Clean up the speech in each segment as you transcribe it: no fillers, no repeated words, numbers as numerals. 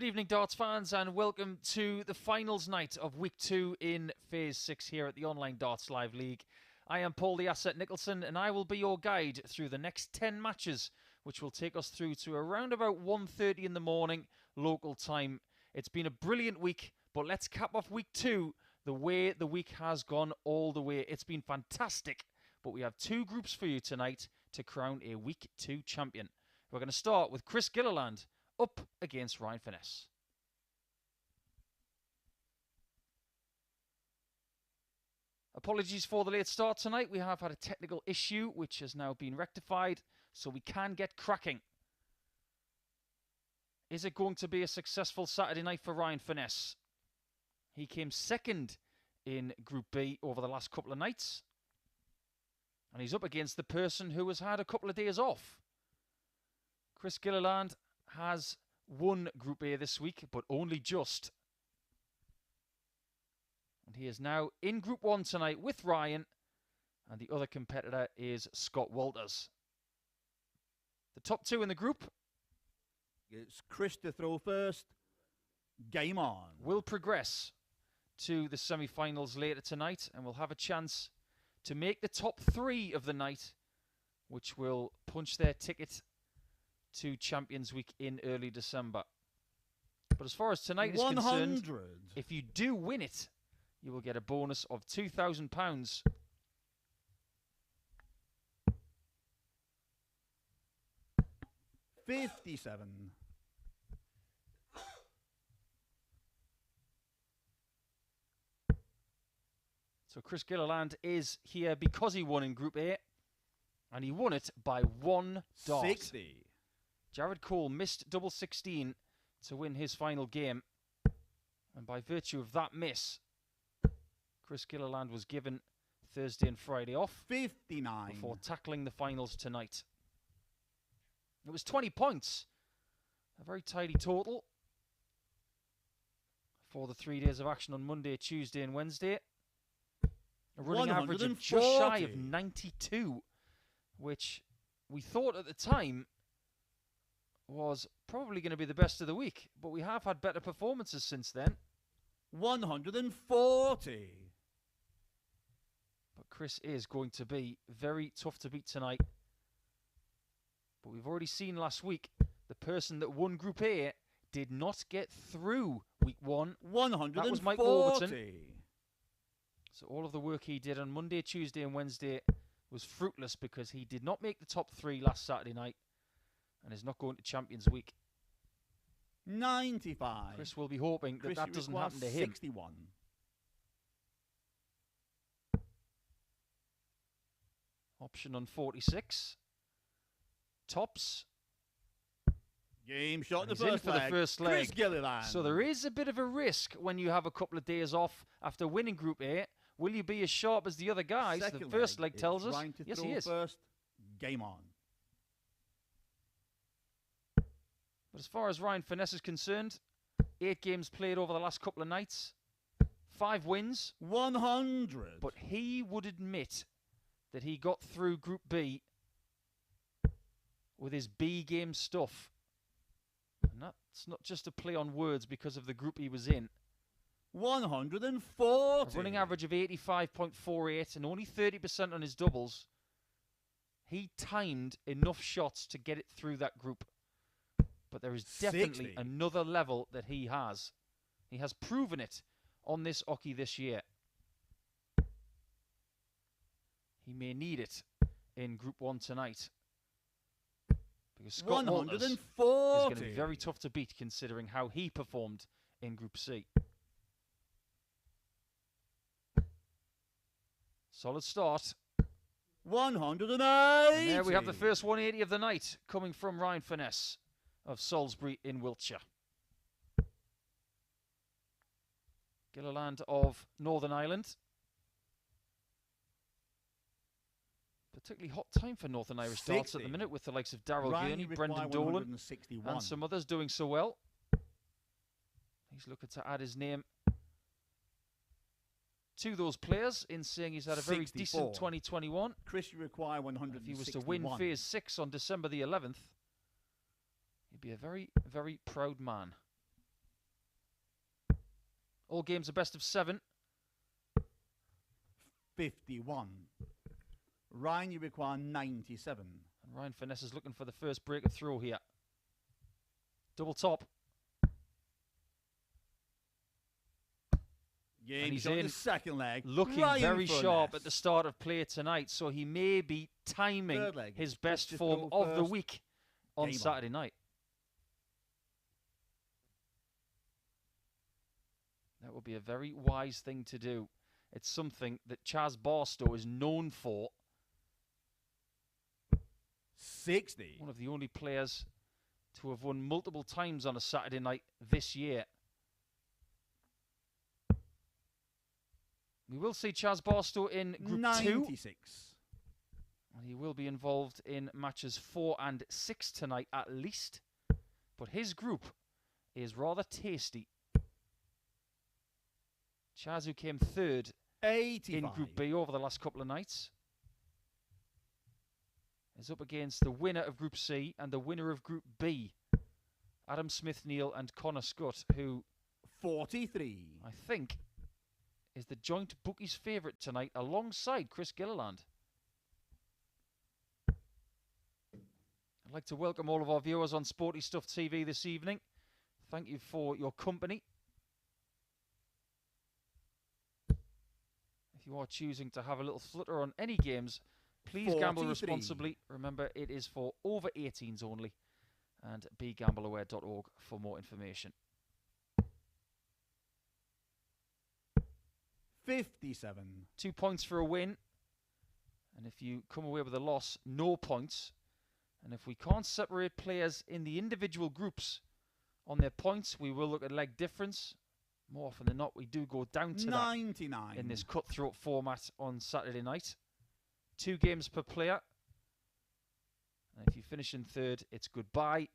evening, darts fans, and welcome to the finals night of Week 2 in Phase 6 here at the Online Darts Live League. I am Paul the Asset Nicholson, and I will be your guide through the next 10 matches, which will take us through to around about 1:30 in the morning, local time. It's been a brilliant week, but let's cap off Week 2 the way the week has gone all the way. It's been fantastic, but we have two groups for you tonight to crown a Week 2 champion. We're going to start with Chris Gilliland up against Ryan Furness. Apologies for the late start tonight. We have had a technical issue which has now been rectified, so we can get cracking. Is it going to be a successful Saturday night for Ryan Furness? He came second in Group B over the last couple of nights, and he's up against the person who has had a couple of days off. Chris Gilliland has won Group A this week, but only just. And he is now in Group 1 tonight with Ryan, and the other competitor is Scott Walters. The top two in the group. It's Chris to throw first. Game on. Will progress to the semi-finals later tonight, and will have a chance to make the top three of the night, which will punch their ticket to Champions Week in early December. But as far as tonight is concerned, if you do win it, you will get a bonus of £2,000. $57. So Chris Gilliland is here because he won in Group A, and he won it by one dart. 60. Jared Cole missed double 16 to win his final game, and by virtue of that miss, Chris Gilliland was given Thursday and Friday off 59 before tackling the finals tonight. It was 20 points, a very tidy total for the 3 days of action on Monday, Tuesday and Wednesday. A running average of just shy of 92, which we thought at the time was probably going to be the best of the week, but we have had better performances since then. 140. But Chris is going to be very tough to beat tonight. But we've already seen last week, the person that won Group A did not get through Week 1. 140. That was Mike Warburton. So all of the work he did on Monday, Tuesday and Wednesday was fruitless because he did not make the top three last Saturday night and is not going to Champions Week. 95. Chris will be hoping that that doesn't happen to him. 61. Option on 46. Tops. Game shot in the He's in first for leg. the first leg. Chris Gilliland. So there is a bit of a risk when you have a couple of days off after winning Group A. Will you be as sharp as the other guys? Second the first leg tells us. Ryan to Yes, throw he is. First. Game on. But as far as Ryan Furness is concerned, 8 games played over the last couple of nights, 5 wins. 100. But he would admit that he got through Group B with his B game stuff. And that's not just a play on words because of the group he was in. 140. A running average of 85.48 and only 30% on his doubles. He timed enough shots to get it through that group. But there is definitely 60. another level that he has. He has proven it on this Oki this year. He may need it in Group 1 tonight. Because Scott Walters is going to be very tough to beat considering how he performed in Group C. Solid start. 180. And there we have the first 180 of the night coming from Ryan Furness of Salisbury in Wiltshire. Gilliland of Northern Ireland. Particularly hot time for Northern Irish darts at the minute with the likes of Darrell Gurney, Brendan Dolan and some others doing so well. He's looking to add his name to those players in saying he's had a very decent 2021. Chris, you require 161. If he was to win Phase 6 on December the 11th, he'd be a very, very proud man. All games are best of 7. 51. Ryan, you require 97. And Ryan Furness is looking for the first break of throw here. Double top. Yeah, And he's he's on in, the second leg. looking Ryan very sharp Furness. at the start of play tonight, so he may be timing Third leg. his best Just form throw of the first. week on Game on. Saturday night. That would be a very wise thing to do. It's something that Chaz Barstow is known for. 60. One of the only players to have won multiple times on a Saturday night this year. We will see Chaz Barstow in Group 2. 96. And he will be involved in matches 4 and 6 tonight at least. But his group is rather tasty. Chaz, who came 3rd 85. in Group B over the last couple of nights, is up against the winner of Group C and the winner of Group B, Adam Smith-Neale and Connor Scutt, who 43. I think is the joint bookies' favourite tonight alongside Chris Gilliland. I'd like to welcome all of our viewers on Sporty Stuff TV this evening. Thank you for your company. If you are choosing to have a little flutter on any games, please gamble 43. responsibly. Remember, it is for over 18s only. And begambleaware.org for more information. 57. 2 points for a win. And if you come away with a loss, no points. And if we can't separate players in the individual groups on their points, we will look at leg difference. More often than not, we do go down to 99. that in this cutthroat format on Saturday night. 2 games per player. And if you finish in 3rd, it's goodbye.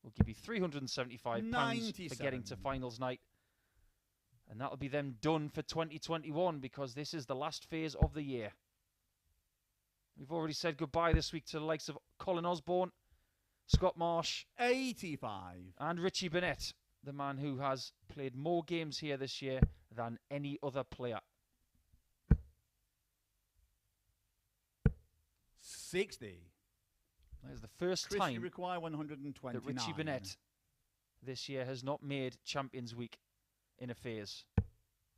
We'll give you £375 for getting to 97. finals night. And that'll be them done for 2021 because this is the last phase of the year. We've already said goodbye this week to the likes of Colin Osborne, Scott Marsh, 85. and Richie Burnett, the man who has played more games here this year than any other player. 60. That is the first Chris, you time require 129. that Richie Burnett this year has not made Champions Week in a phase.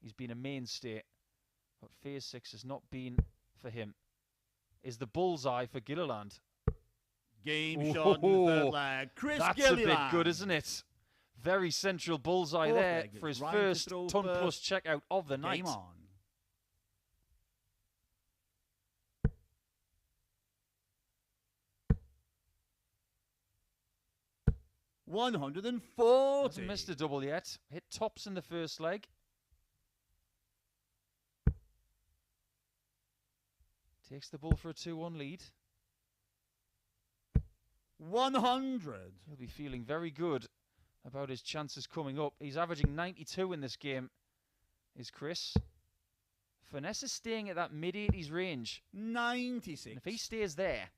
He's been a mainstay, but phase 6 has not been for him. Is the bullseye for Gilliland. Game shot in the third Oh, leg. Chris That's Gilliland. a bit good, isn't it? Very central bullseye Fourth there leg, for it's his Ryan to first throw ton-plus first. checkout of the night. Game on. $140. Hasn't missed a double yet. Hit tops in the first leg. Takes the bull for a 2-1 lead. 100. He'll be feeling very good about his chances coming up. He's averaging 92 in this game, is Chris. Furness is staying at that mid-80s range. 96. And if he stays there,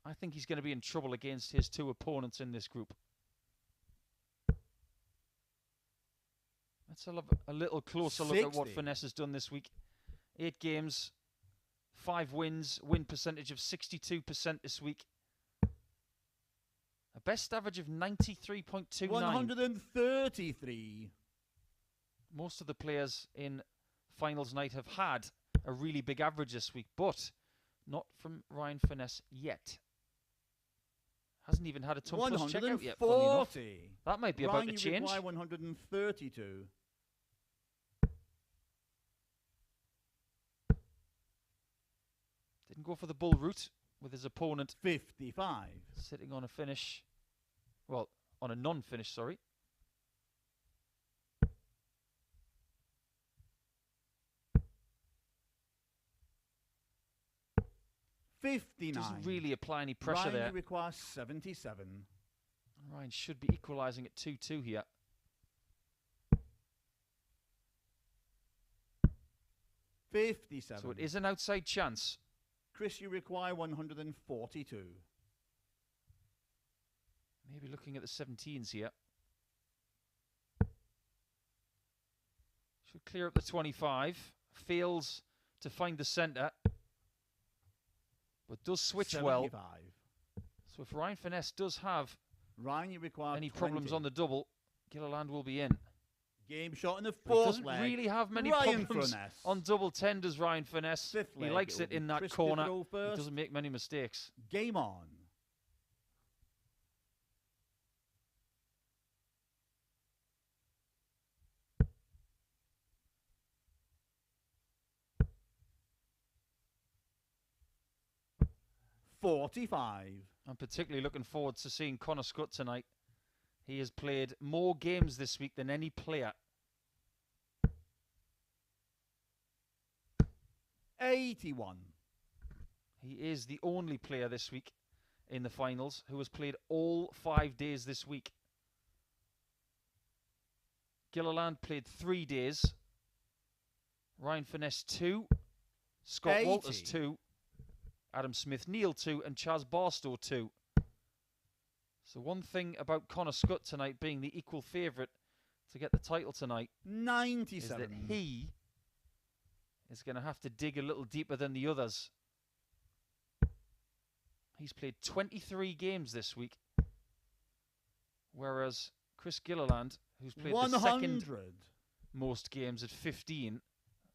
I think he's going to be in trouble against his 2 opponents in this group. Let's have a little closer look at what 60. Furness has done this week. 8 games, 5 wins, win percentage of 62% this week. A best average of 93.29. 133. Most of the players in finals night have had a really big average this week, but not from Ryan Furness yet. Hasn't even had a ton-plus checkout yet, funnily enough. 140. That might be Ryan, about to you change. require 132. Didn't go for the bull route with his opponent 55. sitting on a finish. Well, on a non-finish, sorry. 59. Doesn't really apply any pressure Ryan, there. you require 77. Ryan should be equalising at 2-2 here. 57. So it is an outside chance. Chris, you require 142. Maybe looking at the 17s here. Should clear up the 25. Fails to find the centre. But does switch 75. well. So if Ryan Furness does have Ryan, you require any 20. problems on the double, Gilliland will be in. Game shot in the But he fourth doesn't leg. really have many Ryan problems Furness. on double 10, does Ryan Furness. Fifth He leg, likes it it'll in be that Chris to corner. throw He first. doesn't make many mistakes. Game on. $45. I'm particularly looking forward to seeing Connor Scutt tonight. He has played more games this week than any player. 81. He is the only player this week in the finals who has played all 5 days this week. Gilliland played 3 days. Ryan Furness 2. Scott 80. Walters 2. Adam Smith-Neale 2. And Chaz Barstow 2. So one thing about Connor Scutt tonight being the equal favourite to get the title tonight 97. is that he is going to have to dig a little deeper than the others. He's played 23 games this week, whereas Chris Gilliland, who's played 100. the second most games at 15,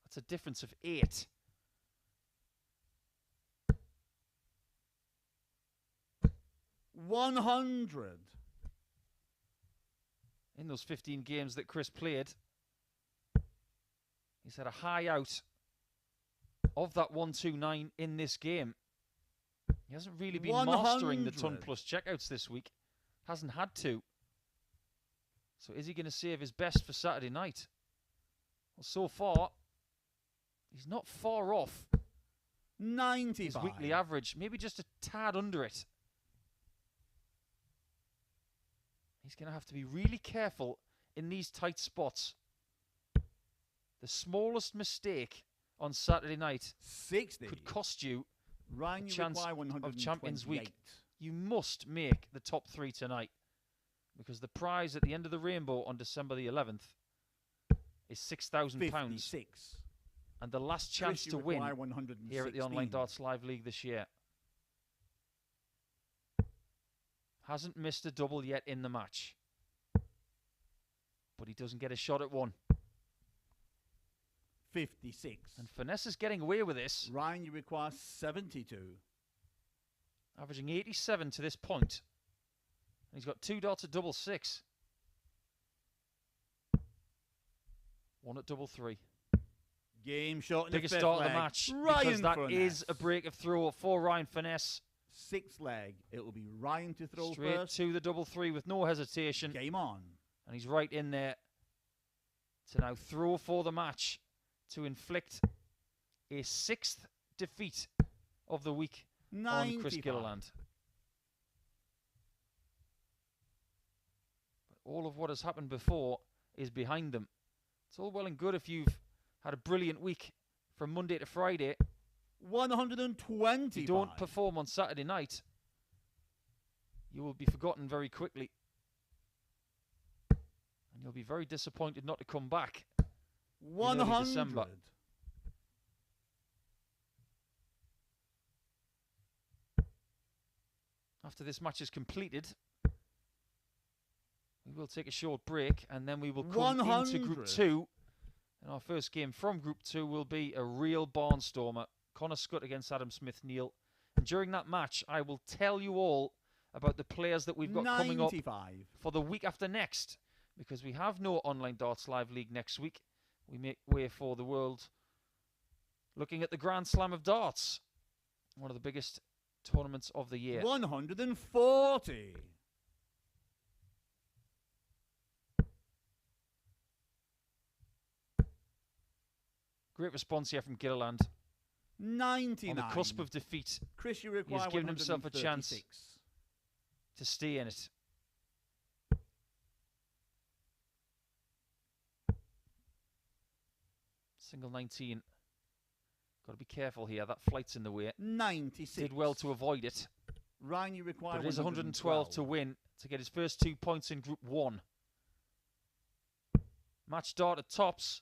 that's a difference of 8. $100. In those 15 games that Chris played, he's had a high out of that 129 in this game. He hasn't really been mastering the ton plus checkouts this week. Hasn't had to. So is he going to save his best for Saturday night? Well, so far, he's not far off 95. his weekly average. Maybe just a tad under it. He's going to have to be really careful in these tight spots. The smallest mistake on Saturday night 60. could cost you Ryan, a you chance require 128. of Champions Week. You must make the top 3 tonight, because the prize at the end of the rainbow on December the 11th is £6,000. 56. And the last chance to win here at the Online Darts Live League this year. Hasn't missed a double yet in the match. But he doesn't get a shot at one. 56. And Furness is getting away with this. Ryan, you require 72. Averaging 87 to this point. And he's got 2 darts at double 6. 1 at double 3. Game shot in Biggest the fifth start leg. of the match. Ryan Because that Furness. is a break of throw for Ryan Furness. 6th leg. It will be Ryan to throw Straight first. to the double 3 with no hesitation. Game on. And he's right in there to now throw for the match to inflict a 6th defeat of the week 95. on Chris Gilliland. But all of what has happened before is behind them. It's all well and good if you've had a brilliant week from Monday to Friday. 120. If you don't perform on Saturday night, you will be forgotten very quickly. And you'll be very disappointed not to come back in early December. 100. After this match is completed, we will take a short break and then we will come into Group 100. 2. And our first game from Group 2 will be a real barnstormer. Connor Scutt against Adam Smith-Neale. And during that match, I will tell you all about the players that we've got 95. coming up for the week after next. Because we have no Online Darts Live League next week. We make way for the world looking at the Grand Slam of Darts. One of the biggest tournaments of the year. 140. Great response here from Gilliland. 99. On the cusp of defeat, Chris, you require he's given himself a chance 136. to stay in it. Single 19. Got to be careful here. That flight's in the way. 96. Did well to avoid it. Ryan, you require But it is 112 to win to get his first 2 points in Group 1. Match start at tops.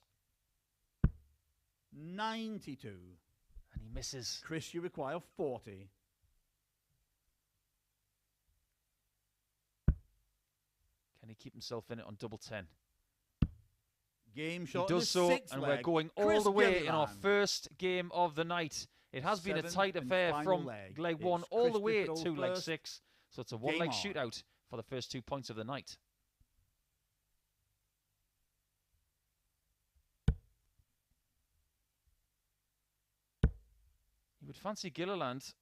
92. And he misses. Chris, you require 40. Can he keep himself in it on double 10? Game He shot. does so, and we're going all the way in our first game of the night. It has been a tight affair from leg 1 all the way to leg 6. So it's a one-leg shootout for the first 2 points of the night. You would fancy Gilliland,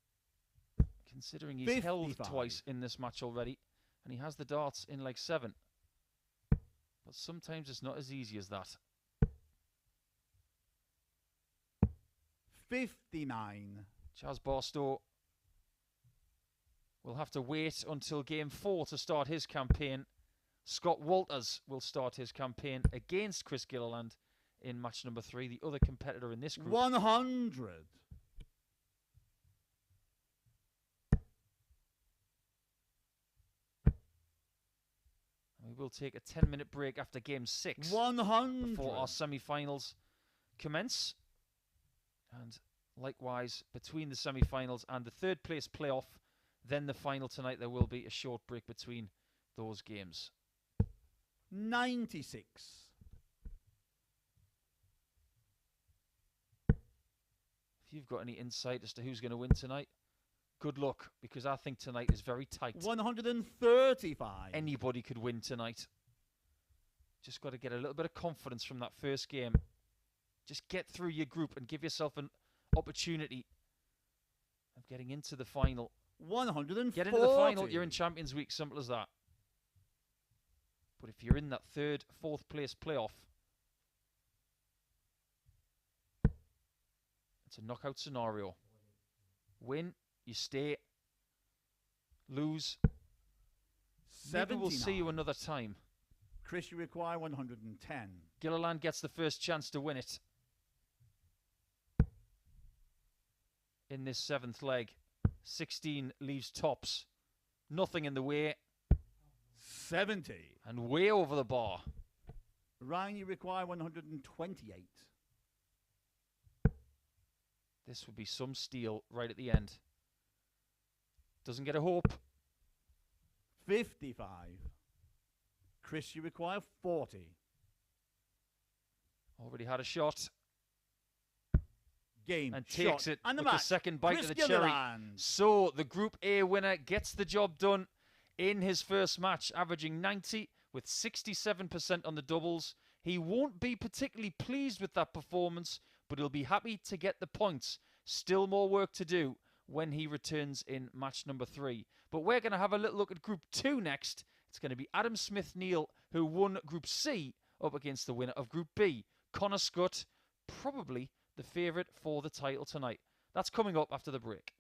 considering he's 55. held twice in this match already, and he has the darts in leg 7. But sometimes it's not as easy as that. 59. Chaz Barstow will have to wait until game 4 to start his campaign. Scott Walters will start his campaign against Chris Gilliland in match number 3, the other competitor in this group. 100. We will take a 10-minute break after game 6 100. before our semi-finals commence. And likewise, between the semi-finals and the third place playoff, then the final tonight, there will be a short break between those games. 96. If you've got any insight as to who's going to win tonight, good luck, because I think tonight is very tight. 135. Anybody could win tonight. Just got to get a little bit of confidence from that first game. Just get through your group and give yourself an opportunity of getting into the final. 140. Get into the final, you're in Champions Week, simple as that. But if you're in that third, fourth place playoff, it's a knockout scenario. Win, you stay. Lose, maybe we'll see you another time. Chris, you require 110. Gilliland gets the first chance to win it in this 7th leg. 16 leaves tops. Nothing in the way. 70. And way over the bar. Ryan, you require 128. This would be some steal right at the end. Doesn't get a hope. 55. Chris, you require 40. Already had a shot. Game and takes it and with the the second bite Chris of the cherry. Gilliland. So the Group A winner gets the job done in his first match, averaging 90 with 67% on the doubles. He won't be particularly pleased with that performance, but he'll be happy to get the points. Still more work to do when he returns in match number 3. But we're going to have a little look at Group 2 next. It's going to be Adam Smith-Neale, who won Group C, up against the winner of Group B, Connor Scutt, probably the favourite for the title tonight. That's coming up after the break.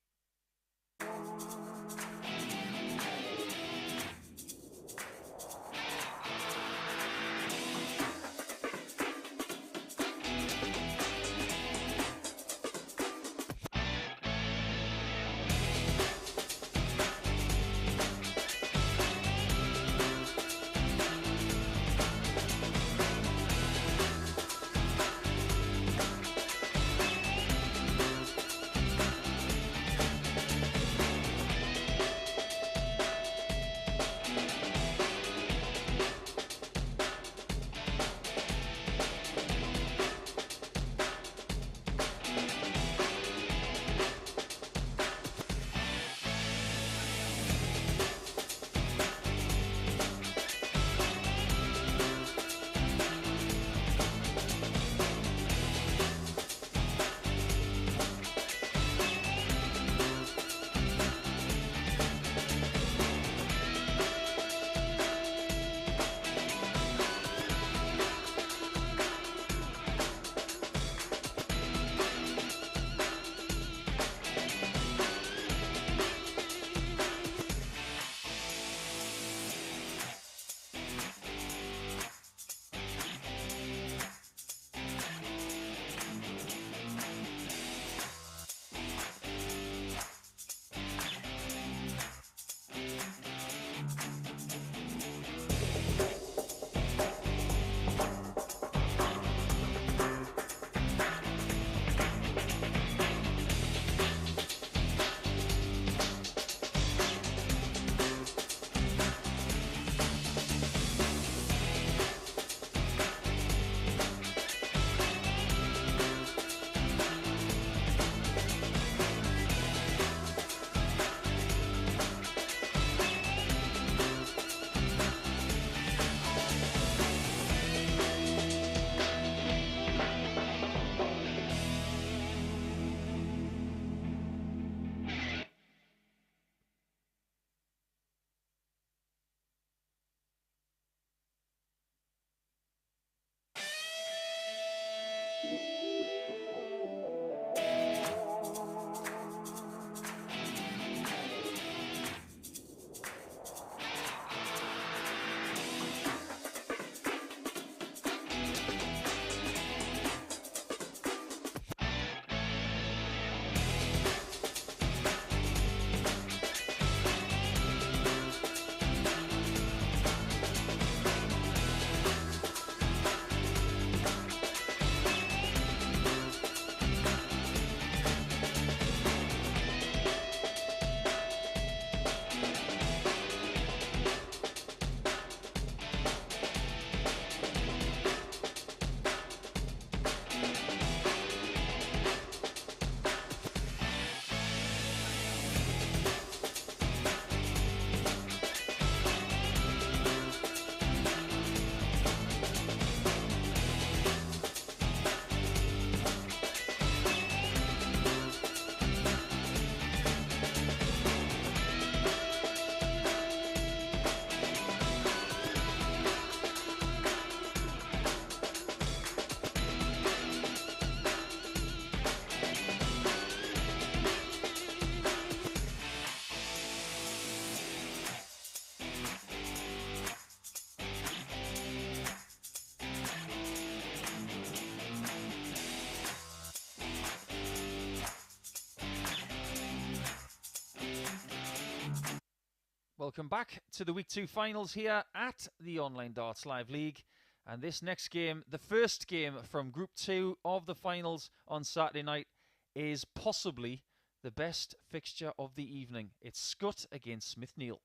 Welcome back to the Week 2 finals here at the Online Darts Live League. And this next game, the first game from Group 2 of the finals on Saturday night, is possibly the best fixture of the evening. It's Scutt against Smith-Neale.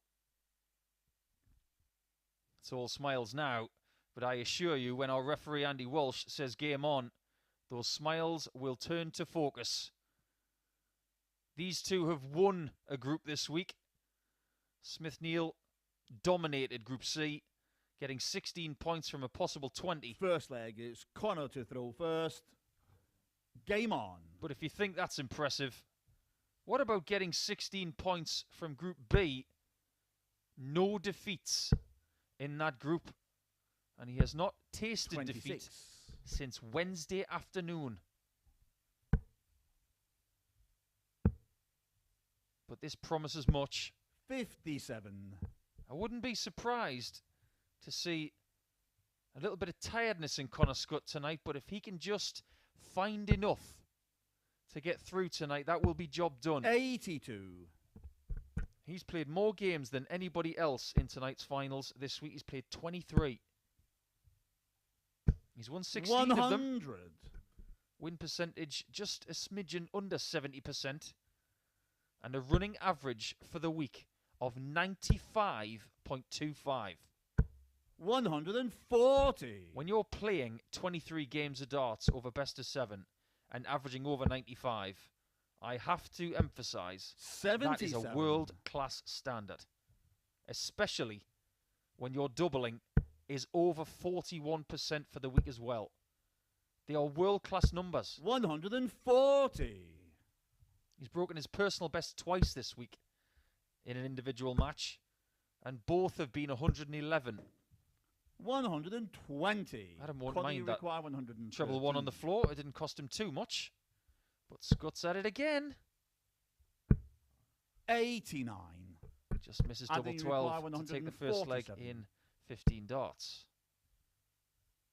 It's all smiles now, but I assure you, when our referee Andy Walsh says game on, those smiles will turn to focus. These two have won a group this week. Smith-Neale dominated Group C, getting 16 points from a possible 20. First leg is Connor to throw first. Game on. But if you think that's impressive, what about getting 16 points from Group B? No defeats in that group. And he has not tasted 26. defeat since Wednesday afternoon. But this promises much. 57. I wouldn't be surprised to see a little bit of tiredness in Connor Scutt tonight, but if he can just find enough to get through tonight, that will be job done. 82. He's played more games than anybody else in tonight's finals. This week he's played 23. He's won 16 100. of them. Win percentage just a smidgen under 70%. And a running average for the week of 95.25. 140. When you're playing 23 games of darts over best of 7 and averaging over 95, I have to emphasise that is a world-class standard. Especially when your doubling is over 41% for the week as well. They are world-class numbers. 140. He's broken his personal best twice this week in an individual match, and both have been 111. 120. I don't mind that treble 1 on the floor. It didn't cost him too much. But Scutt's at it again. 89. Just misses double 12 to take the first leg in 15 darts.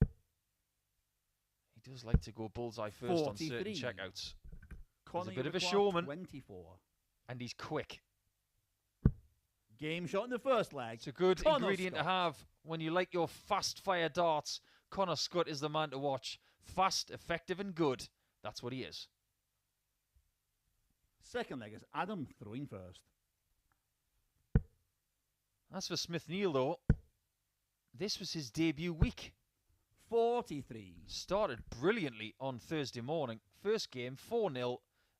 He does like to go bullseye first 43. On certain checkouts. He's a bit of a showman. 24. And he's quick. Game shot in the first leg. It's a good ingredient to have when you like your fast-fire darts. Connor Scutt is the man to watch. Fast, effective and good. That's what he is. Second leg is Adam throwing first. As for Smith-Neale, though, this was his debut week. 43. Started brilliantly on Thursday morning. First game, 4-0,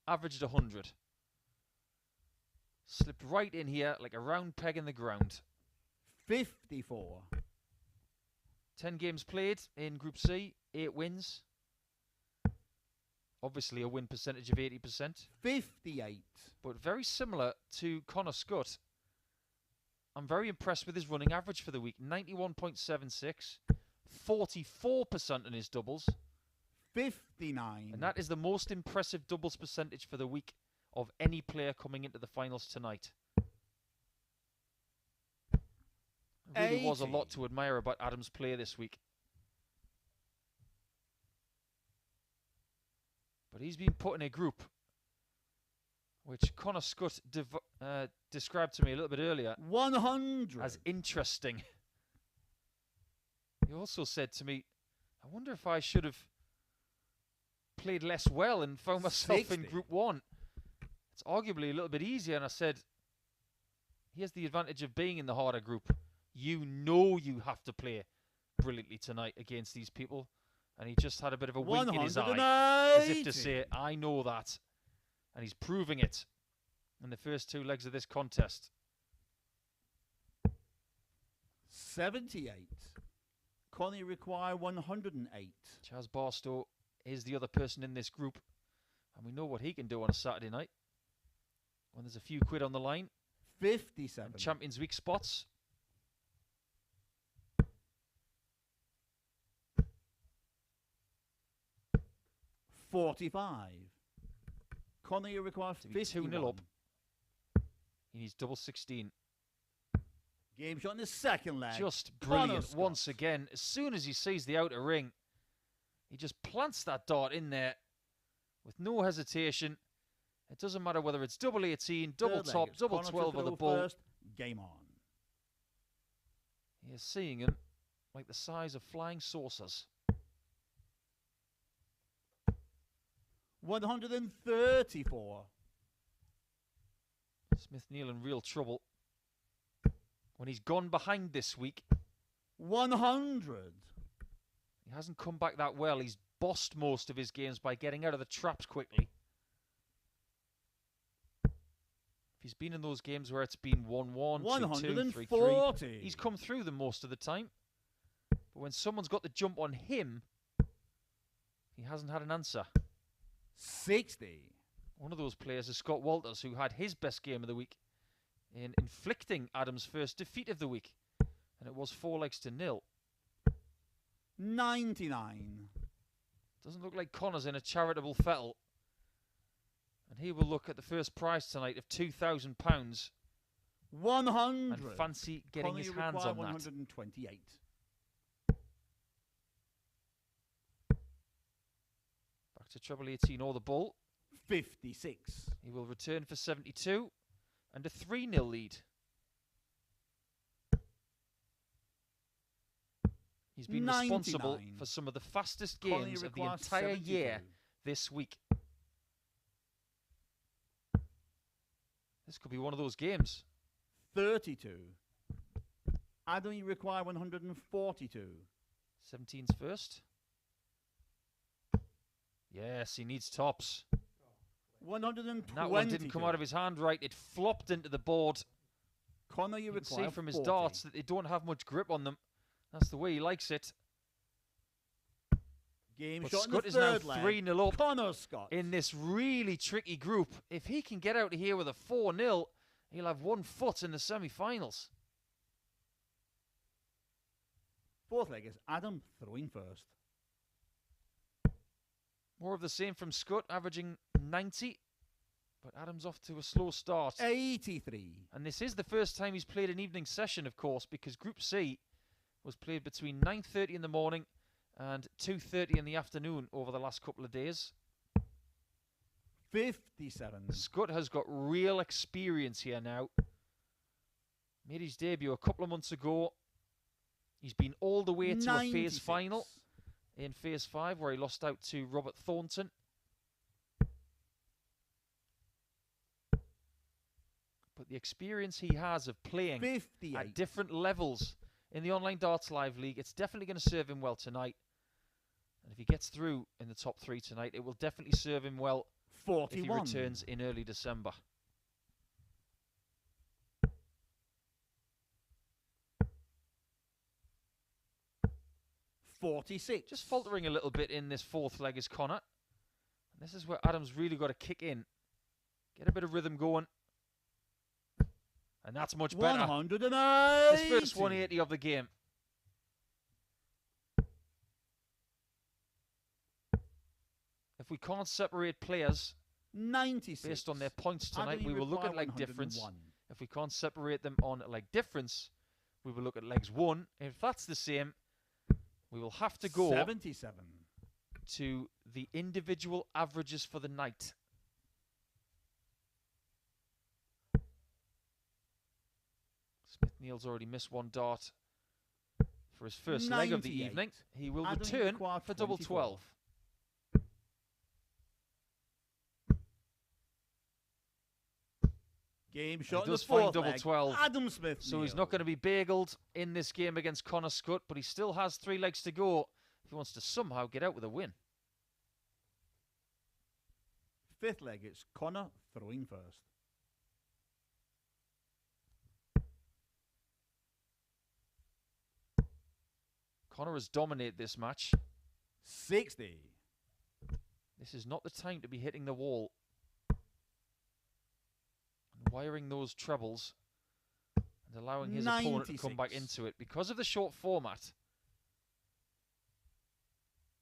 averaged 100. Slipped right in here like a round peg in the ground. 54. 10 games played in Group C, 8 wins. Obviously a win percentage of 80%. 58. But very similar to Connor Scutt. I'm very impressed with his running average for the week. 91.76. 44% in his doubles. 59. And that is the most impressive doubles percentage for the week of any player coming into the finals tonight. There really was a lot to admire about Adam's play this week. But he's been put in a group which Connor Scutt described to me a little bit earlier 100 as interesting. He also said to me, I wonder if I should have played less well and found myself 60. in Group 1. It's arguably a little bit easier. And I said, he has the advantage of being in the harder group. You know you have to play brilliantly tonight against these people. And he just had a bit of a wink in his eye, as if to say, I know that. And he's proving it in the first 2 legs of this contest. 78. Connie require 108. Chaz Barstow is the other person in this group. And we know what he can do on a Saturday night when there's a few quid on the line. 57. And Champions Week spots. 45. Connie requires 2-0 up. He needs double 16. Game shot in the second leg. Just brilliant once again. As soon as he sees the outer ring, he just plants that dart in there with no hesitation. It doesn't matter whether it's double 18, double top, double 12 or the ball. Game on. He is seeing them like the size of flying saucers. 134. Smith-Neale in real trouble when he's gone behind this week. 100. He hasn't come back that well. He's bossed most of his games by getting out of the traps quickly. If he's been in those games where it's been 1-1, 2-2, 3-3, he's come through them most of the time. But when someone's got the jump on him, he hasn't had an answer. 60. One of those players is Scott Walters, who had his best game of the week in inflicting Adams' first defeat of the week. And it was 4-0. 99. Doesn't look like Connor's in a charitable fettle. And he will look at the first prize tonight of £2,000. 100. And fancy getting his hands on that. 128. Back to treble 18 or the bull. 56. He will return for 72 and a 3-0 lead. He's been 99. responsible for some of the fastest games of the entire year this week. This could be one of those games. 32. Adam, you require 142. 17's first. Yes, he needs tops. 120. And that one didn't come out of his hand right. It flopped into the board. Connor, you can require see from his 40. darts that they don't have much grip on them. That's the way he likes it. Game But shot Scutt in is the now third leg. 3-0 up Connor Scutt. in this really tricky group. If he can get out of here with a 4-0, he'll have 1 foot in the semi-finals. Fourth leg is Adam throwing first. More of the same from Scutt, averaging 90. But Adam's off to a slow start. 83. And this is the first time he's played an evening session, of course, because Group C was played between 9:30 in the morning and 2:30 in the afternoon over the last couple of days. 57. Scutt has got real experience here now. Made his debut a couple of months ago. He's been all the way to 96. a phase final in Phase 5, where he lost out to Robert Thornton. But the experience he has of playing 58. at different levels in the Online Darts Live League, it's definitely going to serve him well tonight. And if he gets through in the top 3 tonight, it will definitely serve him well 41. if he returns in early December. .46. Just faltering a little bit in this fourth leg is Connor. And this is where Adam's really got to kick in. Get a bit of rhythm going. And that's much better. 180. His first 180 of the game. If we can't separate players 96. based on their points tonight, Adam, we you will look at require leg difference. 101. If we can't separate them on leg difference, we will look at legs 1. If that's the same, we will have to go 77. to the individual averages for the night. Smith-Neale's already missed 1 dart for his first leg of the 98. evening. He will Adam, you return require for double 24. 12. Game shot in does the fourth find double leg. 12. Adam Smith. So he's not going to be bageled in this game against Connor Scutt, but he still has 3 legs to go if he wants to somehow get out with a win. Fifth leg, it's Connor throwing first. Connor has dominated this match. 60. This is not the time to be hitting the wall. Wiring those trebles and allowing his opponent to come back 96. into it. Because of the short format,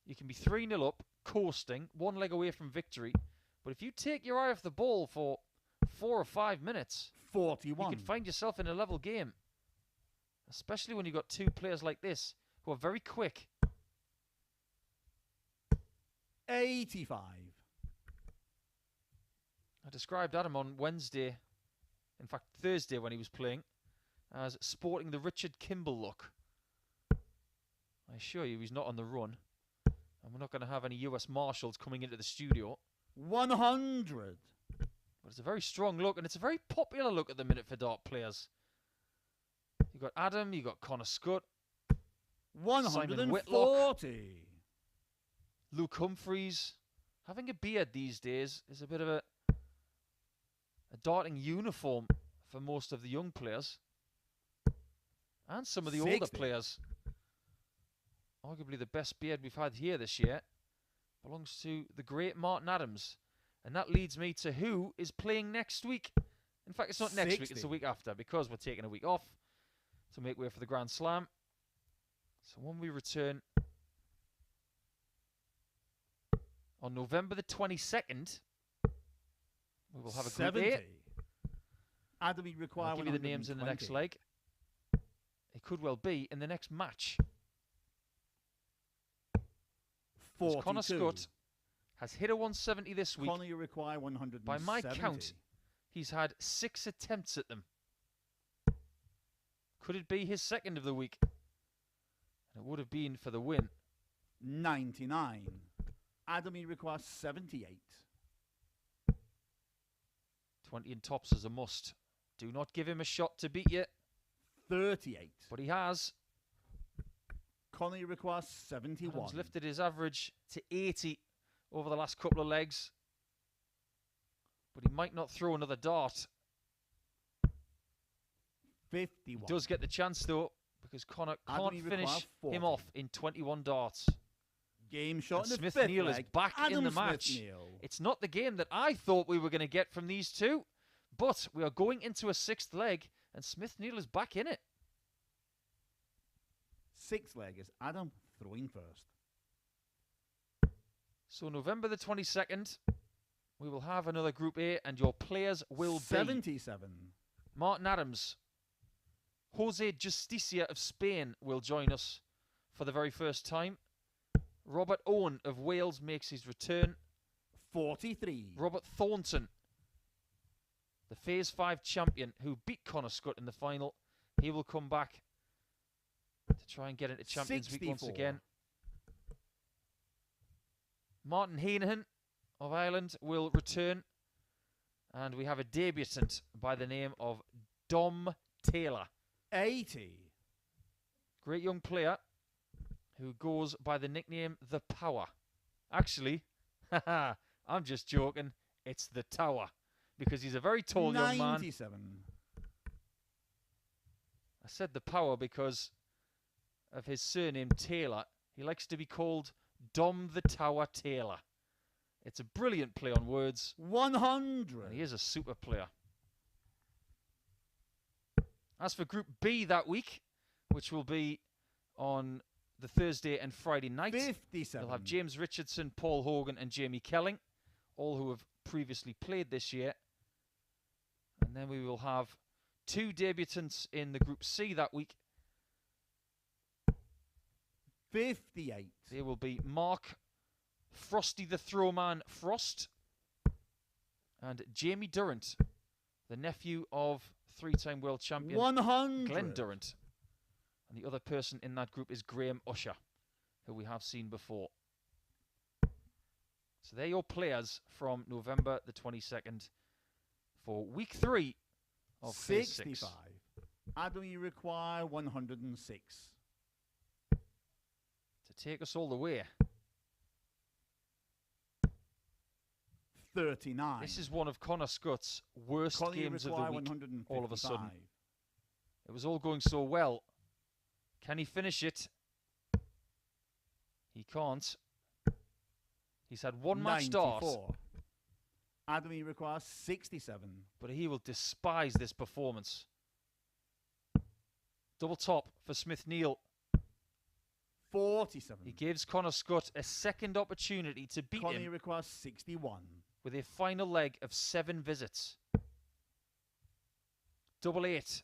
you can be 3-0 up, coasting, 1 leg away from victory. But if you take your eye off the ball for 4 or 5 minutes, 41. you can find yourself in a level game. Especially when you've got 2 players like this who are very quick. 85. I described Adam on Wednesday, in fact Thursday when he was playing, as sporting the Richard Kimball look. I assure you he's not on the run. And we're not going to have any US Marshals coming into the studio. 100. But it's a very strong look, and it's a very popular look at the minute for dart players. You've got Adam, you've got Connor Scutt, 140. Luke Humphreys. Having a beard these days is a bit of a darting uniform for most of the young players. And some of the 60. older players. Arguably the best beard we've had here this year belongs to the great Martin Adams. And that leads me to who is playing next week. In fact, it's not next 60. week, it's the week after, because we're taking a week off to make way for the Grand Slam. So when we return on November the 22nd, we will have a Group 70. A. Adam, we require I'll give you the names in the next 120. leg. It could well be in the next match. 42. Connor Scutt has hit a 170 this week. Connor, you require 170. By my count, he's had 6 attempts at them. Could it be his second of the week? And it would have been for the win. 99. Adam, you require 78. 20 in tops is a must. Do not give him a shot to beat you. 38. But he has. Connor, you require 71. Adams lifted his average to 80 over the last couple of legs. But he might not throw another dart. 51. He does get the chance, though, because Connor Adam, can't you finish require 40. him off in 21 darts. Game shot in the fifth Smith-Neale is leg. back Adam in the match. Smith-Neale. It's not the game that I thought we were going to get from these two, but we are going into a 6th leg, and Smith-Neale is back in it. 6th leg is Adam throwing first. So November the 22nd, we will have another Group A, and your players will 77. be Martin Adams. Jose Justicia of Spain will join us for the very first time. Robert Owen of Wales makes his return. 43. Robert Thornton, the Phase 5 champion who beat Connor Scutt in the final, he will come back to try and get into Champions Week once 64. again. Martin Heenan of Ireland will return. And we have a debutant by the name of Dom Taylor. 80. Great young player who goes by the nickname The Power. Actually, I'm just joking. It's The Tower. Because he's a very tall young man. 97. I said The Power because of his surname Taylor. He likes to be called Dom the Tower Taylor. It's a brilliant play on words. 100. And he is a super player. As for Group B that week, which will be on the Thursday and Friday night, 57. you'll have James Richardson, Paul Hogan and Jamie Kelling, all who have previously played this year. And then we will have 2 debutants in the Group C that week. 58. They will be Mark Frosty the Throwman Frost and Jamie Durrant, the nephew of 3-time world champion 100. Glenn Durrant. And the other person in that group is Graham Usher, who we have seen before. So they're your players from November the 22nd for week 3 of Phase 6. 65. Adam, you require 106. To take us all the way. 39. This is one of Connor Scutt's worst Connor, you games of the require week. 155. All of a sudden. It was all going so well. Can he finish it? He can't. He's had one match dart. 94. Adam, you require 67. But he will despise this performance. Double top for Smith-Neale. 47. He gives Connor Scutt a second opportunity to beat Connor, you him require 61. with a final leg of 7 visits. Double 8.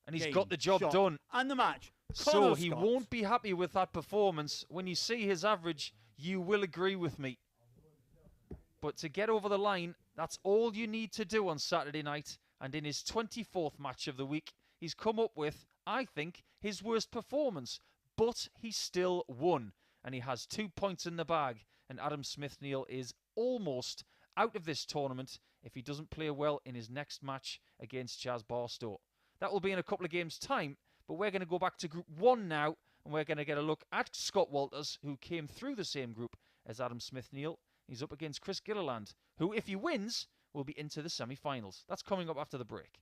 And he's Game, got the job shot, done. And the match. So Connor he Scutt. won't be happy with that performance. When you see his average, you will agree with me. But to get over the line, that's all you need to do on Saturday night. And in his 24th match of the week, he's come up with, I think, his worst performance. But he still won. And he has 2 points in the bag. And Adam Smith-Neale is almost out of this tournament if he doesn't play well in his next match against Chaz Barstow. That will be in a couple of games' time. But we're going to go back to Group 1 now. And we're going to get a look at Scott Walters, who came through the same group as Adam Smith-Neale. He's up against Chris Gilliland, who, if he wins, will be into the semi-finals. That's coming up after the break.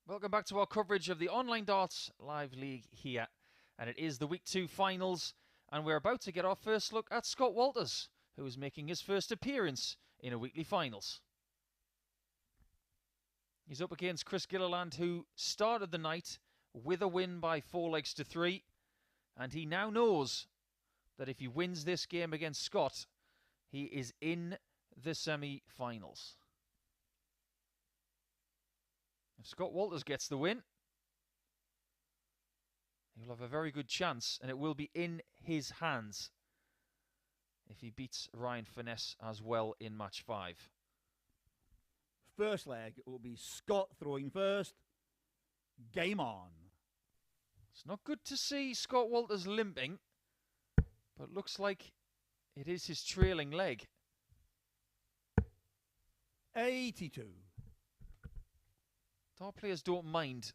Welcome back to our coverage of the Online Darts Live League here. And it is the Week 2 finals. And we're about to get our first look at Scott Walters, who is making his first appearance in a weekly finals. He's up against Chris Gilliland, who started the night with a win by 4-3. And he now knows that if he wins this game against Scott, he is in the semi-finals. If Scott Walters gets the win, he'll have a very good chance, and it will be in his hands if he beats Ryan Furness as well in match 5. First leg, it will be Scott throwing first. Game on. It's not good to see Scott Walters limping, but looks like it is his trailing leg. 82. Dart players don't mind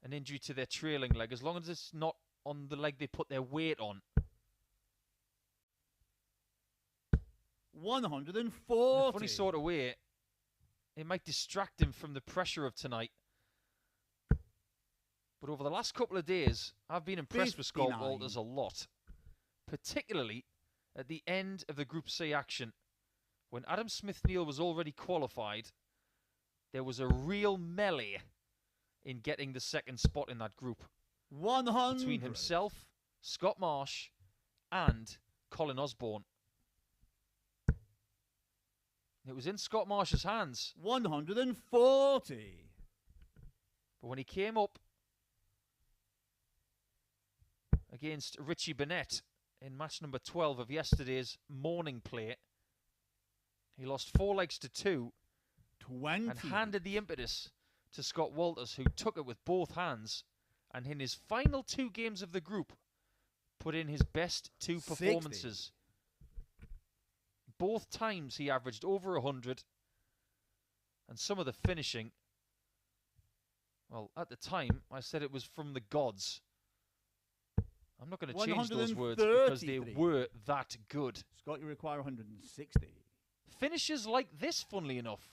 an injury to their trailing leg as long as it's not on the leg they put their weight on. 140. In a funny sort of way, it might distract him from the pressure of tonight. But over the last couple of days, I've been impressed with Scott Walters a lot. Particularly at the end of the Group C action. When Adam Smith-Neale was already qualified, there was a real melee in getting the second spot in that group. 100. Between himself, Scott Marsh, and Colin Osborne. It was in Scott Marsh's hands. 140. But when he came up against Richie Burnett in match number 12 of yesterday's morning play, he lost 4 legs to 2 20. and handed the impetus to Scott Walters, who took it with both hands and in his final 2 games of the group put in his best 2 performances. 60. Both times he averaged over 100, and some of the finishing, well, at the time I said it was from the gods. I'm not going to change those words because they were that good. Scott, you require 160. Finishes like this, funnily enough.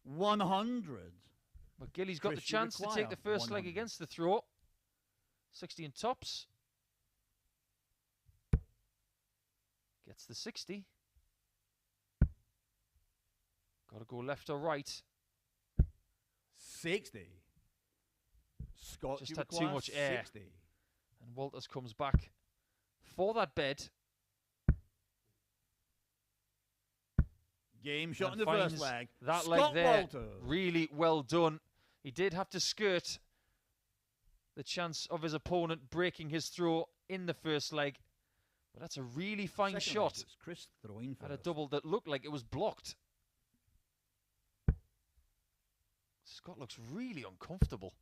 100. But Gilly's got the chance to take the first leg against the throw. 60 and tops. Gets the 60. Got to go left or right. 60. Scott, just had too much air. 60. And Walters comes back for that bed. Game shot in the first leg. That Scott leg there, Walters. really well done. He did have to skirt the chance of his opponent breaking his throw in the first leg. But that's a really fine Second shot. leg, Chris throwing At a first. double that looked like it was blocked. Scott looks really uncomfortable.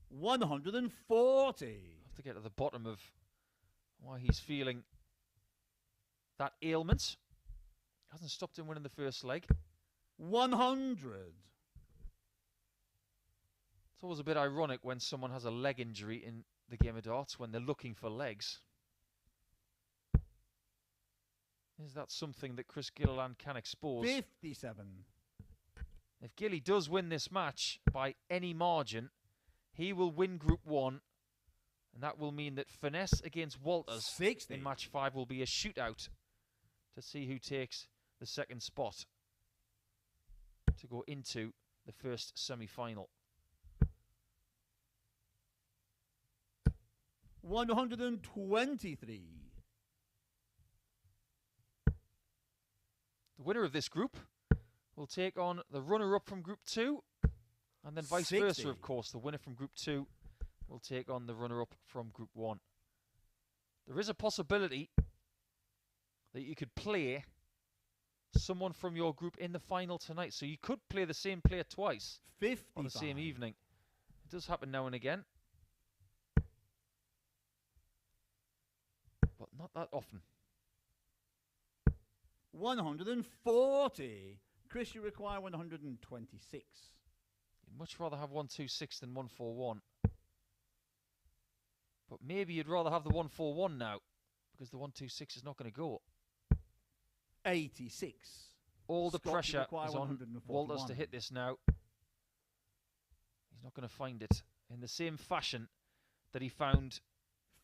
140. Have to get to the bottom of why he's feeling that ailment. Hasn't stopped him winning the first leg. 100. It's always a bit ironic when someone has a leg injury in the game of darts when they're looking for legs. Is that something that Chris Gilliland can expose? 57. If Gilly does win this match by any margin, he will win Group 1, and that will mean that Furness against Walters 60. in match 5 will be a shootout to see who takes the second spot to go into the first semi-final. 123. The winner of this group will take on the runner-up from Group 2, and then vice 60. versa, of course. The winner from Group 2 will take on the runner-up from Group 1. There is a possibility that you could play someone from your group in the final tonight. So you could play the same player twice 55. on the same evening. It does happen now and again, but not that often. 140. Chris, you require 126. You'd much rather have 126 than 141. But maybe you'd rather have the 141 now, because the 126 is not going to go. 86. All the Scott, you pressure require is on 141. Walters to hit this now. He's not going to find it in the same fashion that he found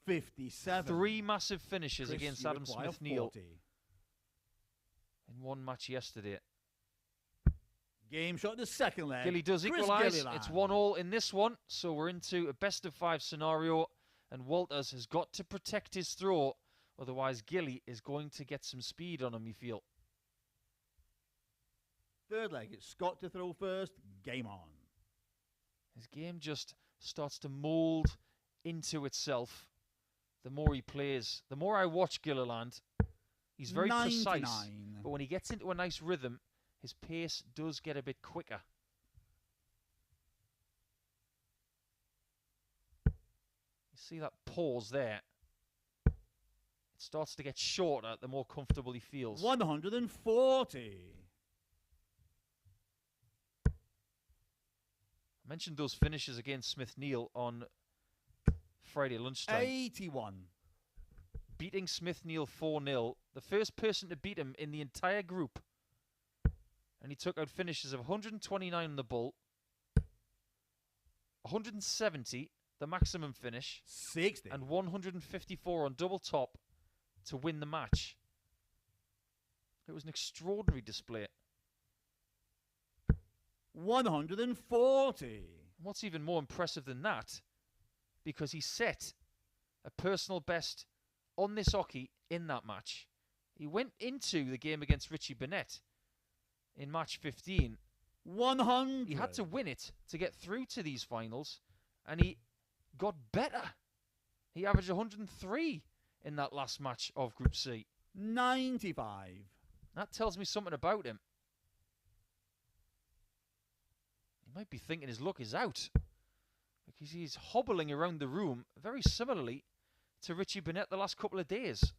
57. 3 massive finishes Chris, against you Adam require Smith-Neale 40. in one match yesterday. Game shot the second leg. Gilly does Chris equalise. Gilliland. It's 1-1 in this one, so we're into a best-of-5 scenario, and Walters has got to protect his throw, otherwise Gilly is going to get some speed on him, you feel. Third leg, it's Scott to throw first. Game on. His game just starts to mould into itself the more he plays. The more I watch Gilliland, he's very 99. precise. But when he gets into a nice rhythm, his pace does get a bit quicker. You see that pause there? It starts to get shorter the more comfortable he feels. 140. I mentioned those finishes against Smith-Neale on Friday lunchtime. 81. Beating Smith-Neale 4-0. The first person to beat him in the entire group. And he took out finishes of 129 on the bull, 170, the maximum finish, 60. and 154 on double top to win the match. It was an extraordinary display. 140. What's even more impressive than that, because he set a personal best on this hockey in that match. He went into the game against Richie Burnett in match 15. 100. He had to win it to get through to these finals, and he got better. He averaged 103 in that last match of Group C. 95. That tells me something about him. He might be thinking his luck is out, because he's hobbling around the room very similarly to Richie Burnett the last couple of days,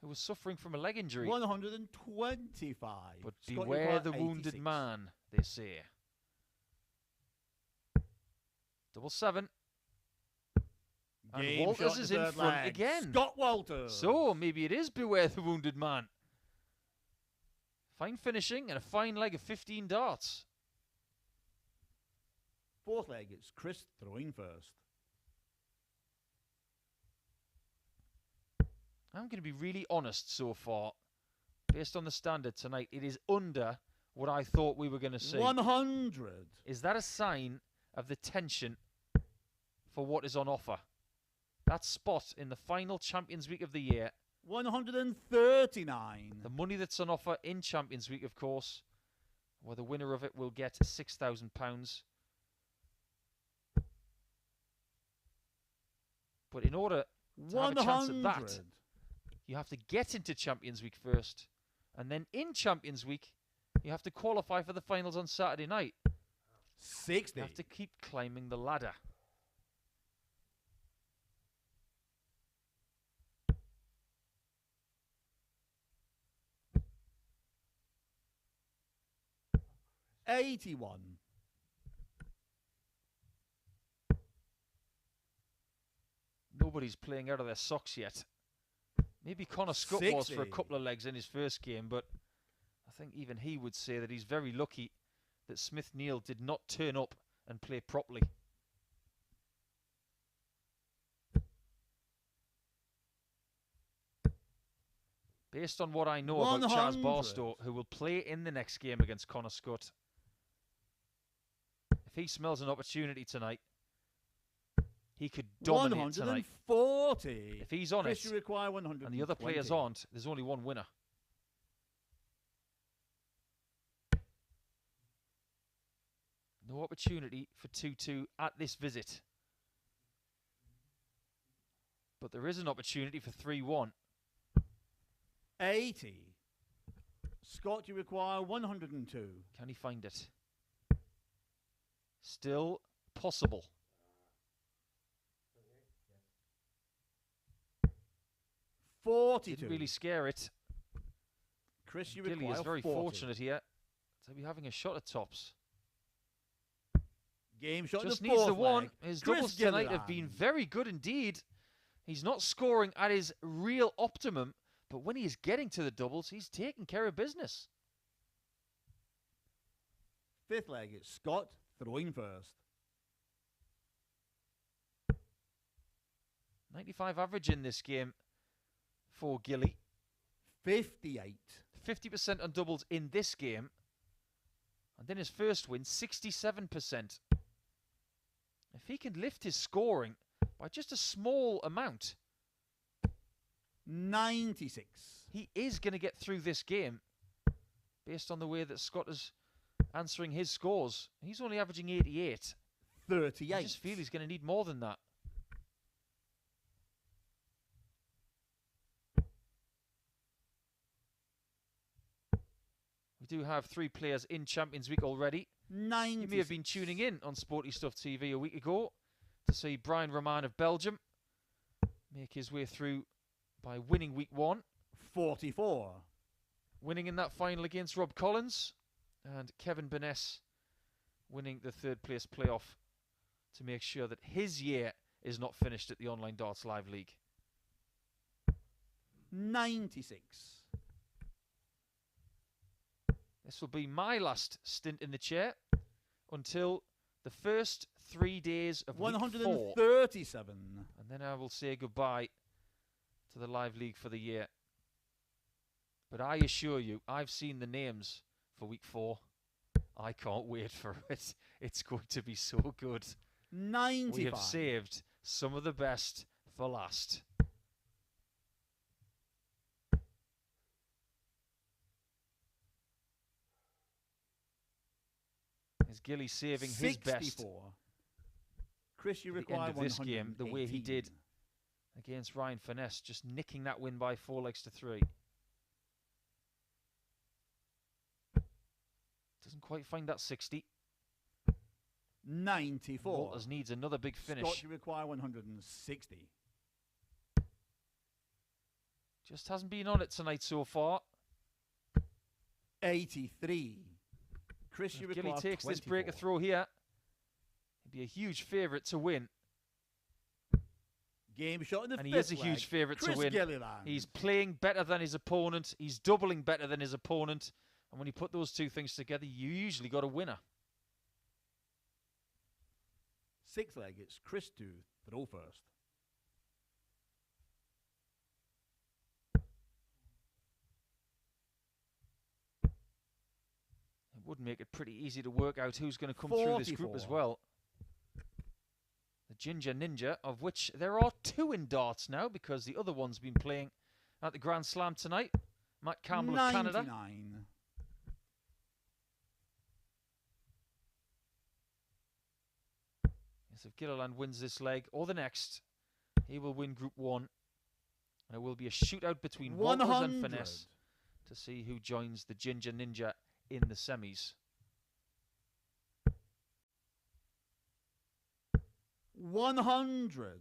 who was suffering from a leg injury. 125. But Scott, beware the 86. wounded man, they say. 7-7. And Game Walters shot is the in third front leg. again. Scott Walters. So maybe it is beware the wounded man. Fine finishing and a fine leg of 15 darts. Fourth leg, it's Chris throwing first. I'm going to be really honest so far. Based on the standard tonight, it is under what I thought we were going to see. 100. Is that a sign of the tension for what is on offer? That spot in the final Champions Week of the year. 139. The money that's on offer in Champions Week, of course, where the winner of it will get £6,000. But in order to have a chance at that, you have to get into Champions Week first. And then in Champions Week, you have to qualify for the finals on Saturday night. 60. You have to keep climbing the ladder. $81. Nobody's playing out of their socks yet. Maybe Connor Scutt was for a 60. couple of legs in his first game, but I think even he would say that he's very lucky that Smith-Neale did not turn up and play properly. Based on what I know about Chaz 100. Barstow, who will play in the next game against Connor Scutt, if he smells an opportunity tonight, he could dominate tonight. 140. If he's on Chris, it, you require 120. and the other players aren't, there's only one winner. No opportunity for 2-2 at this visit. But there is an opportunity for 3-1. 80. Scott, you require 102. Can he find it? Still possible. 42. Didn't really scare it. Chris, you Gilly require is very 40. fortunate here to be having a shot at tops. Game shot Just the needs the fourth one. leg. His Chris doubles tonight have Gilliland. been very good indeed. He's not scoring at his real optimum, but when he is getting to the doubles, he's taking care of business. Fifth leg, it's Scott throwing first. 95 average in this game for Gilly. 58. 50% on doubles in this game. And then his first win, 67%. If he can lift his scoring by just a small amount, 96. he is going to get through this game based on the way that Scott is answering his scores. He's only averaging 88. 38. I just feel he's going to need more than that. do have 3 players in Champions Week already. 90. You may have been tuning in on Sporty Stuff TV a week ago to see Brian Roman of Belgium make his way through by winning week 1. 44. Winning in that final against Rob Collins. And Kevin Burness winning the 3rd place playoff to make sure that his year is not finished at the Online Darts Live League. 96. This will be my last stint in the chair until the first 3 days of week 4. 137. And then I will say goodbye to the Live League for the year. But I assure you, I've seen the names for week 4. I can't wait for it. It's going to be so good. 95. We have saved some of the best for last. Is Gilly saving 64. his best Chris, you at the require end of this game, the way he 118. did against Ryan Furness, just nicking that win by 4 legs to 3. Doesn't quite find that 60. 94. Walters needs another big finish. Scott, you require 160. Just hasn't been on it tonight so far. 83. Chris, you If require Gilly takes 24. this breaker throw here, he'd be a huge favourite to win. Game shot in the And fifth he is a leg. huge favourite to Chris win. Gilliland. He's playing better than his opponent. He's doubling better than his opponent. And when you put those two things together, you usually got a winner. Sixth leg, it's Chris to throw first. It would make it pretty easy to work out who's going to come through this group as 44. well. The Ginger Ninja, of which there are 2 in darts now because the other one's been playing at the Grand Slam tonight. Matt Campbell of Canada. 99. Yes, if Gilliland wins this leg or the next, he will win Group 1. And it will be a shootout between Walters and 100. Furness to see who joins the Ginger Ninja in the semis. 100.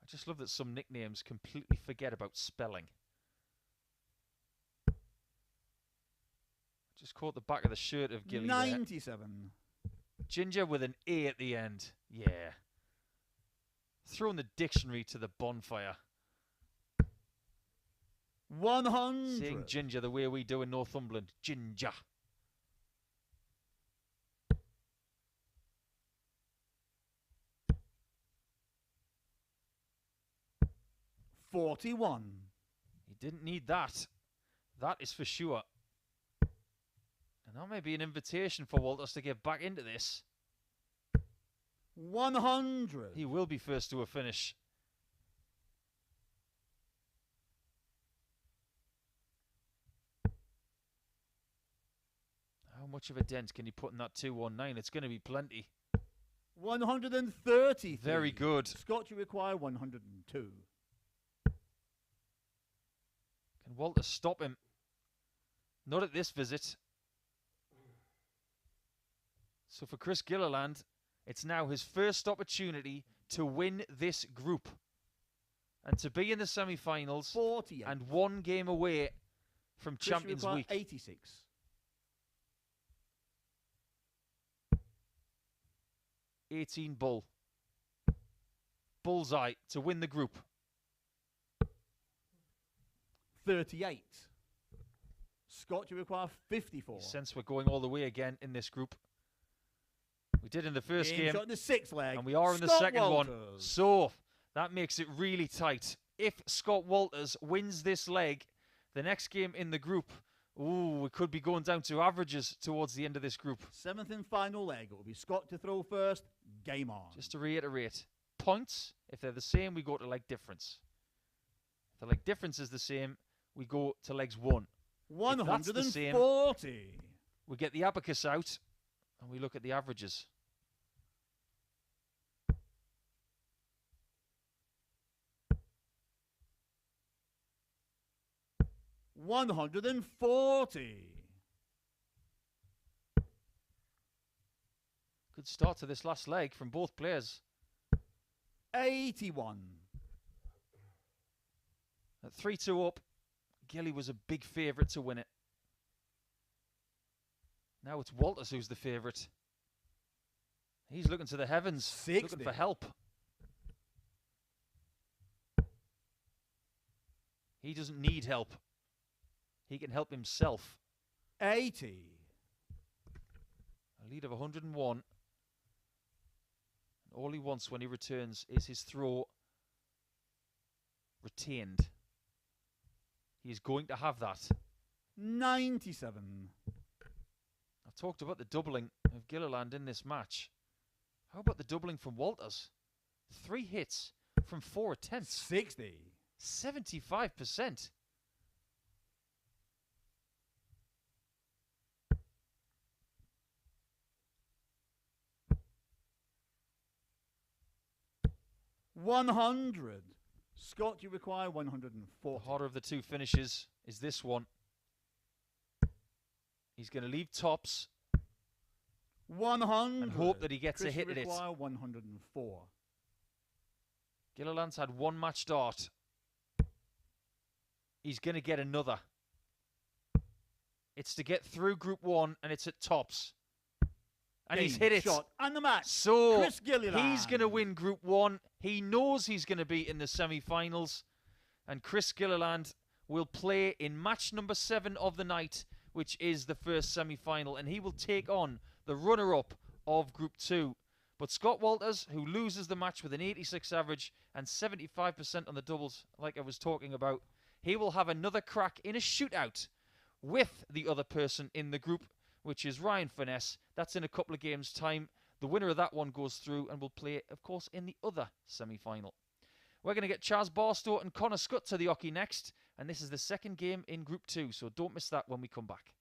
I just love that some nicknames completely forget about spelling. Just caught the back of the shirt of Gilly there. 97. Ginger with an A at the end. Yeah. Throwing the dictionary to the bonfire. 100. Saying ginger the way we do in Northumberland. Ginger. $41. He didn't need that. That is for sure. And that may be an invitation for Walters to get back into this. 100. He will be first to a finish. How much of a dent can you put in that 219? It's going to be plenty. 130. Very good. Scott, you require 102. Can Walters stop him? Not at this visit. So for Chris Gilliland, it's now his first opportunity to win this group. And to be in the semi-finals 48. and 1 game away from Chris, you Champions require Week. 86. $18 bull. Bullseye to win the group. 38. Scott, you require 54. Since we're going all the way again in this group. We did in the first game, shot in the sixth leg. and we are in the Scott second one. Walters. So that makes it really tight. If Scott Walters wins this leg, the next game in the group, ooh, we could be going down to averages towards the end of this group. Seventh and final leg. It will be Scott to throw first. Game on. Just to reiterate, points, if they're the same, we go to leg difference. If the leg difference is the same, we go to legs 1. If that's the same, 140. we get the abacus out and we look at the averages. 140. Good start to this last leg from both players. 81. At 3-2 up, Gilly was a big favourite to win it. Now it's Walters who's the favourite. He's looking to the heavens, 60. looking for help. He doesn't need help. He can help himself. 80. A lead of 101. And all he wants when he returns is his throw retained. He is going to have that. 97. I've talked about the doubling of Gilliland in this match. How about the doubling from Walters? 3 hits from 4 attempts. 60. 75%. $100. Scott, you require 140. The harder of the two finishes is this one. He's going to leave tops 100. and hope that he gets Chris, a hit you at it. require 104. Gilliland's had one match dart. He's going to get another. It's to get through Group 1, and it's at tops. And he's hit it. Shot and the match. So Chris Gilliland. he's going to win Group 1. He knows he's going to be in the semi-finals. And Chris Gilliland will play in match number 7 of the night, which is the first semi-final. And he will take on the runner-up of Group 2. But Scott Walters, who loses the match with an 86 average and 75% on the doubles, like I was talking about, he will have another crack in a shootout with the other person in the group, which is Ryan Furness. That's in a couple of games' time. The winner of that one goes through and will play, of course, in the other semi-final. We're going to get Charles Barstow and Connor Scutt to the hockey next, and this is the second game in Group 2, so don't miss that when we come back.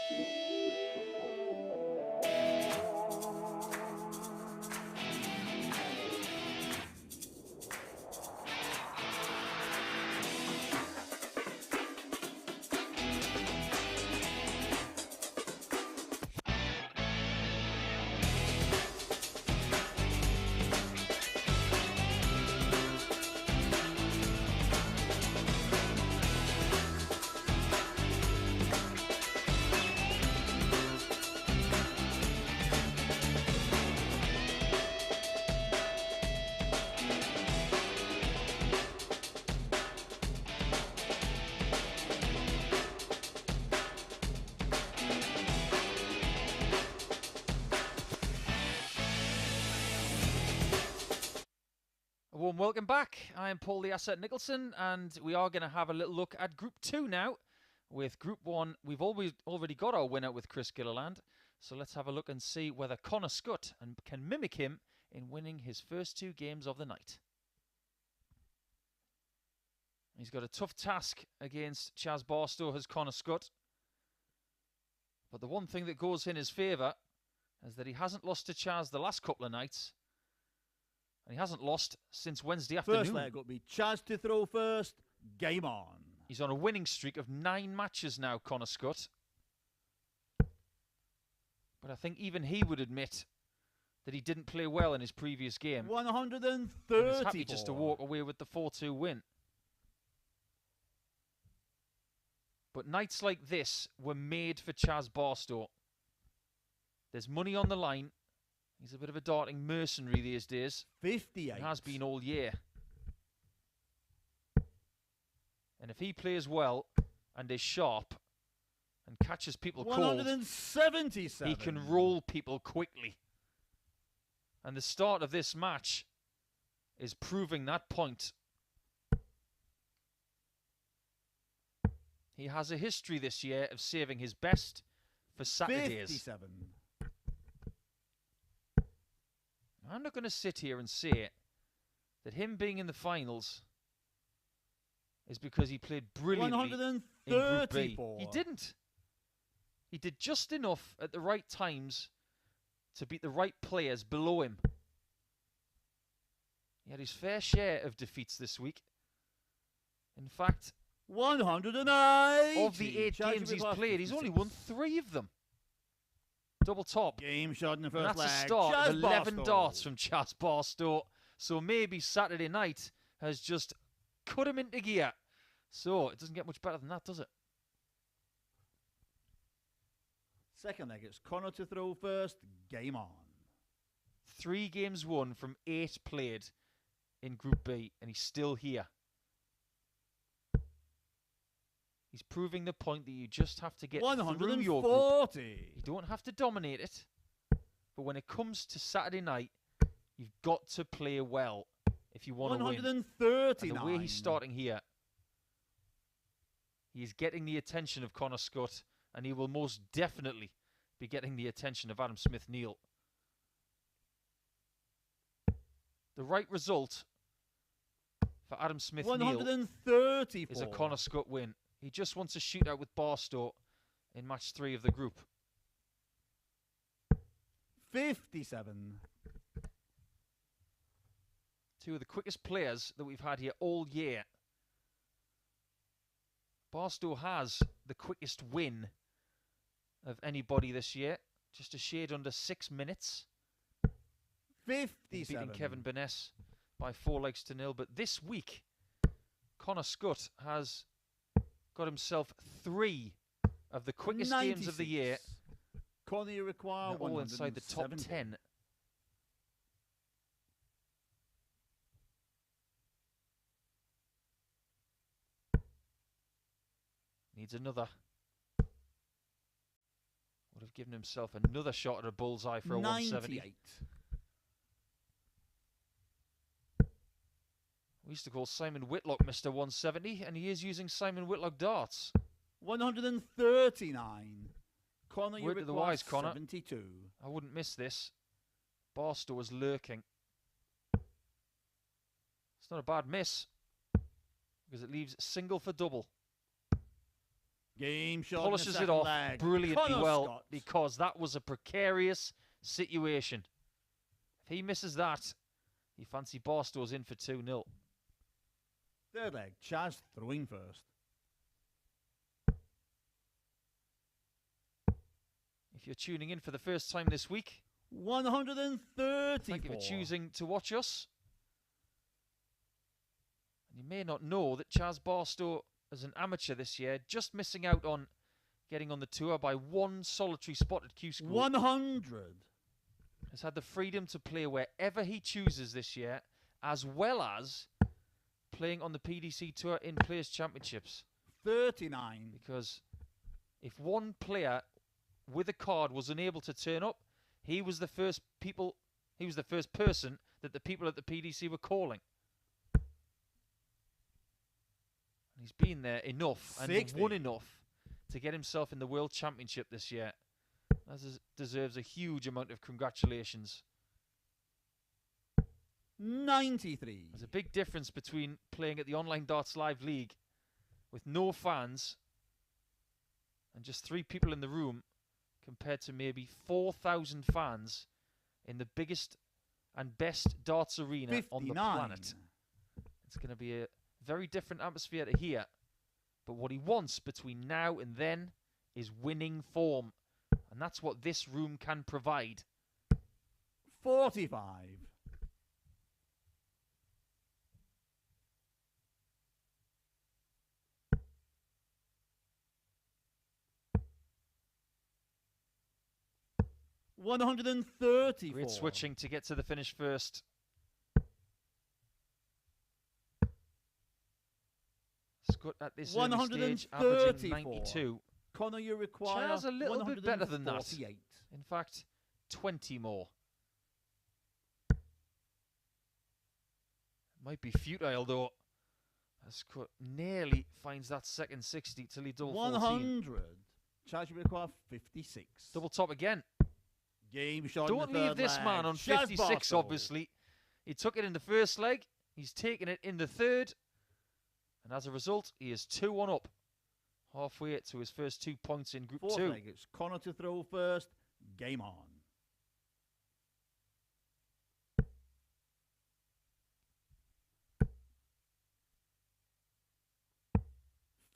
A warm welcome back. I am Paul the Asset Nicholson, and we are going to have a little look at Group 2 now. With Group 1, we've already got our winner with Chris Gilliland. So let's have a look and see whether Connor Scutt can mimic him in winning his first 2 games of the night. He's got a tough task against Chaz Barstow, has Connor Scutt. But the one thing that goes in his favour is that he hasn't lost to Chaz the last couple of nights. And he hasn't lost since Wednesday afternoon. First leg will be Chaz to throw first. Game on. He's on a winning streak of 9 matches now, Connor Scutt. But I think even he would admit that he didn't play well in his previous game. 130. And he's happy just to walk away with the 4-2 win. But nights like this were made for Chaz Barstow. There's money on the line. He's a bit of a darting mercenary these days. 58. He has been all year. And if he plays well and is sharp and catches people cold, 177. he can roll people quickly. And the start of this match is proving that point. He has a history this year of saving his best for Saturdays. 57. I'm not going to sit here and say that him being in the finals is because he played brilliantly in Group B. He didn't. He did just enough at the right times to beat the right players below him. He had his fair share of defeats this week. In fact, 180. of the 8 games he's played, he's only won 3 of them. Double top. Game shot in the first And that's leg. a start Chaz of 11 Barstow. darts from Chaz Barstow. So maybe Saturday night has just cut him into gear. So it doesn't get much better than that, does it? Second leg, it's Connor to throw first. Game on. 3 games won from 8 played in Group B, and he's still here. He's proving the point that you just have to get through your group. 140. You don't have to dominate it. But when it comes to Saturday night, you've got to play well if you want to win. 139. And the way he's starting here, he's getting the attention of Connor Scutt, and he will most definitely be getting the attention of Adam Smith-Neale. The right result for Adam Smith-Neale 134. is a Connor Scutt win. He just wants a shootout with Barstow in match 3 of the group. 57. 2 of the quickest players that we've had here all year. Barstow has the quickest win of anybody this year. Just a shade under 6 minutes. 57. Beating Kevin Burness by 4-0. But this week, Connor Scutt has got himself 3 of the quickest games of the year. Connor, you require all inside the top 10. Needs another. Would have given himself another shot at a bullseye for a 170. 98. We used to call Simon Whitlock Mr. 170, and he is using Simon Whitlock darts. 139. Connor, you Word to the require wise, Connor. 72. I wouldn't miss this. Barstow is lurking. It's not a bad miss, because it leaves single for double. Game shot. Polishes it off brilliantly well because that was a precarious situation. If he misses that, you fancy Barstow's in for 2-0. Third leg, Chaz throwing first. If you're tuning in for the first time this week, 134. thank you for choosing to watch us. And you may not know that Chaz Barstow, as an amateur this year, just missing out on getting on the tour by one solitary spot at Q School. 100. Has had the freedom to play wherever he chooses this year, as well as playing on the PDC Tour in Players' Championships. 39. Because if one player with a card was unable to turn up, he was the first person that the people at the PDC were calling. And he's been there enough 60. and won enough to get himself in the World Championship this year. That deserves a huge amount of congratulations. 93. There's a big difference between playing at the Online Darts Live League with no fans and just 3 people in the room compared to maybe 4,000 fans in the biggest and best darts arena 59. on the planet. It's going to be a very different atmosphere to here. But what he wants between now and then is winning form. And that's what this room can provide. 45. $134. Great switching to get to the finish first. Scutt at this early stage, averaging 92. Connor, you require Chaz a little bit better than that. In fact, 20 more. Might be futile though. Scutt nearly finds that second 60 till he double 100. Chaz, you require 56. Double top again. Game shot. Don't leave this man on 56, obviously. He took it in the first leg. He's taken it in the third. And as a result, he is 2-1 up. Halfway to his first 2 points in Group 2. Fourth leg, it's Connor to throw first. Game on.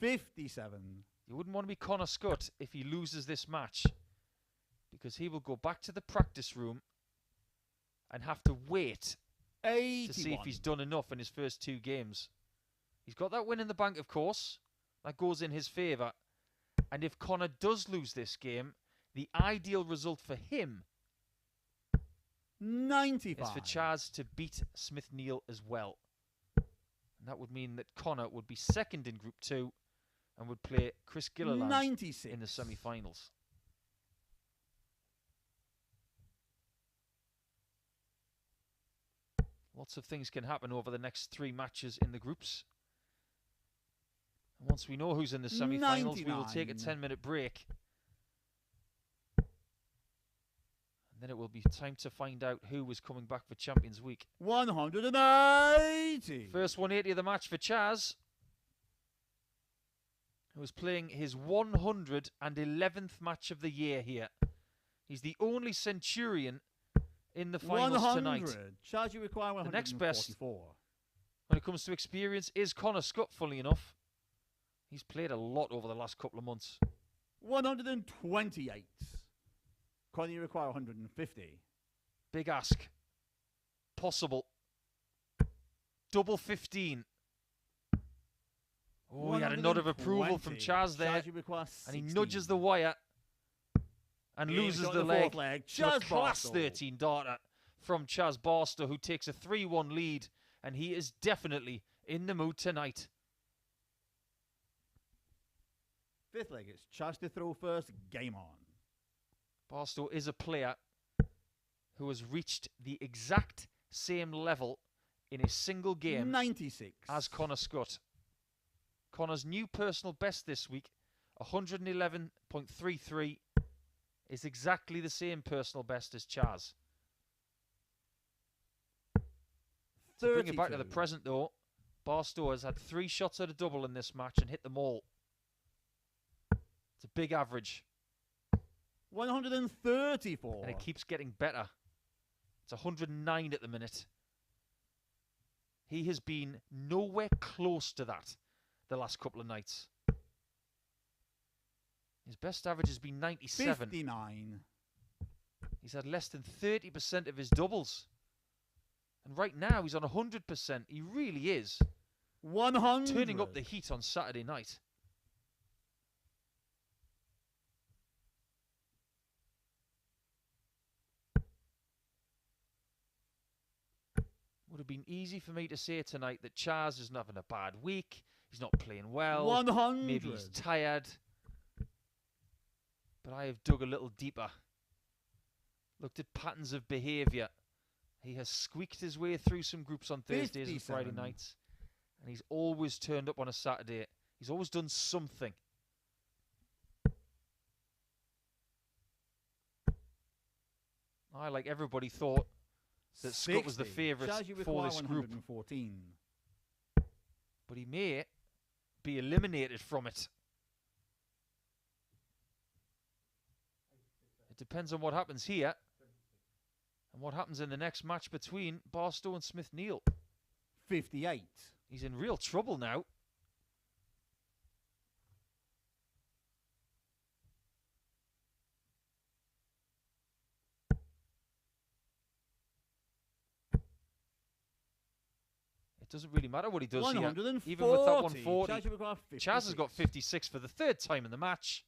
$57. You wouldn't want to be Connor Scutt if he loses this match, because he will go back to the practice room and have to wait 81. to see if he's done enough in his first 2 games. He's got that win in the bank, of course. That goes in his favour. And if Connor does lose this game, the ideal result for him 95. is for Chaz to beat Smith-Neale as well. And that would mean that Connor would be second in Group 2 and would play Chris Gilliland 96. in the semi-finals. Lots of things can happen over the next 3 matches in the groups. And once we know who's in the semi-finals, we will take a 10-minute break. And then it will be time to find out who is coming back for Champions Week. 180. First 180 of the match for Chaz, who is playing his 111th match of the year here. He's the only Centurion in the finals 100. tonight. Chaz, you require 144. The next best, when it comes to experience, is Connor Scutt, funnily enough. He's played a lot over the last couple of months. 128. Connor, you require 150. Big ask. Possible. Double 15. Oh, he had a nod of approval from Chaz there. And he nudges the wire and loses the leg. To a class 13 darter from Chaz Barstow, who takes a 3-1 lead. And he is definitely in the mood tonight. Fifth leg, it's Chaz to throw first. Game on. Barstow is a player who has reached the exact same level in a single game 96. as Connor Scutt. Connor's new personal best this week, 111.33, is exactly the same personal best as Chaz. To bring it back to the present though, Barstow has had 3 shots at a double in this match and hit them all. big average. 134. And it keeps getting better. It's 109 at the minute. He has been nowhere close to that the last couple of nights. His best average has been 97. 59. He's had less than 30% of his doubles. And right now he's on 100%. He really is 100. turning up the heat on Saturday night. Would have been easy for me to say tonight that Chaz isn't having a bad week. He's not playing well. 100. Maybe he's tired. But I have dug a little deeper. Looked at patterns of behaviour. He has squeaked his way through some groups on Thursdays and Friday nights. And he's always turned up on a Saturday. He's always done something. I, like everybody, thought that Scutt was the favourite for this group. 114. But he may be eliminated from it. It depends on what happens here. And what happens in the next match between Barstow and Smith-Neale. 58. He's in real trouble now. It doesn't really matter what he does here. Even with that 140. Chaz has got 56 for the third time in the match.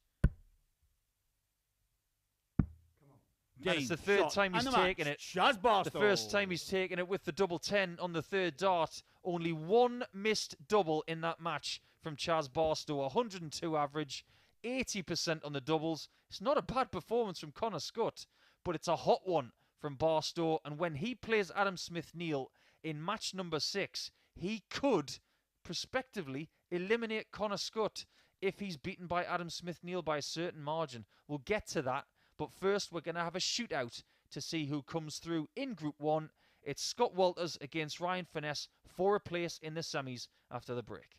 And it's the third time he's taken it. The first time he's taken it with the double 10 on the third dart. Only one missed double in that match from Chaz Barstow. 102 average, 80% on the doubles. It's not a bad performance from Connor Scutt, but it's a hot one from Barstow. And when he plays Adam Smith-Neale in match number 6, he could prospectively eliminate Connor Scutt if he's beaten by Adam Smith-Neale by a certain margin. We'll get to that. But first, we're going to have a shootout to see who comes through in Group 1. It's Scott Walters against Ryan Furness for a place in the semis after the break.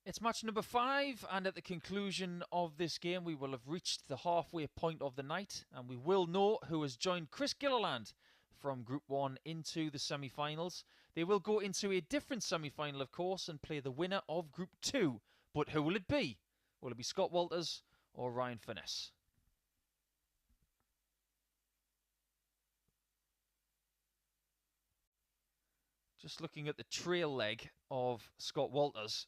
It's match number 5, and at the conclusion of this game, we will have reached the halfway point of the night, and we will know who has joined Chris Gilliland from Group 1 into the semi-finals. They will go into a different semi-final, of course, and play the winner of Group 2. But who will it be? Will it be Scott Walters or Ryan Furness? Just looking at the trail leg of Scott Walters,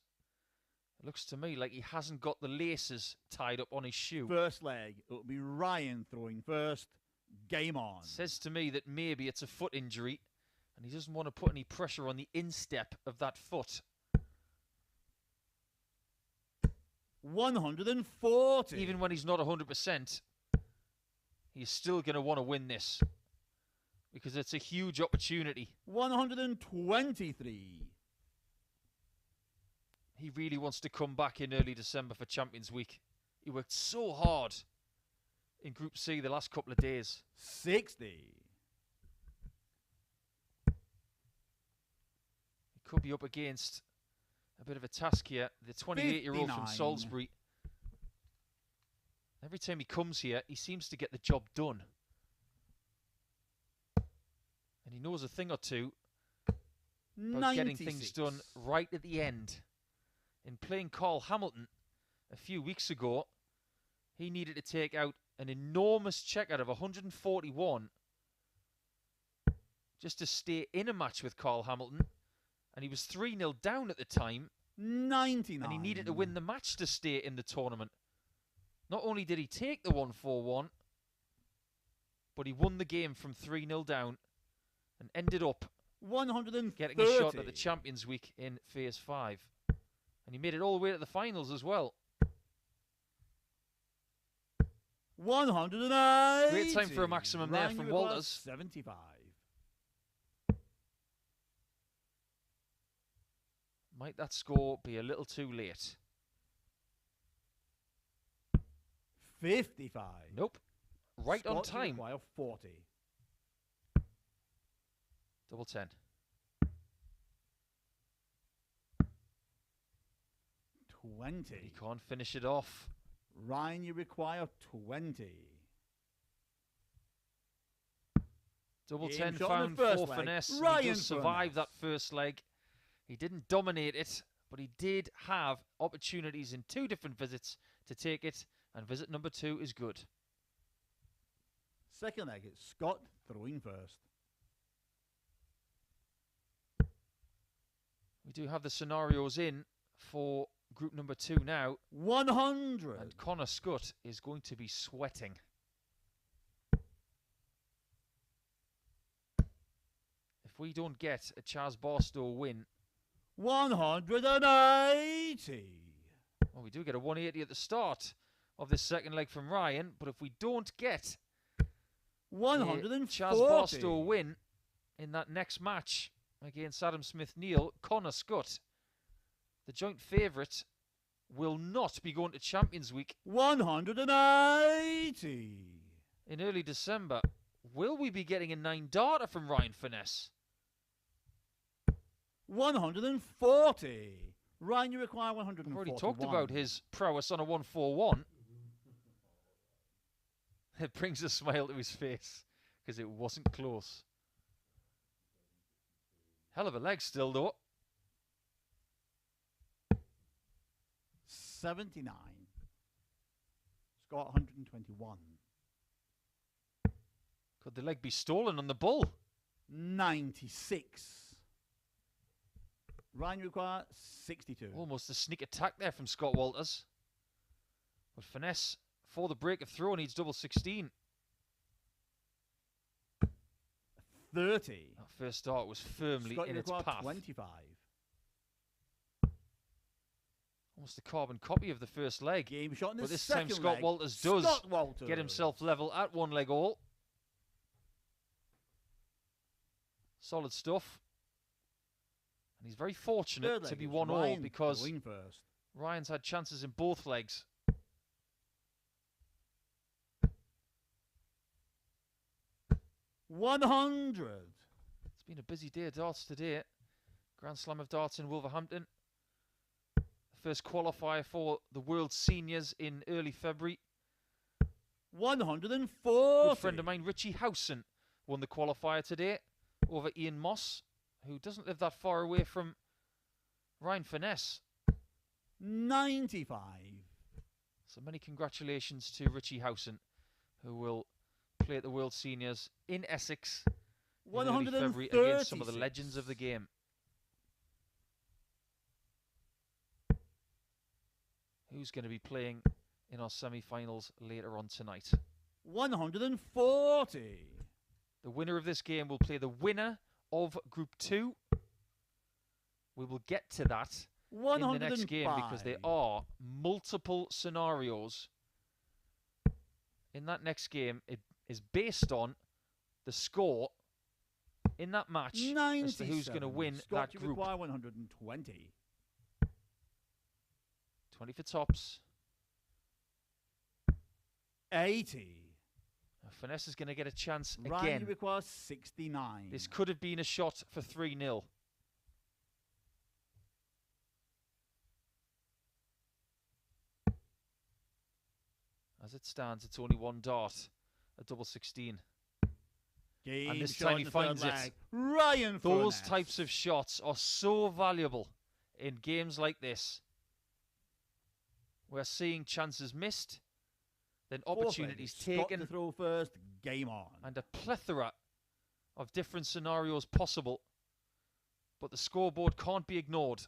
it looks to me like he hasn't got the laces tied up on his shoe. First leg, it'll be Ryan throwing first. Game on. Says to me that maybe it's a foot injury, and he doesn't want to put any pressure on the instep of that foot. 140. Even when he's not 100%, he's still going to want to win this, because it's a huge opportunity. 123. He really wants to come back in early December for Champions Week. He worked so hard in Group C the last couple of days. 60. He could be up against a bit of a task here. The 28-year-old from 59. Salisbury. Every time he comes here, he seems to get the job done. And he knows a thing or two about getting things done right at the end. In playing Carl Hamilton a few weeks ago, he needed to take out an enormous check out of 141 just to stay in a match with Carl Hamilton. And he was 3-0 down at the time. 99. And he needed to win the match to stay in the tournament. Not only did he take the 141, but he won the game from 3-0 down and ended up 130. getting a shot at the Champions Week in Phase 5. And he made it all the way to the finals as well. 180. Great time for a maximum there from Walters. 75. Might that score be a little too late? 55. Nope. Right on Scott, you time. require 40. Double 10. 20. He can't finish it off. Ryan, you require 20. Double Game 10 shot on found the first for leg. Furness. Ryan He does survive Furness. that first leg. He didn't dominate it, but he did have opportunities in 2 different visits to take it, and visit number 2 is good. Second leg, it's Scott throwing first. We do have the scenarios in for group number 2 now, 100. and Connor Scutt is going to be sweating. If we don't get a Chaz Barstow win, 180. well, we do get a 180 at the start of this second leg from Ryan, but if we don't get a 140. Chaz Barstow win in that next match against Adam Smith-Neale, Connor Scutt, the joint favourite, will not be going to Champions Week 180. in early December. Will we be getting a 9 darter from Ryan Furness? 140. Ryan, you require I've 141. already talked about his prowess on a 141. It brings a smile to his face because it wasn't close. Hell of a leg still, though. 79. Scott 121. Could the leg be stolen on the bull? 96. Ryan, you require 62. Almost a sneak attack there from Scott Walters. But Furness, for the break of throw, needs double 16. 30. That first start was firmly Scott, in you its require path. 25. Almost a carbon copy of the first leg. Game shot in the But this time second Scott leg. Walters does Scott Walters. get himself level at 1 leg all. Solid stuff. And he's very fortunate Third to leg, be it's 1 all Ryan because going first. Ryan's had chances in both legs. $100. It's been a busy day of darts today. Grand Slam of Darts in Wolverhampton. The First qualifier for the World Seniors in early February. 140. Good friend of mine, Richie Howson, won the qualifier today over Ian Moss, who doesn't live that far away from Ryan Furness. 95. So many congratulations to Richie Howson, who will play at the World Seniors in Essex in early February against some of the legends of the game. Who's going to be playing in our semi-finals later on tonight? 140. The winner of this game will play the winner of Group 2. We will get to that in the next game because there are multiple scenarios in that next game. It is based on the score in that match as to who's going to win Scutt, that group. Require 120. 20 for tops. 80. Furness is going to get a chance Ryan, again. you require 69. This could have been a shot for 3-0. As it stands, it's only one dart, a double 16. Game And this time he finds it. Ryan Those Furness. types of shots are so valuable in games like this. We're seeing chances missed, then opportunities taken, to throw first, game on. and a plethora of different scenarios possible. But the scoreboard can't be ignored.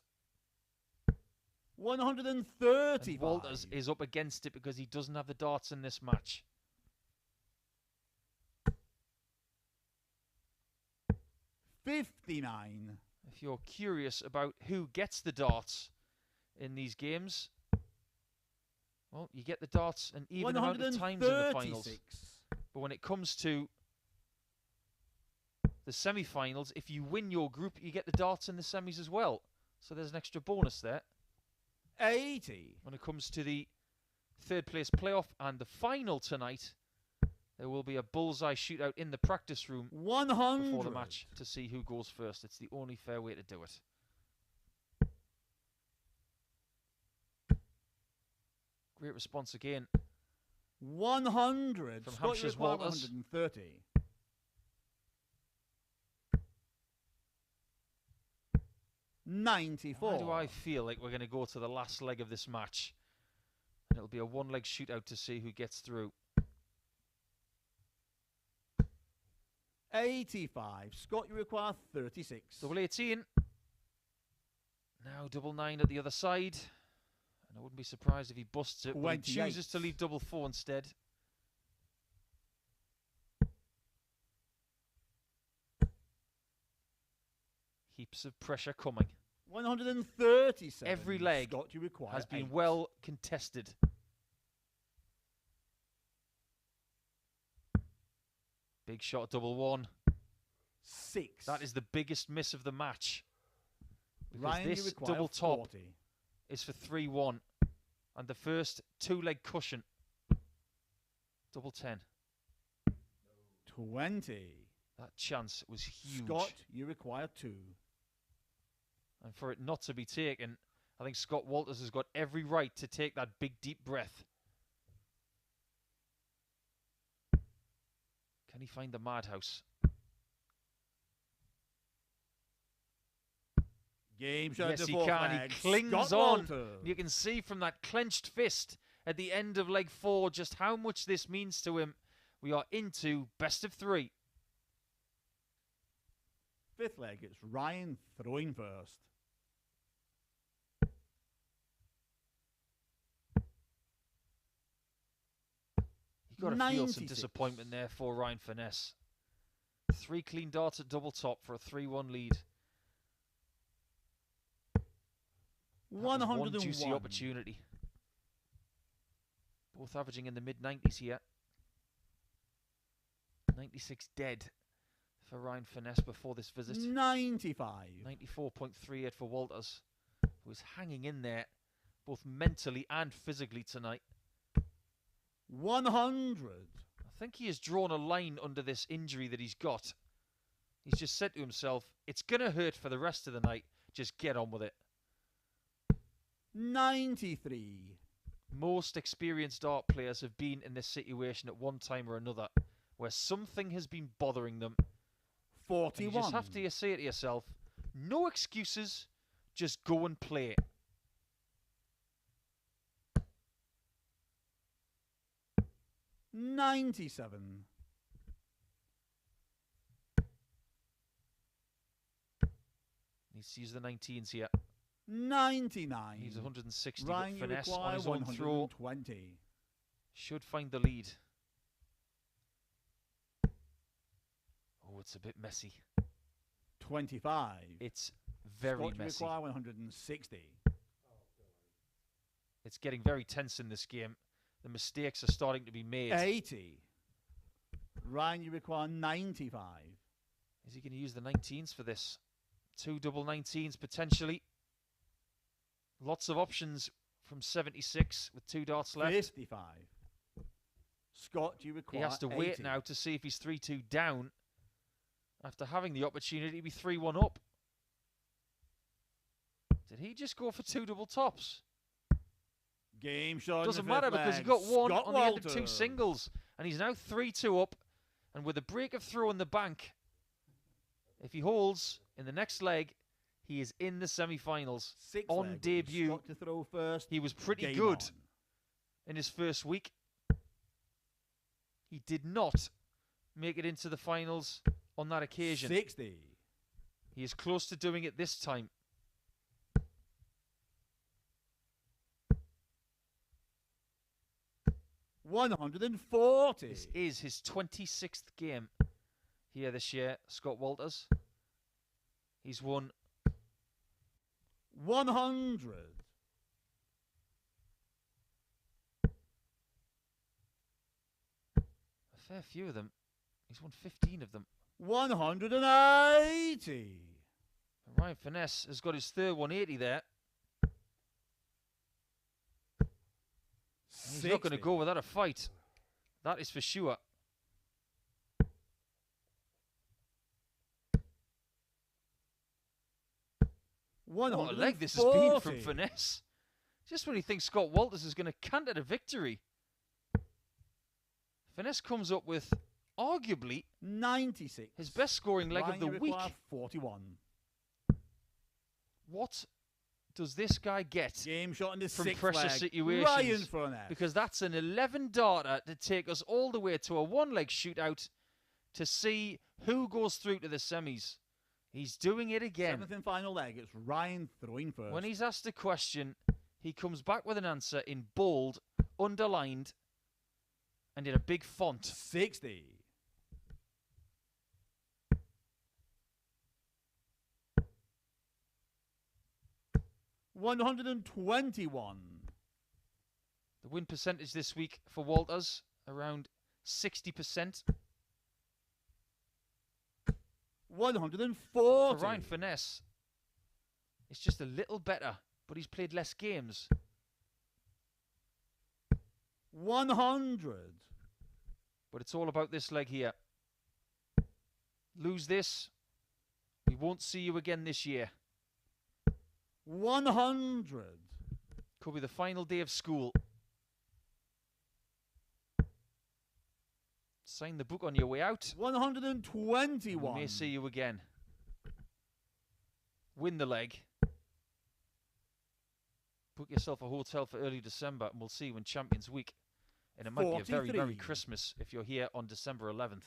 130. And Walters is up against it because he doesn't have the darts in this match. 59. If you're curious about who gets the darts in these games, well, you get the darts an even amount of times in the finals. But when it comes to the semi-finals, if you win your group, you get the darts in the semis as well. So there's an extra bonus there. 80. When it comes to the third place playoff and the final tonight, there will be a bullseye shootout in the practice room 100. before the match to see who goes first. It's the only fair way to do it. Great response again. 100. From Scott, Hampshire's you require Walters. 130. 94. Why do I feel like we're going to go to the last leg of this match? And it'll be a one-leg shootout to see who gets through. 85. Scott, you require 36. Double 18. Now double 9 at the other side. And I wouldn't be surprised if he busts it, but he chooses to leave double 4 instead. Heaps of pressure coming. 137. Every leg Scott, you require has been 8. well contested. Big shot, double 1. 6. That is the biggest miss of the match. Because Ryan, you this require double top 40. is for 3-1. And the first two-leg cushion. Double 10. 20. That chance was huge. Scott, you require 2. And for it not to be taken, I think Scott Walters has got every right to take that big, deep breath. Can he find the madhouse? Game shot. Yes, he can. He clings Scott on. Walters. You can see from that clenched fist at the end of leg 4 just how much this means to him. We are into best of 3. Fifth leg, it's Ryan throwing first. You got to feel some 96. disappointment there for Ryan Furness. 3 clean darts at double top for a 3-1 lead. That was 101. one juicy opportunity. Both averaging in the mid-90s here. 96 dead for Ryan Furness before this visit. 95. 94.38 for Walters, who is hanging in there both mentally and physically tonight. 100. I think he has drawn a line under this injury that he's got. He's just said to himself, it's going to hurt for the rest of the night. Just get on with it. 93. Most experienced dart players have been in this situation at one time or another, where something has been bothering them. 41. And you just have to say to yourself, no excuses, just go and play. $97. Needs to use the 19s here. 99. He's 160. Ryan, you Finesse on require his own throw. 120. Should find the lead. Oh, it's a bit messy. 25. It's very Scott, you messy. require 160. It's getting very tense in this game. The mistakes are starting to be made. 80. Ryan, you require 95. Is he going to use the 19s for this? Two double 19s potentially. Lots of options from 76 with 2 darts left. 55. Scott, you require He has to 80. wait now to see if he's 3-2 down after having the opportunity to be 3-1 up. Did he just go for 2 double tops? Game shot. Doesn't in the matter fifth because he leg. got one Scott on the end of 2 Walters. singles. And he's now 3-2 up. And with a break of throw in the bank, if he holds in the next leg, he is in the semi-finals. Sixth On leg, debut, Scott to throw first. he was pretty Game good on. in his first week. He did not make it into the finals on that occasion. 60. He is close to doing it this time. $140. This is his 26th game here this year, Scott Walters. He's won 100. a fair few of them. He's won 15 of them. 180. Ryan Furness has got his third 180 there. He's not going to 60. go without a fight. That is for sure. What a leg this has been from Furness. Just when you think Scott Walters is going to canter to victory. Furness comes up with arguably 96. his best scoring leg of the week. 41. What does this guy get Game shot in the from sixth pressure leg. situations? Ryan Furness. Because that's an 11 darter to take us all the way to a one-leg shootout to see who goes through to the semis. He's doing it again. Seventh and final leg. It's Ryan throwing first. When he's asked a question, he comes back with an answer in bold, underlined, and in a big font. 60. $121. The win percentage this week for Walters, around 60%. 140. For Ryan Furness, it's just a little better, but he's played less games. 100. But it's all about this leg here. Lose this, we won't see you again this year. 100. Could be the final day of school. Sign the book on your way out. 121. We may see you again. Win the leg. Book yourself a hotel for early December, and we'll see you in Champions Week. And it might be a very, 43. very Christmas if you're here on December 11th.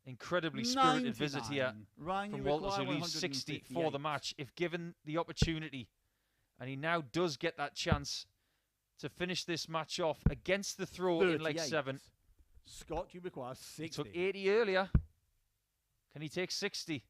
Incredibly spirited visit here 99. Ryan, from you Walters, who require leaves 60 for the 158. match if given the opportunity. And he now does get that chance to finish this match off against the throw in leg 38. 7. Scott, you require 60. He took 80 earlier. Can he take 60?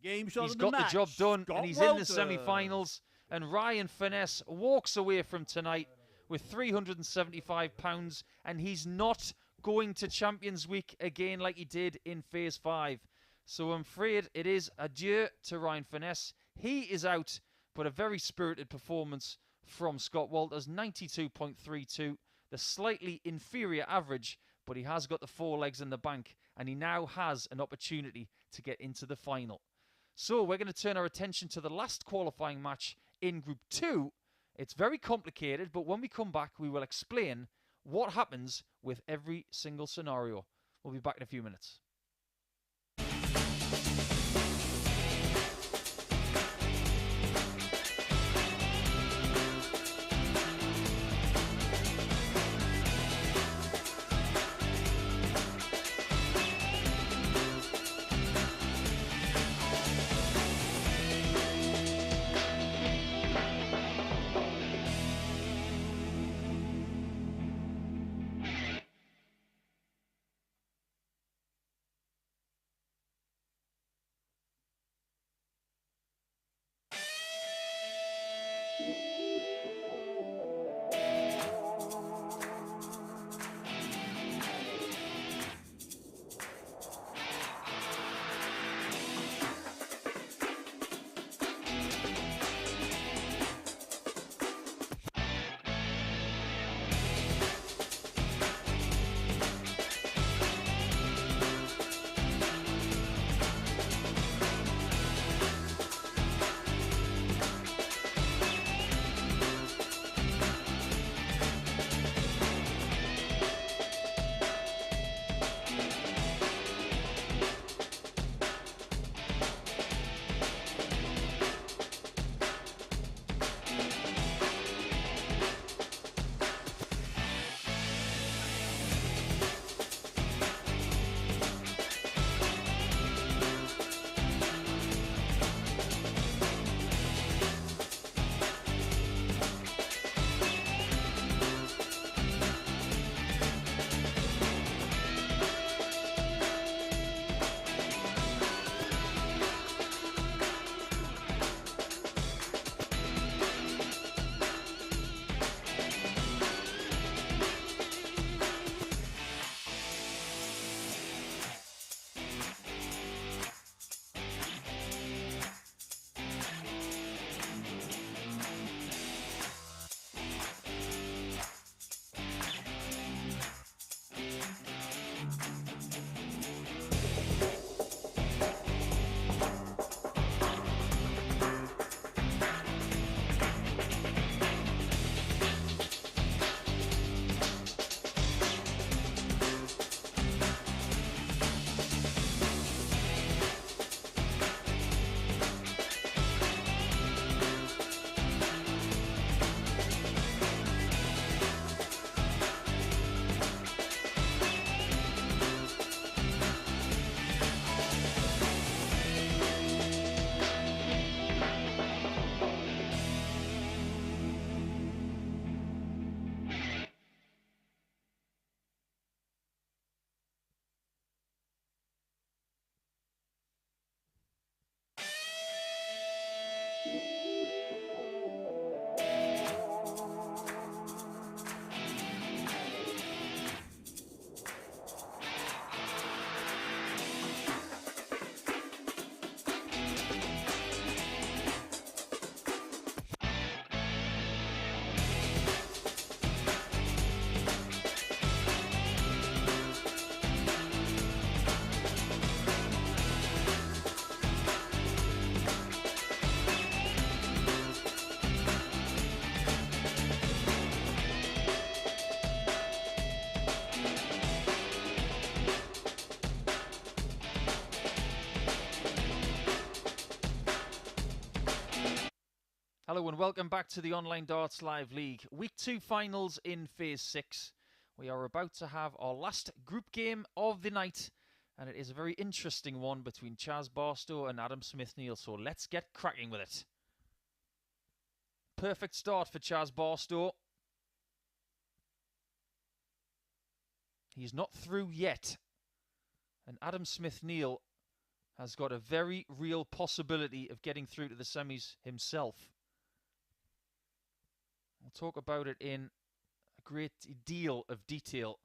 Game shot He's of got the match. job done, Scott and he's Walters. in the semi-finals. And Ryan Furness walks away from tonight with £375, and he's not going to Champions Week again like he did in Phase 5. So I'm afraid it is adieu to Ryan Furness. He is out, but a very spirited performance from Scott Walters, 92.32, the slightly inferior average, but he has got the 4 legs in the bank, and he now has an opportunity to get into the final. So we're going to turn our attention to the last qualifying match in Group 2. It's very complicated, but when we come back, we will explain what happens with every single scenario. We'll be back in a few minutes. Hello and welcome back to the Online Darts Live League. Week 2 finals in Phase 6. We are about to have our last group game of the night, and it is a very interesting one between Chaz Barstow and Adam Smith-Neale, so let's get cracking with it. Perfect start for Chaz Barstow. He's not through yet, and Adam Smith-Neale has got a very real possibility of getting through to the semis himself. We'll talk about it in a great deal of detail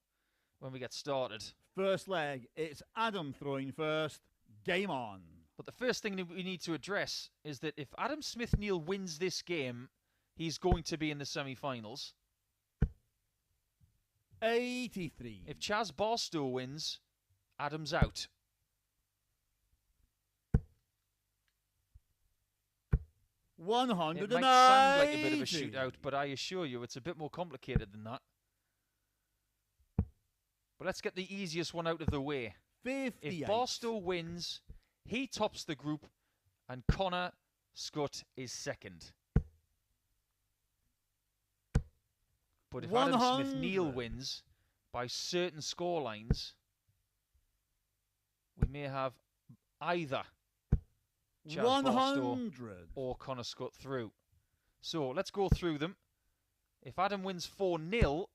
when we get started. First leg, it's Adam throwing first. Game on. But the first thing that we need to address is that if Adam Smith-Neale wins this game, he's going to be in the semi-finals. 83. If Chaz Barstow wins, Adam's out. It 180. might sound like a bit of a shootout, but I assure you it's a bit more complicated than that. But let's get the easiest one out of the way. 58. If Barstow wins, he tops the group and Connor Scutt is second. But if Adam 100. Smith-Neale wins by certain scorelines, we may have either Chaz Barstow 100. or Connor Scutt through. So let's go through them. If Adam wins 4-0,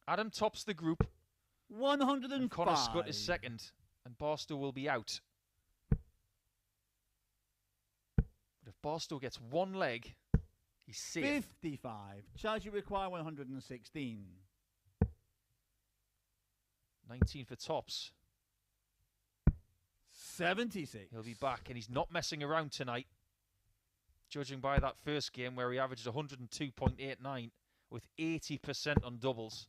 Adam tops the group. 105. And Connor Scutt is second, and Barstow will be out. But if Barstow gets one leg, he's safe. 55. Charge you require 116. 19 for tops. 76. He'll be back, and he's not messing around tonight. Judging by that first game where he averaged 102.89 with 80% on doubles.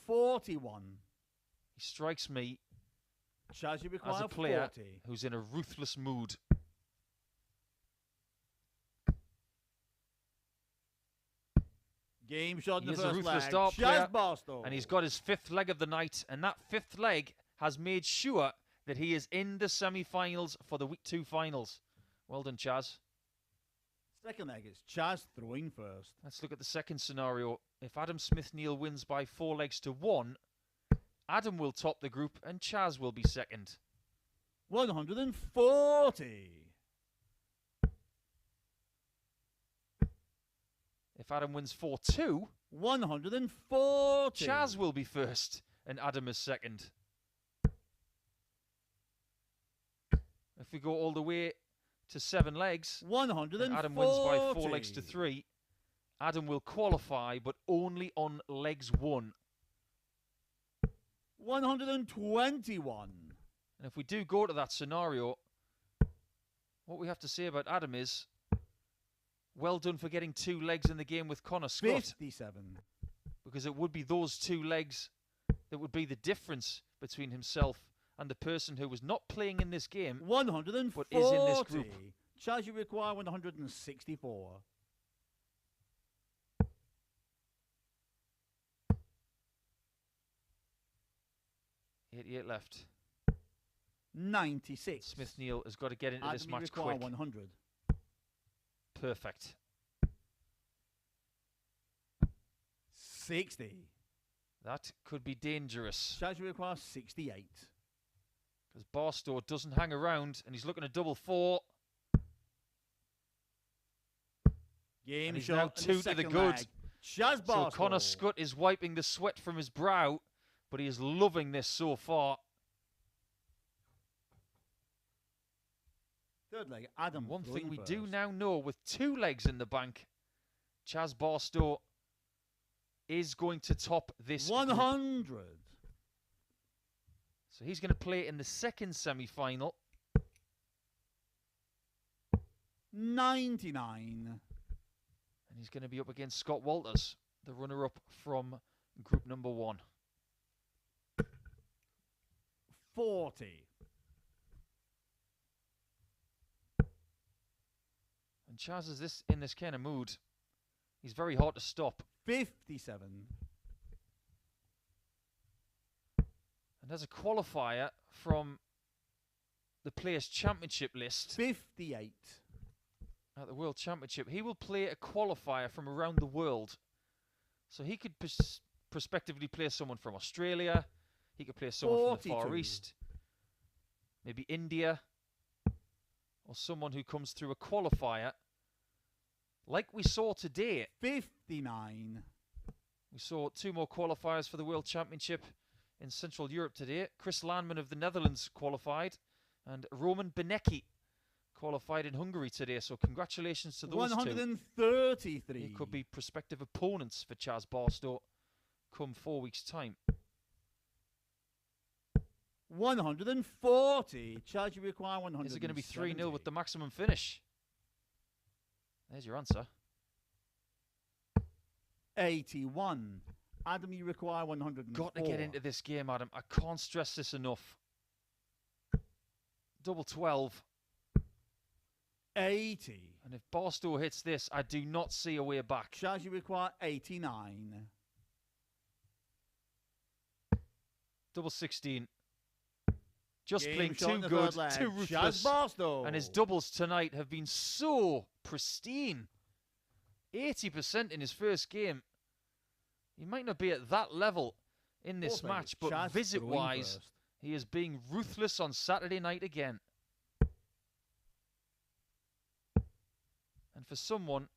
41. He strikes me Charge you require as a player 40. who's in a ruthless mood. Game shot in He the is a first ruthless leg. dart Chaz player, Barstow. and he's got his fifth leg of the night, and that fifth leg has made sure that he is in the semi-finals for the Week 2 finals. Well done, Chaz. Second leg is Chaz throwing first. Let's look at the second scenario. If Adam Smith-Neale wins by 4-1, Adam will top the group and Chaz will be second. 140. If Adam wins 4-2, 140. Chaz will be first and Adam is second. If we go all the way to 7 legs, 140. and Adam wins by 4-3, Adam will qualify, but only on legs 1. 121. And if we do go to that scenario, what we have to say about Adam is, well done for getting 2 legs in the game with Connor Scutt. 57. Because it would be those 2 legs that would be the difference between himself and the person who was not playing in this game, 140. but is in this group. Charge you require 164. 88 left. 96. Smith-Neale has got to get into this match require quick. 100. Perfect. 60. That could be dangerous. Charge you require 68. Because Barstow doesn't hang around and he's looking at double 4. Game And he's shot now in 2 to the second good. leg. Chaz Barstow. So Connor Scutt is wiping the sweat from his brow, but he is loving this so far. Third leg, Adam. One thing we first. do now know, with 2 legs in the bank, Chaz Barstow is going to top this 100. group. So he's going to play in the second semi-final. 99. And he's going to be up against Scott Walters, the runner-up from group number 1. 40. And Chaz is in this kind of mood. He's very hard to stop. 57. And as a qualifier from the Players' Championship list 58. at the World Championship, he will play a qualifier from around the world. So he could prospectively play someone from Australia. He could play someone from the Far 42. East. Maybe India. Or someone who comes through a qualifier. Like we saw today. 59. We saw 2 more qualifiers for the World Championship in Central Europe today. Chris Landman of the Netherlands qualified, and Roman Benecki qualified in Hungary today. So congratulations to those 133. 2. He could be prospective opponents for Chaz Barstow come 4 weeks' time. 140. Charge you require 100. Is it going to be 3-0 with the maximum finish? There's your answer. 81. Adam, you require 104. Got to get into this game, Adam. I can't stress this enough. Double 12. 80. And if Barstow hits this, I do not see a way back. Chaz, you require 89. Double 16. Just Game playing shot in too the good, third leg. too Chaz ruthless. Barstow. And his doubles tonight have been so pristine. 80% in his first game. He might not be at that level in this match, but Chaz visit-wise, first. he is being ruthless on Saturday night again. And for someone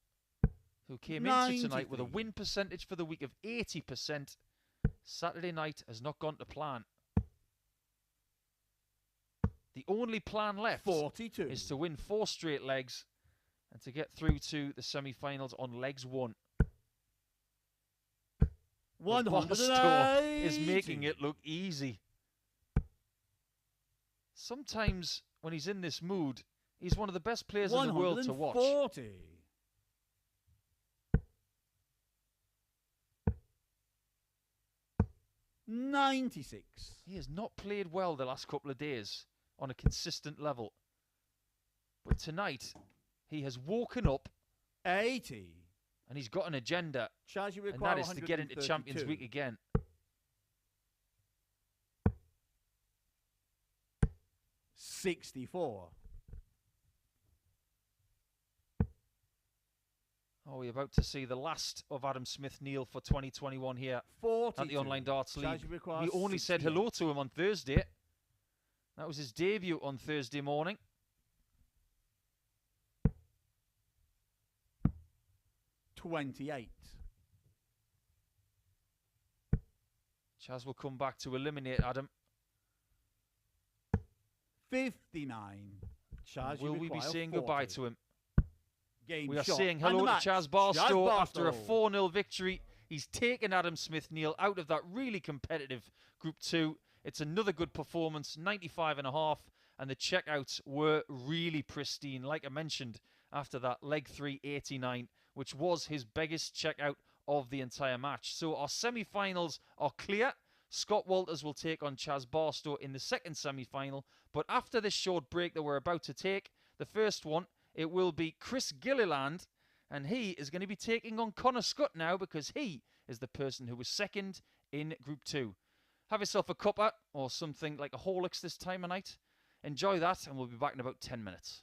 who came into tonight with a win percentage for the week of 80%, Saturday night has not gone to plan. The only plan left 42. is to win 4 straight legs and to get through to the semi-finals on legs 1. 180. Barstow is making it look easy. Sometimes when he's in this mood, he's one of the best players in the world to watch. 140. $96. He has not played well the last couple of days on a consistent level. But tonight, he has woken up 80. and he's got an agenda, Chaz, you and require that is to get into Champions 132. Week again. 64. Oh, we're about to see the last of Adam Smith-Neale for 2021 here 42. at the Online Darts Chaz, League. you require We only said 68. hello to him on Thursday. That was his debut on Thursday morning. $28. Chaz will come back to eliminate Adam. $59. Chaz, Will you we be require saying 40. goodbye to him? Game We are shot saying and hello the to match. Chaz Barstow after a Barstow. 4-0 victory. He's taken Adam Smith-Neale out of that really competitive Group 2. It's another good performance, 95.5, and the checkouts were really pristine. Like I mentioned, after that leg 3, 89, which was his biggest checkout of the entire match. So our semi-finals are clear. Scott Walters will take on Chaz Barstow in the second semi-final. But after this short break that we're about to take, the first one, it will be Chris Gilliland, and he is going to be taking on Connor Scutt now because he is the person who was second in Group 2. Have yourself a cuppa or something like a Horlicks this time of night. Enjoy that, and we'll be back in about 10 minutes.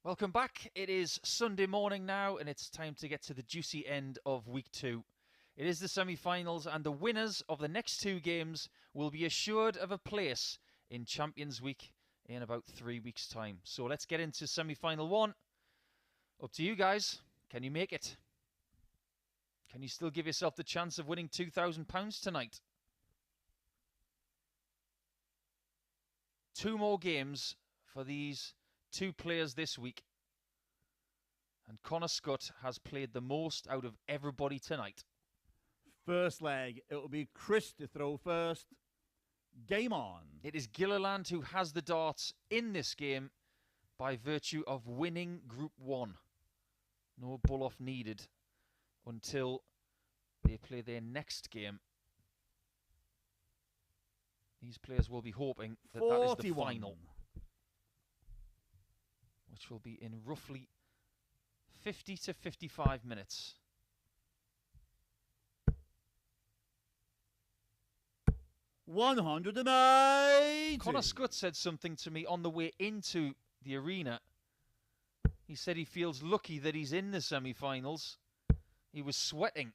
Welcome back. It is Sunday morning now, and it's time to get to the juicy end of week 2. It is the semi-finals, and the winners of the next 2 games will be assured of a place in Champions Week in about 3 weeks' time. So let's get into semi-final 1. Up to you guys. Can you make it? Can you still give yourself the chance of winning £2,000 tonight? 2 more games for these 2 players this week. And Connor Scutt has played the most out of everybody tonight. First leg, it will be Chris to throw first. Game on. It is Gilliland who has the darts in this game by virtue of winning Group 1. No bull-off needed until they play their next game. These players will be hoping that that is the final, which will be in roughly 50 to 55 minutes. $180. Connor Scutt said something to me on the way into the arena. He said he feels lucky that he's in the semi-finals. He was sweating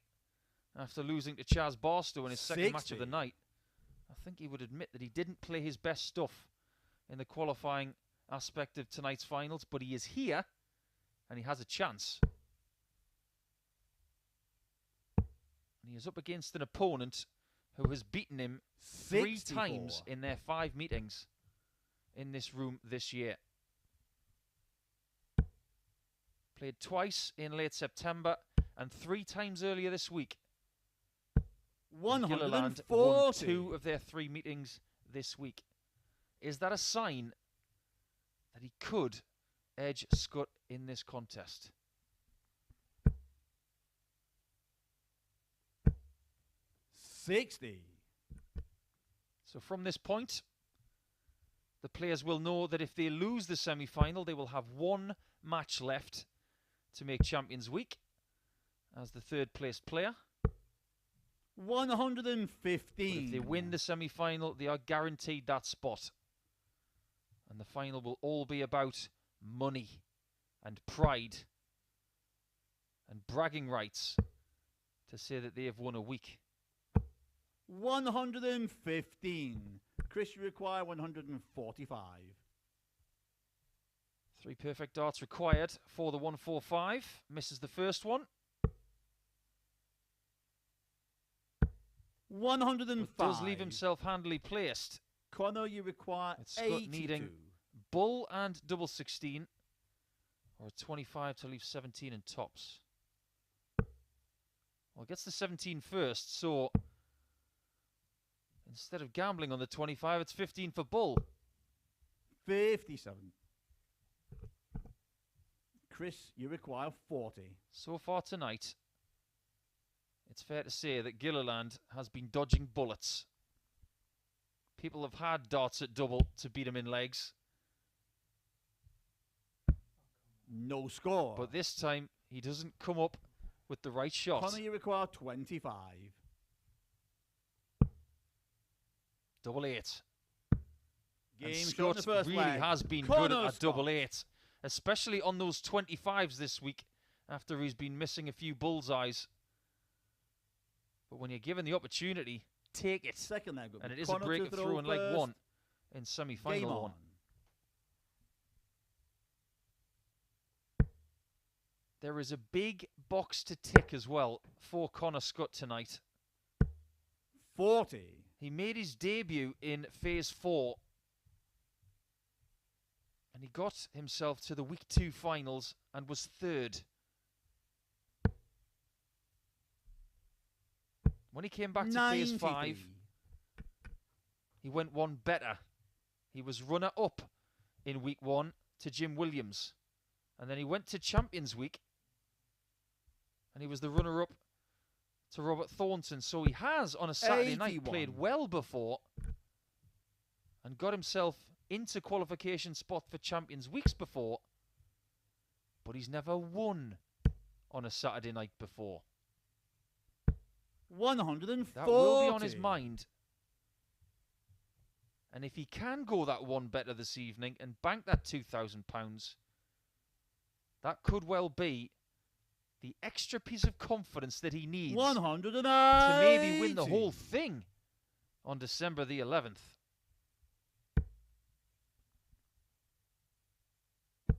after losing to Chaz Barstow in his second match of the night. I think he would admit that he didn't play his best stuff in the qualifying aspect of tonight's finals, but he is here and he has a chance. And he is up against an opponent who has beaten him 3 times in their 5 meetings in this room this year. Played twice in late September and 3 times earlier this week. Gilliland won 2 of their 3 meetings this week. Is that a sign that he could edge Scutt in this contest? $60. So from this point, the players will know that if they lose the semi-final, they will have 1 match left to make Champions Week as the 3rd placed player. $115. But if they win the semi-final, they are guaranteed that spot. And the final will all be about money and pride and bragging rights to say that they have won a week. $115. Chris, you require 145. 3 perfect darts required for the 145. Misses the first one. 105. But does leave himself handily placed. Connor, you require With Scutt 82. needing bull and double 16, or a 25 to leave 17 in tops. Well, gets the 17 first, so instead of gambling on the 25, it's 15 for bull. 57. Chris, you require 40. So far tonight, it's fair to say that Gilliland has been dodging bullets. People have had darts at double to beat him in legs. No score. But this time, he doesn't come up with the right shot. Connor, you require 25. Double 8. Game and shot in the Scutt first really leg. has been Connor good at Scutt. double 8. Especially on those 25s this week, after he's been missing a few bullseyes. But when you're given the opportunity, take it. Second leg. And it is Connor a breakthrough in leg first. 1 in semi-final 1. There is a big box to tick as well for Connor Scutt tonight. 40. He made his debut in Phase 4. And he got himself to the Week 2 finals and was 3rd. When he came back to 90. Phase 5, he went 1 better. He was runner-up in Week 1 to Jim Williams. And then he went to Champions Week, and he was the runner-up to Robert Thornton. So he has, on a Saturday 81. night, played well before and got himself into qualification spot for Champions Weeks before, but he's never won on a Saturday night before. 140. That will be on his mind. And if he can go that 1 better this evening and bank that £2,000, That could well be the extra piece of confidence that he needs 180 to maybe win the whole thing on December the 11th.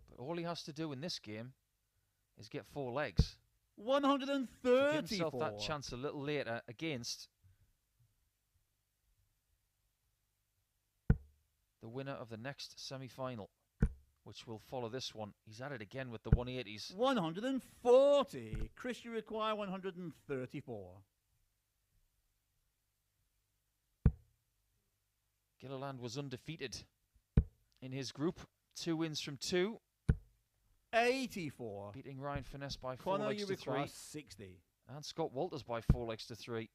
But all he has to do in this game is get 4 legs. 134. To give himself that chance a little later against the winner of the next semi-final, which will follow this one. He's at it again with the 180s. 140. Chris, you require 134. Gilliland was undefeated in his group. 2 wins from 2. 84. Beating Ryan Furness by 4 Connor, legs you to require 3. 60. And Scott Walters by 4 legs to 3.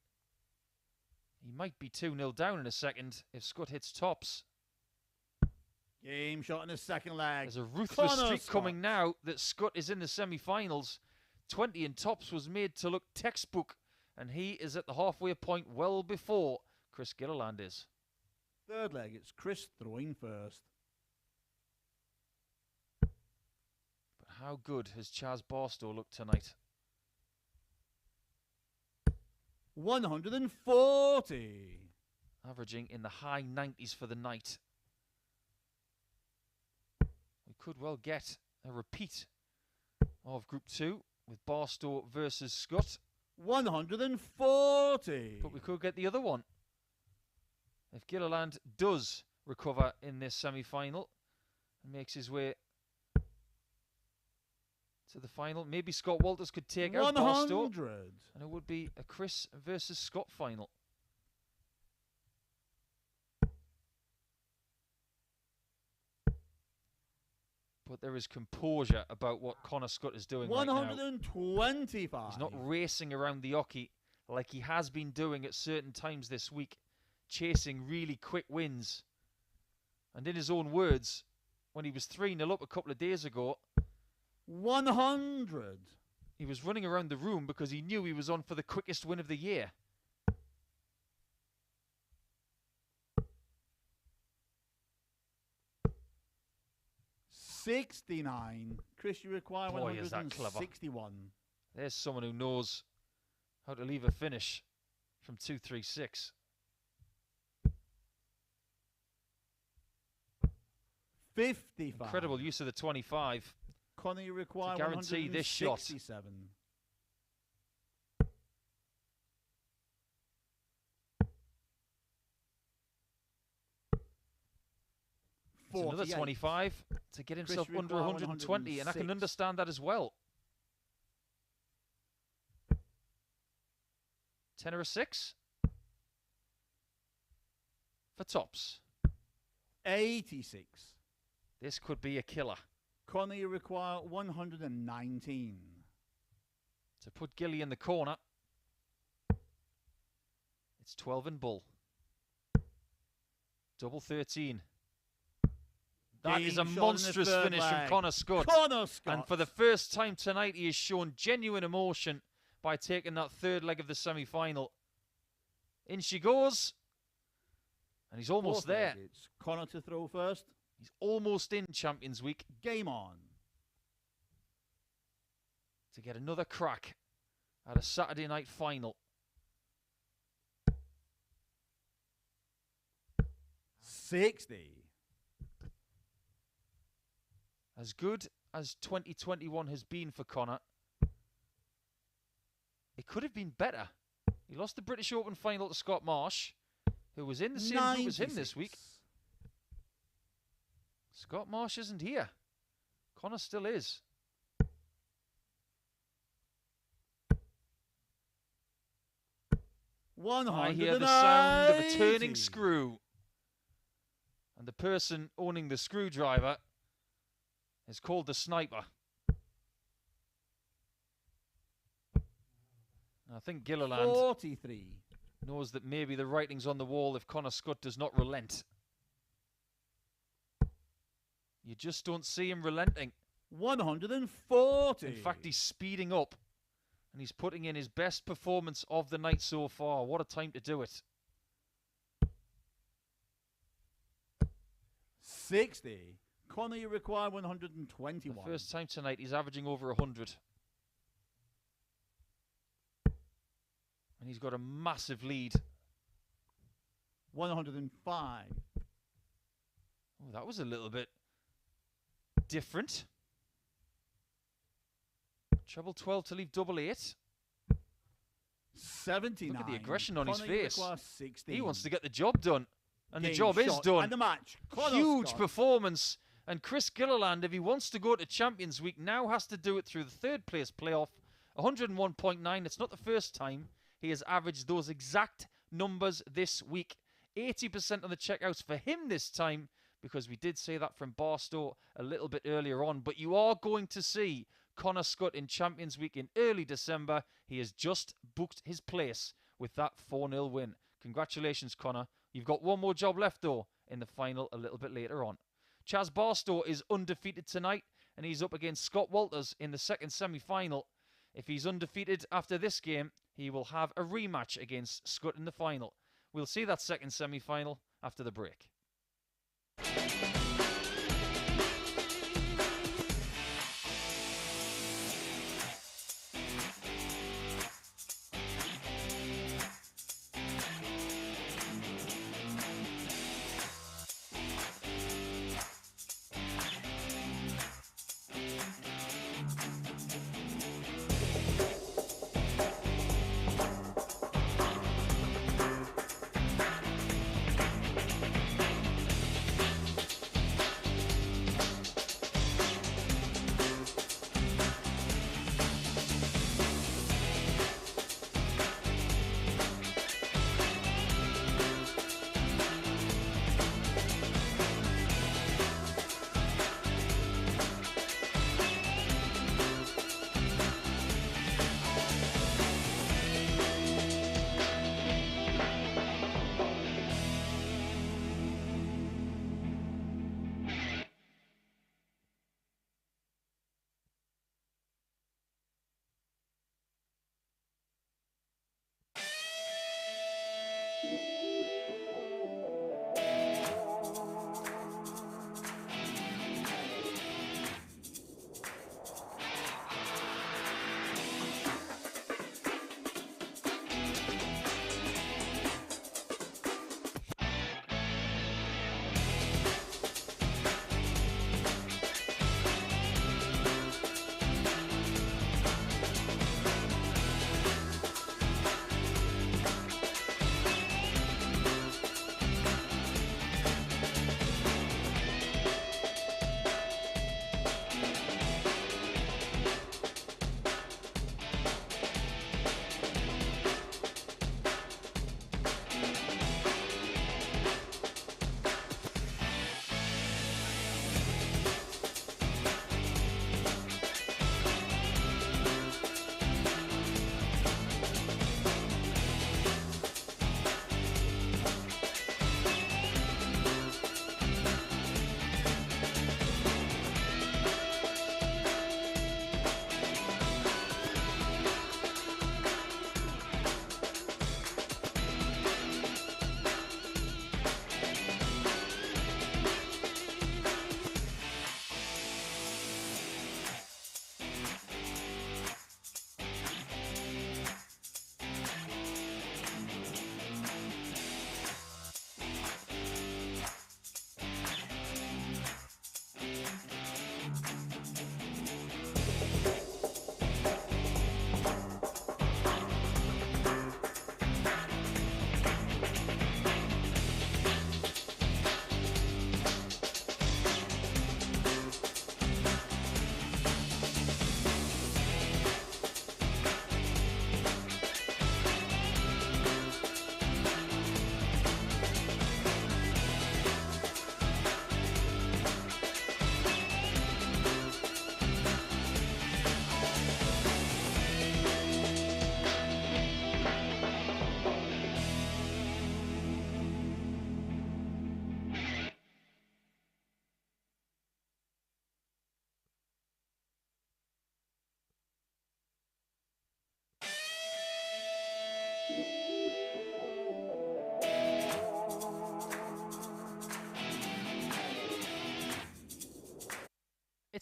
He might be 2-0 down in a second if Scutt hits tops. Game shot in the second leg. There's a ruthless Connor streak Scott. coming now that Scutt is in the semi-finals. 20 in tops was made to look textbook, and he is at the halfway point well before Chris Gilliland is. Third leg, it's Chris throwing first. But how good has Chaz Barstow looked tonight? 140. Averaging in the high 90s for the night. We could well get a repeat of Group 2 with Barstow versus Scutt. 140. But we could get the other one if Gilliland does recover in this semi-final and makes his way to the final. Maybe Scott Walters could take out Barstow, 100. and it would be a Chris versus Scott final. But there is composure about what Connor Scutt is doing right now. 125. He's not racing around the oche like he has been doing at certain times this week, chasing really quick wins. And in his own words, when he was 3-0 up a couple of days ago, 100. he was running around the room because he knew he was on for the quickest win of the year. $69. Chris, you require Boy, is that clever. 161. There's someone who knows how to leave a finish from 236. $55. Incredible use of the 25. Connor, you require to guarantee this shot. 167. Another 25 to get himself Chris under require 120, and I can 106. understand that as well. 10 or a 6 for tops. 86. This could be a killer Connor, you require 119. to put Gilly in the corner. It's 12 in bull. Double 13. That is a Game shot in the monstrous third finish from leg. Connor Scutt. Connor Scott. And for the first time tonight, he has shown genuine emotion by taking that third leg of the semi-final. In she goes. And he's almost Fourth there. leg, it's Connor to throw first. He's almost in Champions Week Game on. to get another crack at a Saturday night final. 60. As good as 2021 has been for Connor, it could have been better. He lost the British Open final to Scott Marsh, who was in the same group as him this week. Scott Marsh isn't here. Connor still is. I hear the sound of a turning screw. And the person owning the screwdriver is called the sniper. I think Gilliland 43. knows that maybe the writing's on the wall if Connor Scutt does not relent. You just don't see him relenting. 140. In fact, he's speeding up. And he's putting in his best performance of the night so far. What a time to do it. 60. Connor, you require The 121. first time tonight, he's averaging over 100. And he's got a massive lead. 105. Oh, that was a little bit different. Treble 12 to leave double 8. 79. Look at the aggression on his Connor, you face. require 16. He wants to get the job done. And the Game job is shot. done. And the match. Connor Huge Scutt. performance. And Chris Gilliland, if he wants to go to Champions Week, now has to do it through the third place playoff. 101.9. It's not the first time he has averaged those exact numbers this week. 80% of the checkouts for him this time, because we did say that from Barstow a little bit earlier on. But you are going to see Connor Scutt in Champions Week in early December. He has just booked his place with that 4-0 win. Congratulations, Connor. You've got one more job left, though, in the final a little bit later on. Chaz Barstow is undefeated tonight, and he's up against Scott Walters in the second semi-final. If he's undefeated after this game, he will have a rematch against Scutt in the final. We'll see that second semi-final after the break.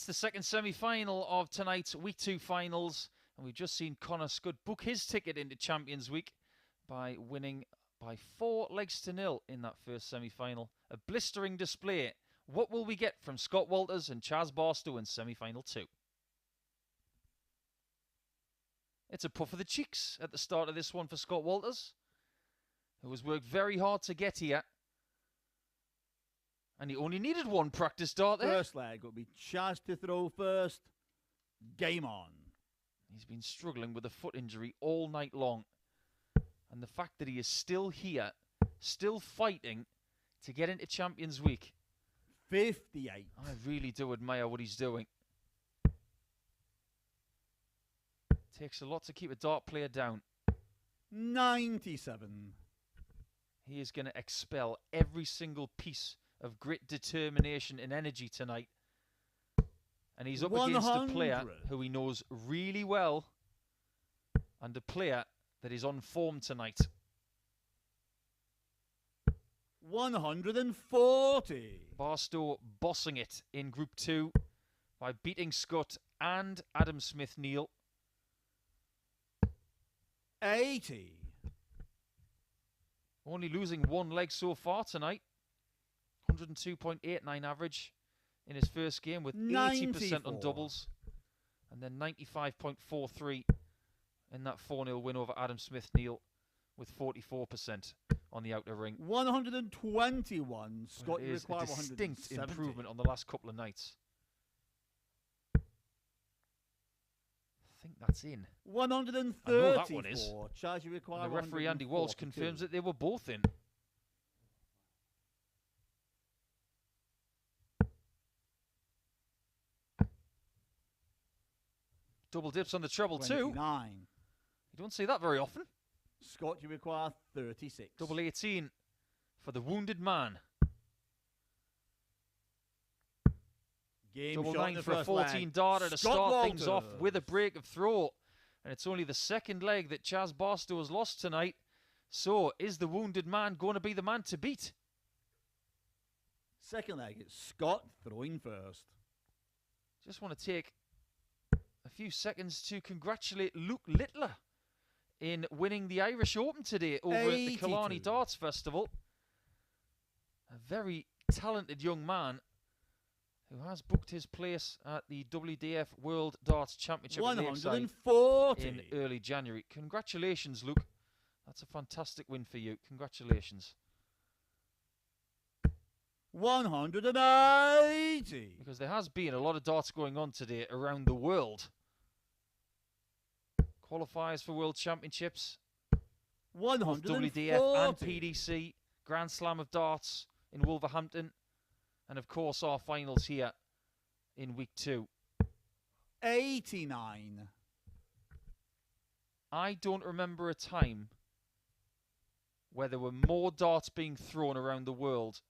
It's the second semi-final of tonight's Week 2 finals, and we've just seen Connor Scutt book his ticket into Champions Week by winning by 4-0 in that first semi-final. A blistering display. What will we get from Scott Walters and Chaz Barstow in semi-final 2? It's a puff of the cheeks at the start of this one for Scott Walters, who has worked very hard to get here. And he only needed one practice dart there. First leg will be Chaz to throw first. Game on. He's been struggling with a foot injury all night long. And the fact that he is still here, still fighting to get into Champions Week. 58. I really do admire what he's doing. Takes a lot to keep a dart player down. 97. He is going to expel every single piece of grit, determination and energy tonight. And he's up 100. against a player who he knows really well and a player that is on form tonight. 140. Barstow bossing it in Group 2 by beating Scutt and Adam Smith-Neale. 80. Only losing one leg so far tonight. 102.89 average in his first game with 80% on doubles. And then 95.43 in that 4-0 win over Adam Smith-Neale with 44% on the outer ring. 121. Scott, it you is require a distinct 170. improvement on the last couple of nights. I think that's in. 134. I know that one is. Chaz, you require And the referee Andy Walsh confirms that they were both in. Double dips on the treble 29. too. You don't see that very often. Scott, you require 36. Double 18 for the wounded man. Game Double shot 9 in the for a first 14 leg. darter to Scott start Walters. things off with a break of throw. And it's only the second leg that Chaz Barstow has lost tonight. So is the wounded man going to be the man to beat? Second leg, it's Scott throwing first. Just want to take a few seconds to congratulate Luke Littler in winning the Irish Open today over at the 82. Killarney Darts Festival. A very talented young man who has booked his place at the WDF World Darts Championship at Lakeside 140. in early January. Congratulations, Luke. That's a fantastic win for you. Congratulations. 180. Because there has been a lot of darts going on today around the world. Qualifiers for World Championships, both 140. WDF and PDC, Grand Slam of Darts in Wolverhampton, and of course our finals here in Week 2. 89. I don't remember a time where there were more darts being thrown around the world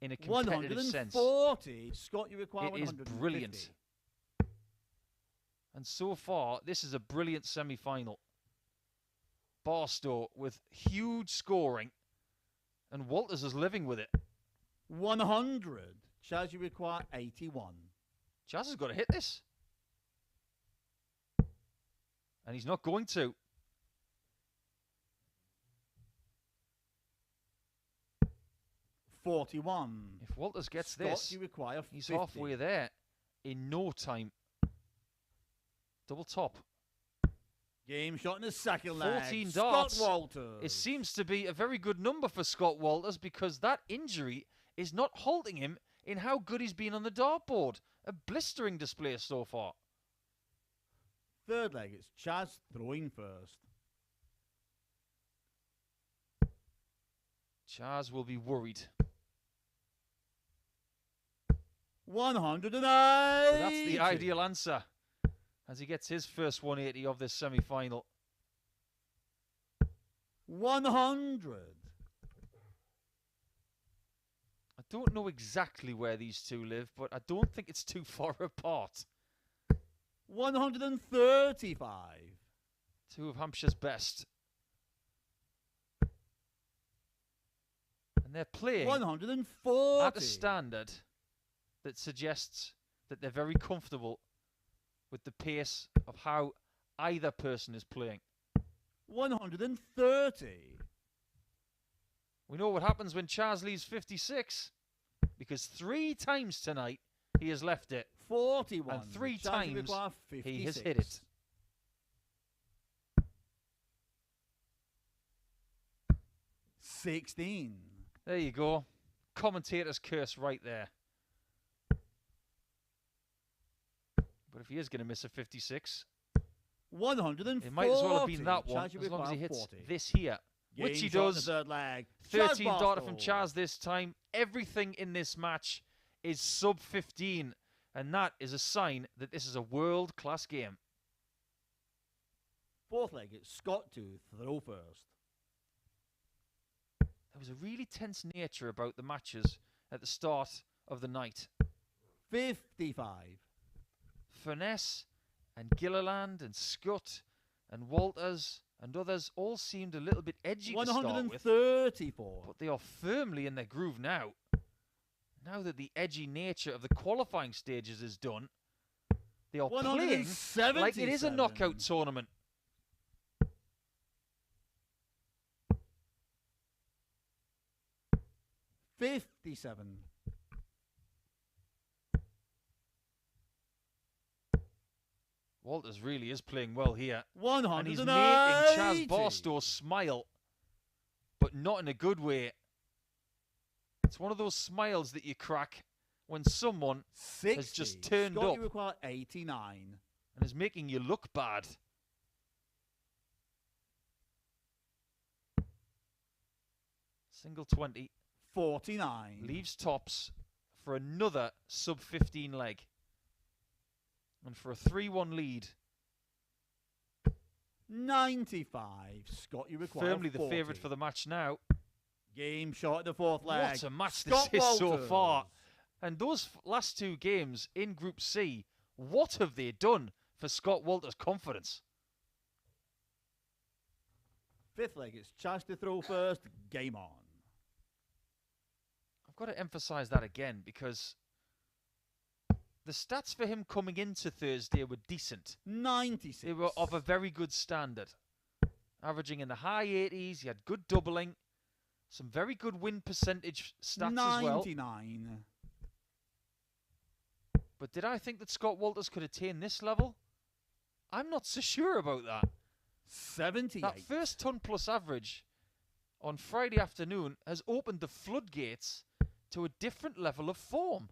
in a competitive sense. 140. Scott, you require It is 150. brilliant. And so far, this is a brilliant semi-final. Barstow with huge scoring, and Walters is living with it. 100. Chaz, you require 81. Chaz has got to hit this. And he's not going to. 41. If Walters gets Scott, this, you require 50. he's halfway there in no time. Double top. Game shot in the second leg. 14 darts. Scott Walters. It seems to be a very good number for Scott Walters because that injury is not halting him in how good he's been on the dartboard. A blistering display so far. Third leg, it's Chaz throwing first. Chaz will be worried. 180. But that's the ideal answer as he gets his first 180 of this semi-final. 100. I don't know exactly where these two live, but I don't think it's too far apart. 135. Two of Hampshire's best. And they're playing 140. at a standard that suggests that they're very comfortable with the pace of how either person is playing. 130. We know what happens when Chaz leaves 56, because 3 times tonight he has left it. 41. And 3 Chaz times require he has 56. hit it. 16. There you go. Commentator's curse right there. But if he is going to miss a 56, 140. it might as well have been that one, Chaz as long as he hits 40. this here. Which he Game shot in the does. third leg. 13 Chaz darter from Barstow. Chaz this time. Everything in this match is sub 15. And that is a sign that this is a world-class game. Fourth leg, it's Scutt to throw first. There was a really tense nature about the matches at the start of the night. 55. Furness and Gilliland and Scutt and Walters and others all seemed a little bit edgy to start with. 134. But they are firmly in their groove now. Now that the edgy nature of the qualifying stages is done, they are playing like it is a knockout tournament. $57. Walters really is playing well here. 180. And he's making Chaz Barstow smile, but not in a good way. It's one of those smiles that you crack when someone 60. has just turned Scott, up you require 89. and is making you look bad. Single 20. 49. Leaves tops for another sub-15 leg. And for a 3-1 lead. 95. Scott, you require Firmly the 40. favourite for the match now. Game shot at the fourth leg. What a match Scott this is so Walters. far. And those last 2 games in Group C, what have they done for Scott Walters' confidence? Fifth leg, it's Chaz to throw first. Game on. I've got to emphasise that again, because the stats for him coming into Thursday were decent. 96. They were of a very good standard. Averaging in the high 80s, he had good doubling, some very good win percentage stats as well. 99. But did I think that Scott Walters could attain this level? I'm not so sure about that. 78. That first ton plus average on Friday afternoon has opened the floodgates to a different level of form.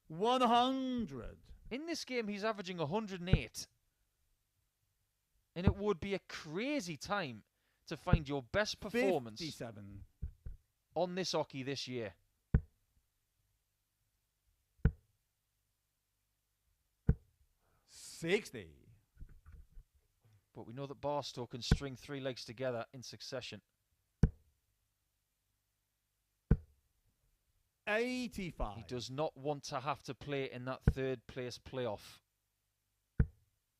100. In this game, he's averaging 108. And it would be a crazy time to find your best performance 57. on this hockey this year. 60. But we know that Barstow can string 3 legs together in succession. 85. He does not want to have to play in that 3rd place playoff.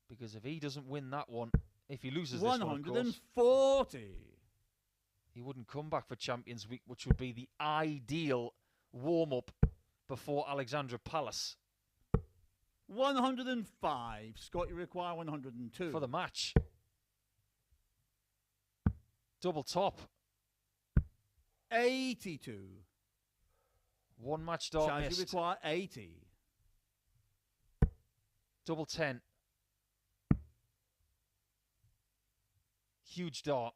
Because if he doesn't win that one, if he loses this one, of course, 140. he wouldn't come back for Champions Week, which would be the ideal warm-up before Alexandra Palace 105. Scott, you require 102. for the match. Double top. 82. 1 match start Chaz, you missed. require 80. Double 10. Huge dart.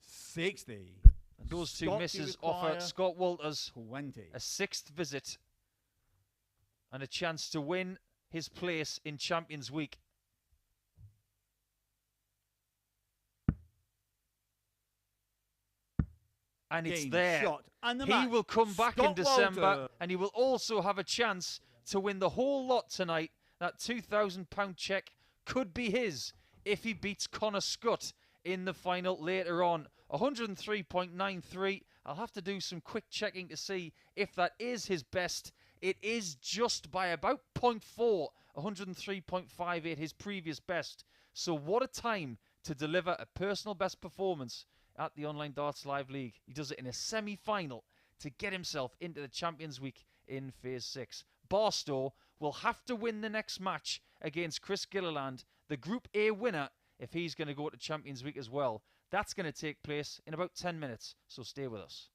60. And those 2 Scott, you misses require offer Scott Walters 20. a 6th visit and a chance to win his place in Champions Week. And it's Game there. shot. And the He match. will come back in Scott December, Walters. and he will also have a chance to win the whole lot tonight. That £2,000 cheque could be his if he beats Connor Scutt in the final later on. 103.93. I'll have to do some quick checking to see if that is his best. It is just by about 0.4. 103.58, his previous best. So what a time to deliver a personal best performance at the Online Darts Live League. He does it in a semi-final to get himself into the Champions Week in Phase 6. Barstow will have to win the next match against Chris Gilliland, the Group A winner, if he's going to go to Champions Week as well. That's going to take place in about 10 minutes, so stay with us.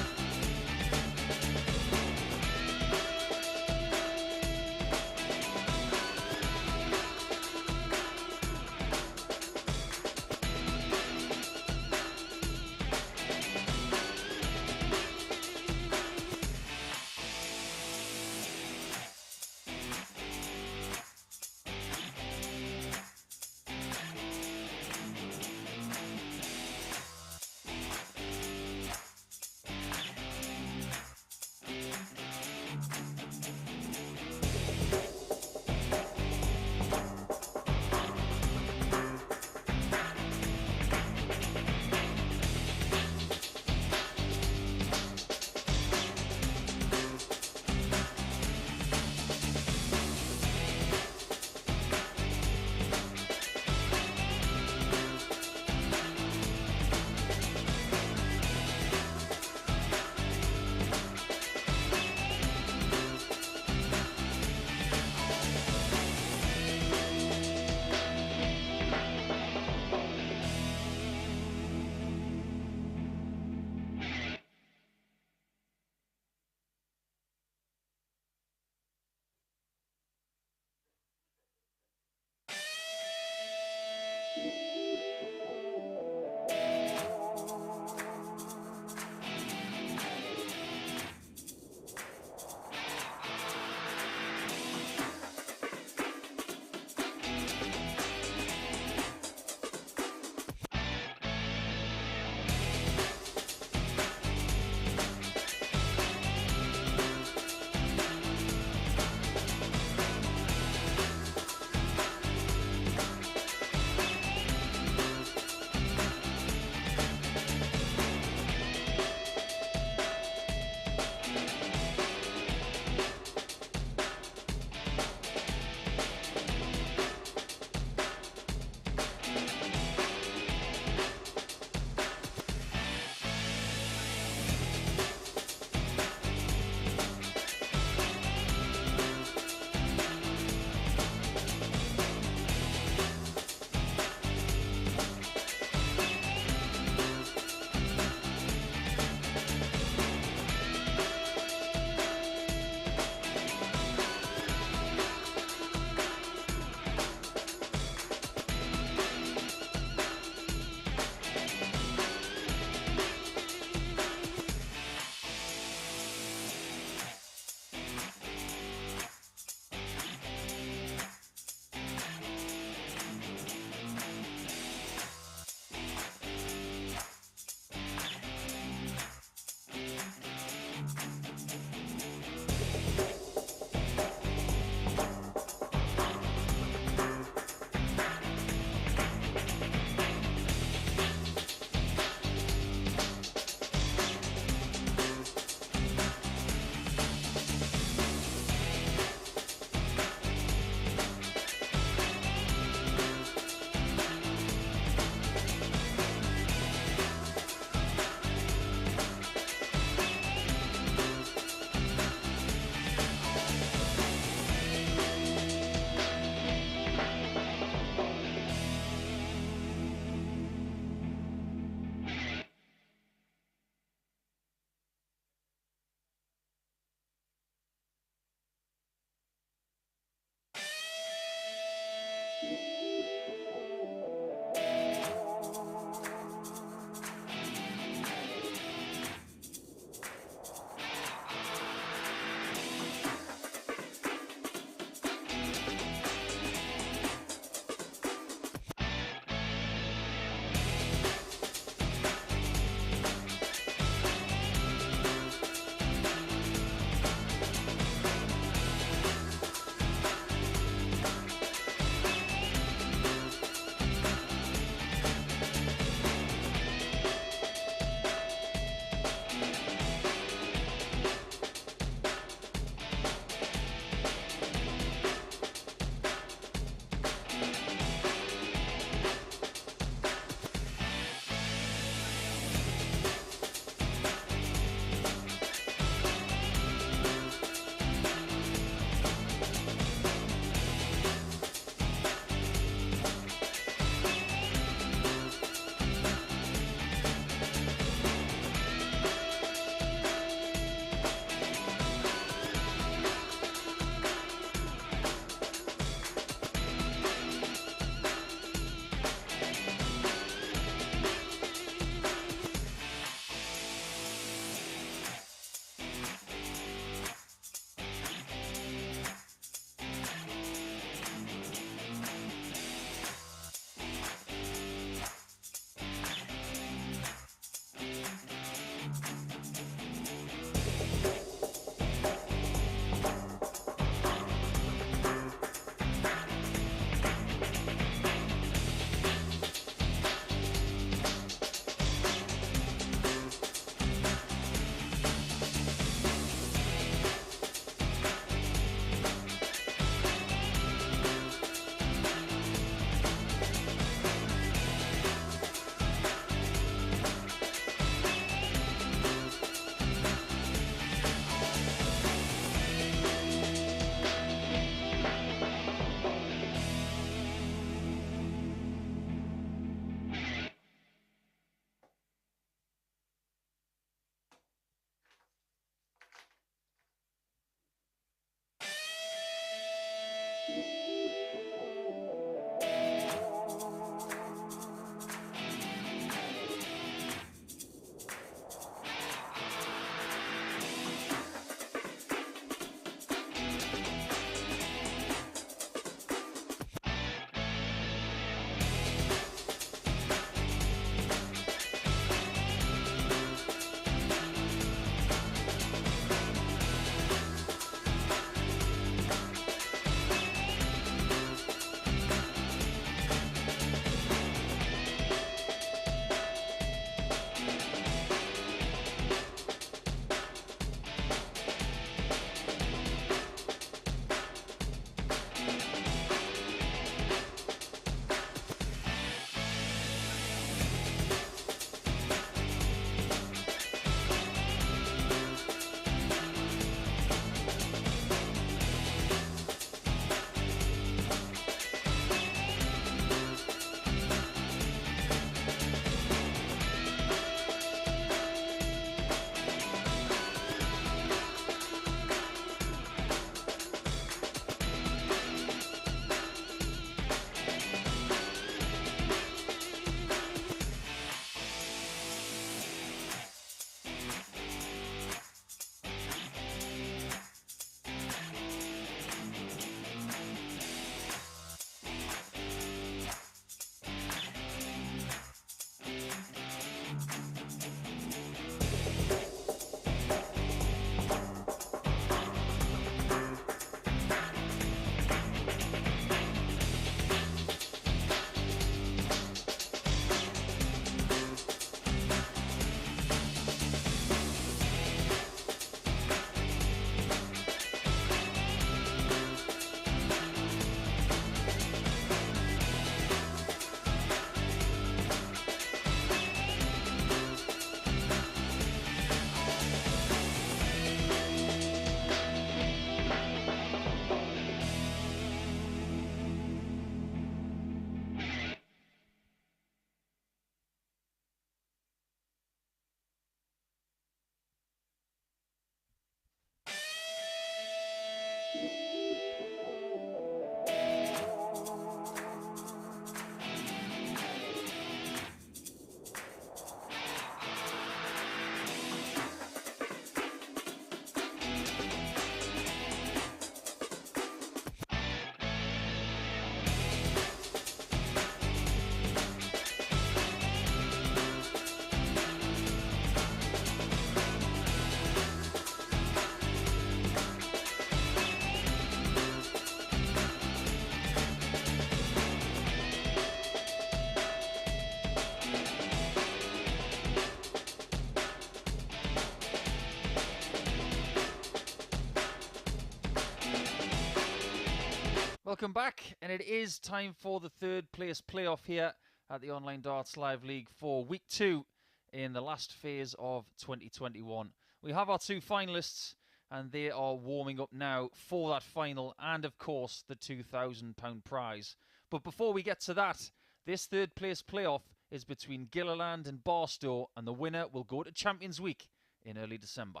Welcome back, and it is time for the third place playoff here at the Online Darts Live League for Week 2 in the last phase of 2021. We have our two finalists, and they are warming up now for that final and, of course, the £2,000 prize. But before we get to that, this third place playoff is between Gilliland and Barstow, and the winner will go to Champions Week in early December.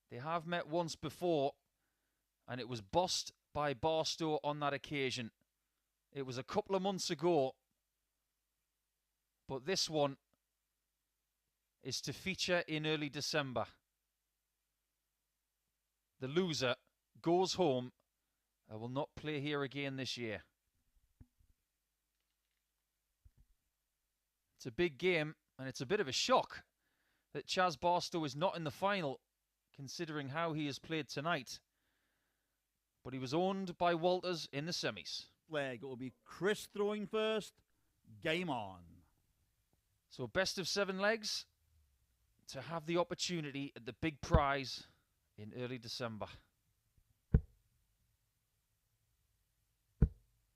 They have met once before, and it was bossed by Barstow on that occasion. It was a couple of months ago, but this one is to feature in early December. The loser goes home and will not play here again this year. It's a big game, and it's a bit of a shock that Chaz Barstow is not in the final, considering how he has played tonight. But he was owned by Walters in the semis. Leg, it will be Chris throwing first. Game on. So best of 7 legs to have the opportunity at the big prize in early December.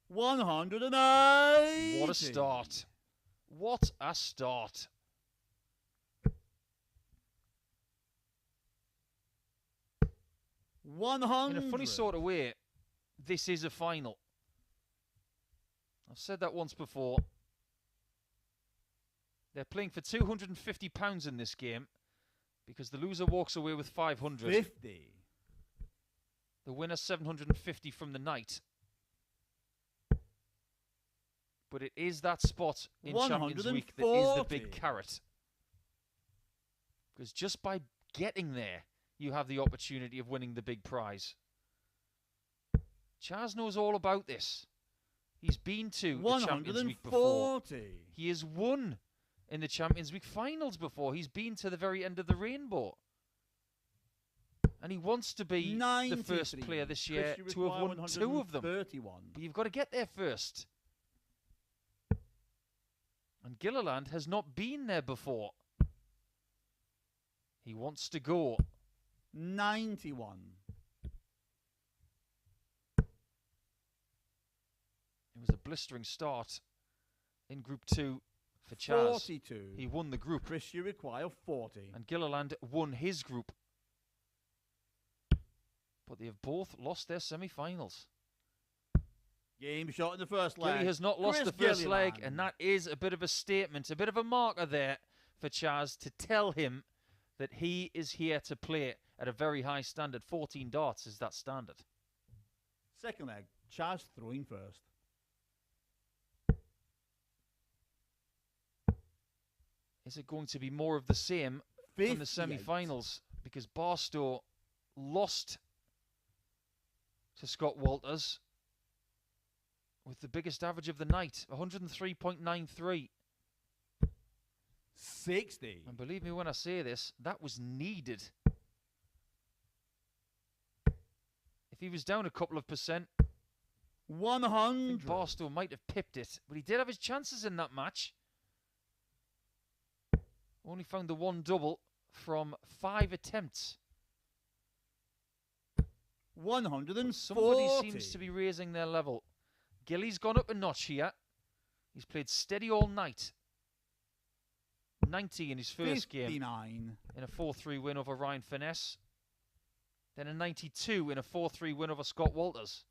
180. What a start. What a start. In a funny sort of way, this is a final. I've said that once before. They're playing for £250 in this game because the loser walks away with 500. 50. The winner 750 from the night. But it is that spot in Champions Week that is the big carrot. Because just by getting there, you have the opportunity of winning the big prize. Chaz knows all about this. He's been to the Champions Week before. He has won in the Champions Week finals before. He's been to the very end of the rainbow. And he wants to be the first player this year to have won 2 of them. 31. But you've got to get there first. And Gilliland has not been there before. He wants to go. 91. It was a blistering start in Group 2 for Chaz. 42. He won the group. Chris, you require 40. And Gilliland won his group. But they have both lost their semi-finals. Game shot in the first leg. Gilly has not lost the first leg, and that is a bit of a statement, a bit of a marker there for Chaz to tell him that he is here to play at a very high standard. 14 darts is that standard. Second leg, Chaz throwing first. Is it going to be more of the same from the semi-finals? Because Barstow lost to Scott Walters with the biggest average of the night, 103.93. 60. And believe me when I say this, that was needed. If he was down a couple of percent, 100. I think Barstow might have pipped it. But he did have his chances in that match. Only found the one double from 5 attempts. 140. Somebody seems to be raising their level. Gilly's gone up a notch here. He's played steady all night. 90 in his first 59. game in a 4-3 win over Ryan Furness. Then a 92 in a 4-3 win over Scott Walters.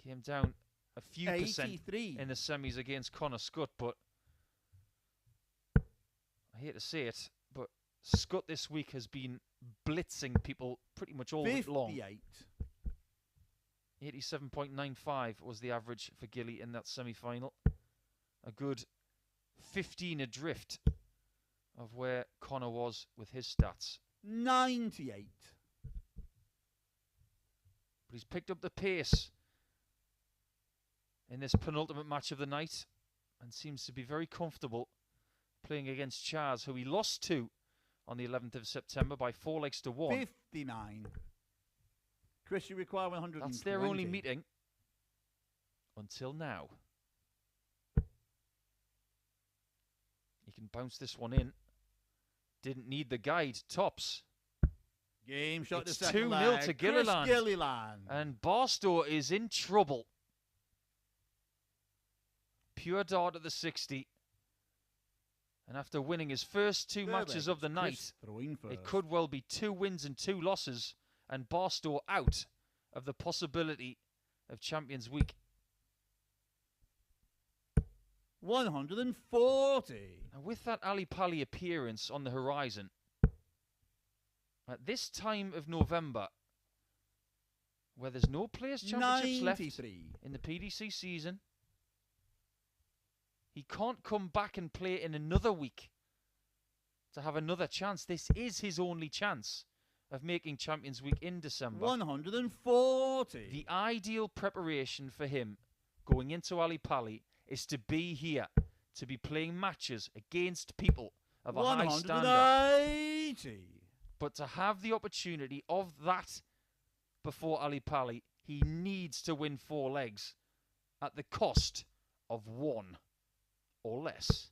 Came down a few 83. percent in the semis against Connor Scutt, but I hate to say it, but Scutt this week has been blitzing people pretty much all week long. 87.95 was the average for Gilly in that semi-final. A good 15 adrift of where Connor was with his stats. 98. But he's picked up the pace in this penultimate match of the night and seems to be very comfortable playing against Chaz, who he lost to on the 11th of September by 4 legs to 1. 59. Chris, you require 120. That's their only meeting until now. He can bounce this one in. Didn't need the guide. Tops. Game shot It's the second 2-0 leg. to Chris Gilliland. Gilliland. And Barstow is in trouble. Pure dart at the 60. And after winning his first two matches of the night, it could well be 2 wins and 2 losses, and Barstow out of the possibility of Champions Week. 140. And with that Ali Pali appearance on the horizon, at this time of November, where there's no Players' Championships left in the PDC season, he can't come back and play in another week to have another chance. This is his only chance of making Champions Week in December. 140. The ideal preparation for him going into Ali Pali is to be here, to be playing matches against people of a high standard. 180. But to have the opportunity of that before Ali Pali, he needs to win 4 legs at the cost of 1 or less.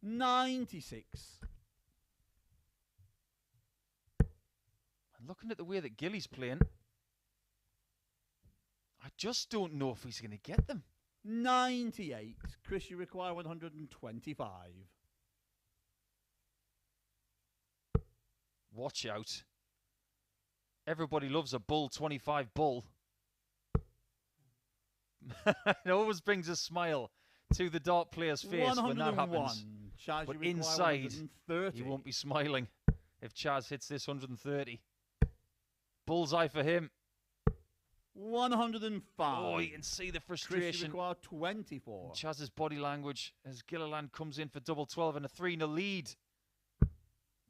96. And looking at the way that Gilly's playing, I just don't know if he's going to get them. 98. Chris, you require 125. Watch out. Everybody loves a bull 25 bull. It always brings a smile to the dart player's face when that happens. Chaz, but inside, he won't be smiling if Chaz hits this 130. Bullseye for him. 105. Oh, you can see the frustration. Chris, you require 24. Chaz's body language as Gilliland comes in for double 12 and a 3-0 lead.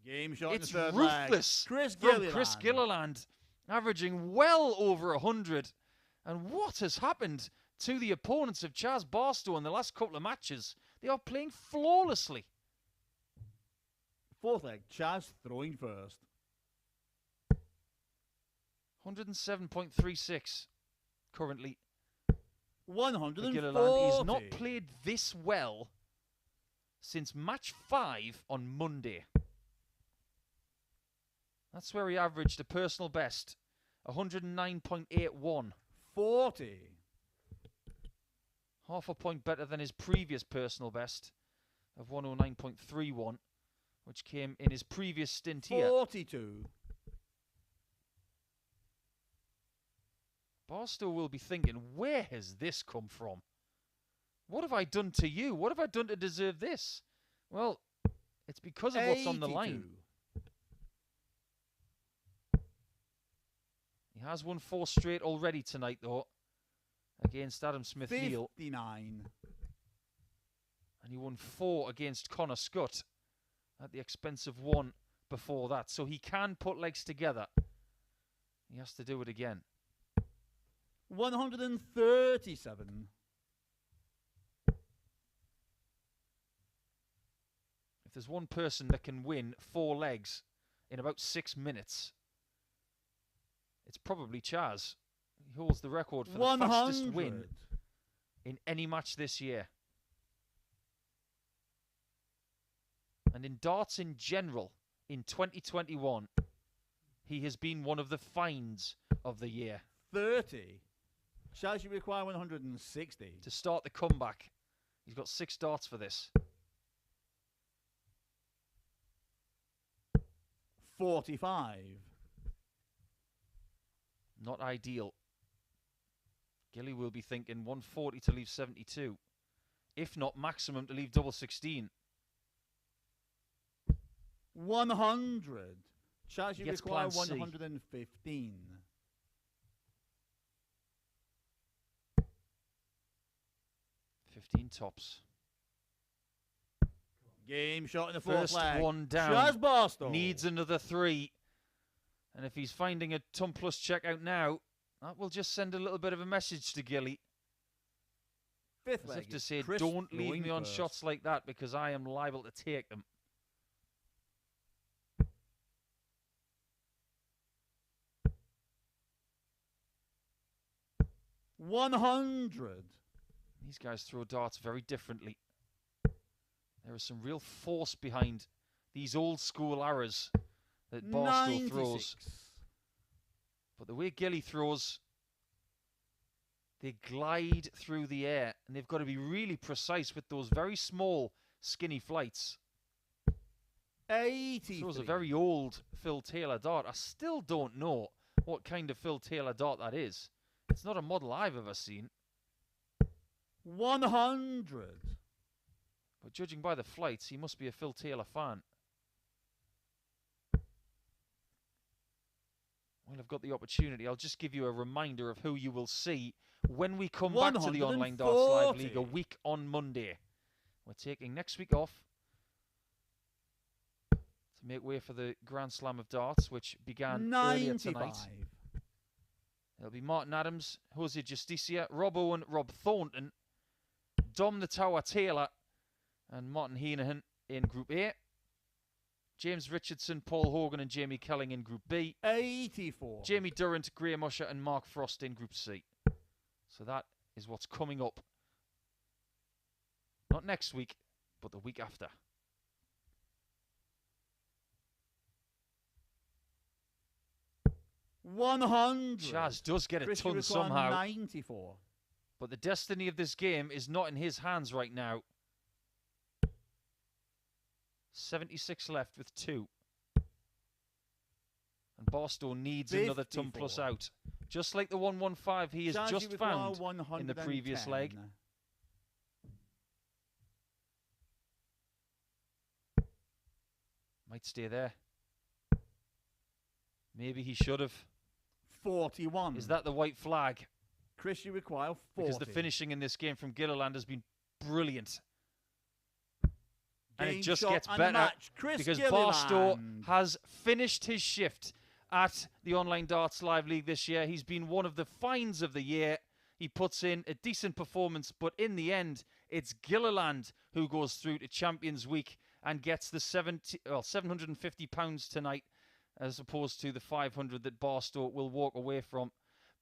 Game shot It's in the third ruthless leg. from Chris Gilliland, averaging well over 100. And what has happened to the opponents of Chaz Barstow in the last couple of matches? They are playing flawlessly. Fourth leg, Chaz throwing first. 107.36 currently. 140. Gilliland. He's not played this well since match 5 on Monday. That's where he averaged a personal best, 109.81. 40. Half a point better than his previous personal best of 109.31, which came in his previous stint here. 42. Barstow will be thinking, where has this come from? What have I done to you? What have I done to deserve this? Well, it's because of what's on the line. He has won 4 straight already tonight, though, against Adam Smith-Neale. 59. And he won 4 against Connor Scutt at the expense of 1 before that. So he can put legs together. He has to do it again. 137. If there's one person that can win 4 legs in about 6 minutes, it's probably Chaz. He holds the record for the fastest win in any match this year. And in darts in general, in 2021, he has been one of the finds of the year. 30. Chaz, you require 160. To start the comeback, he's got 6 darts for this. 45. Not ideal. Gilly will be thinking 140 to leave 72. If not maximum to leave double 16. 100. Chaz, you require plan C. 115. Tops. Game shot in the fourth First leg. one down. Chaz Barstow needs another 3. And if he's finding a ton plus check out now, that will just send a little bit of a message to Gilly. Fifth As leg. if to say, Chris don't leave throwing me on first. shots like that because I am liable to take them. $100. These guys throw darts very differently. There is some real force behind these old school arrows that Barstow throws. But the way Gilly throws, they glide through the air, and they've got to be really precise with those very small, skinny flights. 83. Throws a very old Phil Taylor dart. I still don't know what kind of Phil Taylor dart that is. It's not a model I've ever seen. 100. But judging by the flights, he must be a Phil Taylor fan. Well, I've got the opportunity. I'll just give you a reminder of who you will see when we come back to the Online Darts Live League a week on Monday. We're taking next week off to make way for the Grand Slam of Darts, which began 95. earlier tonight. It'll be Martin Adams, Jose Justicia, Rob Owen, Rob Thornton, Dom the Tower Taylor, and Martin Heenahan in Group A. James Richardson, Paul Hogan, and Jamie Kelling in Group B. 84. Jamie Durrant, Graham Usher, and Mark Frost in Group C. So that is what's coming up. Not next week, but the week after. Chaz does get a ton somehow. 94. But the destiny of this game is not in his hands right now. 76 left with 2. And Barstow needs 54. another ton plus out. Just like the 115 he has just found in the previous leg. Might stay there. Maybe he should have. 41. Is that the white flag? Chris, you require 40. Because the finishing in this game from Gilliland has been brilliant. And it just gets better because Barstow has finished his shift at the Online Darts Live League this year. He's been one of the finds of the year. He puts in a decent performance, but in the end, it's Gilliland who goes through to Champions Week and gets the £750 tonight, as opposed to the 500 that Barstow will walk away from.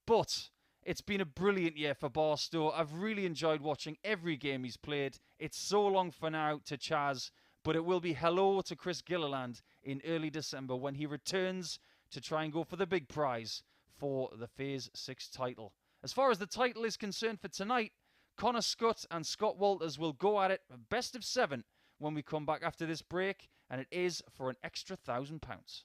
But it's been a brilliant year for Barstow. I've really enjoyed watching every game he's played. It's so long for now to Chaz, but it will be hello to Chris Gilliland in early December when he returns to try and go for the big prize for the Phase 6 title. As far as the title is concerned for tonight, Connor Scutt and Scott Walters will go at it best of 7 when we come back after this break, and it is for an extra £1,000.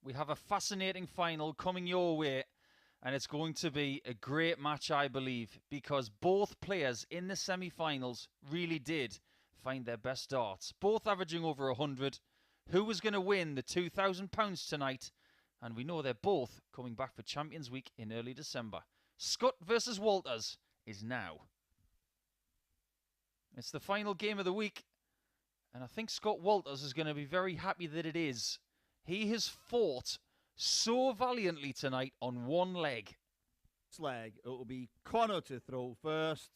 We have a fascinating final coming your way, and it's going to be a great match, I believe, because both players in the semi-finals really did find their best darts, both averaging over 100. Who was going to win the £2,000 tonight? And we know they're both coming back for Champions Week in early December. Scutt versus Walters is now. It's the final game of the week, and I think Scott Walters is going to be very happy that it is. He has fought so valiantly tonight on one leg. Leg, it will be Connor to throw first.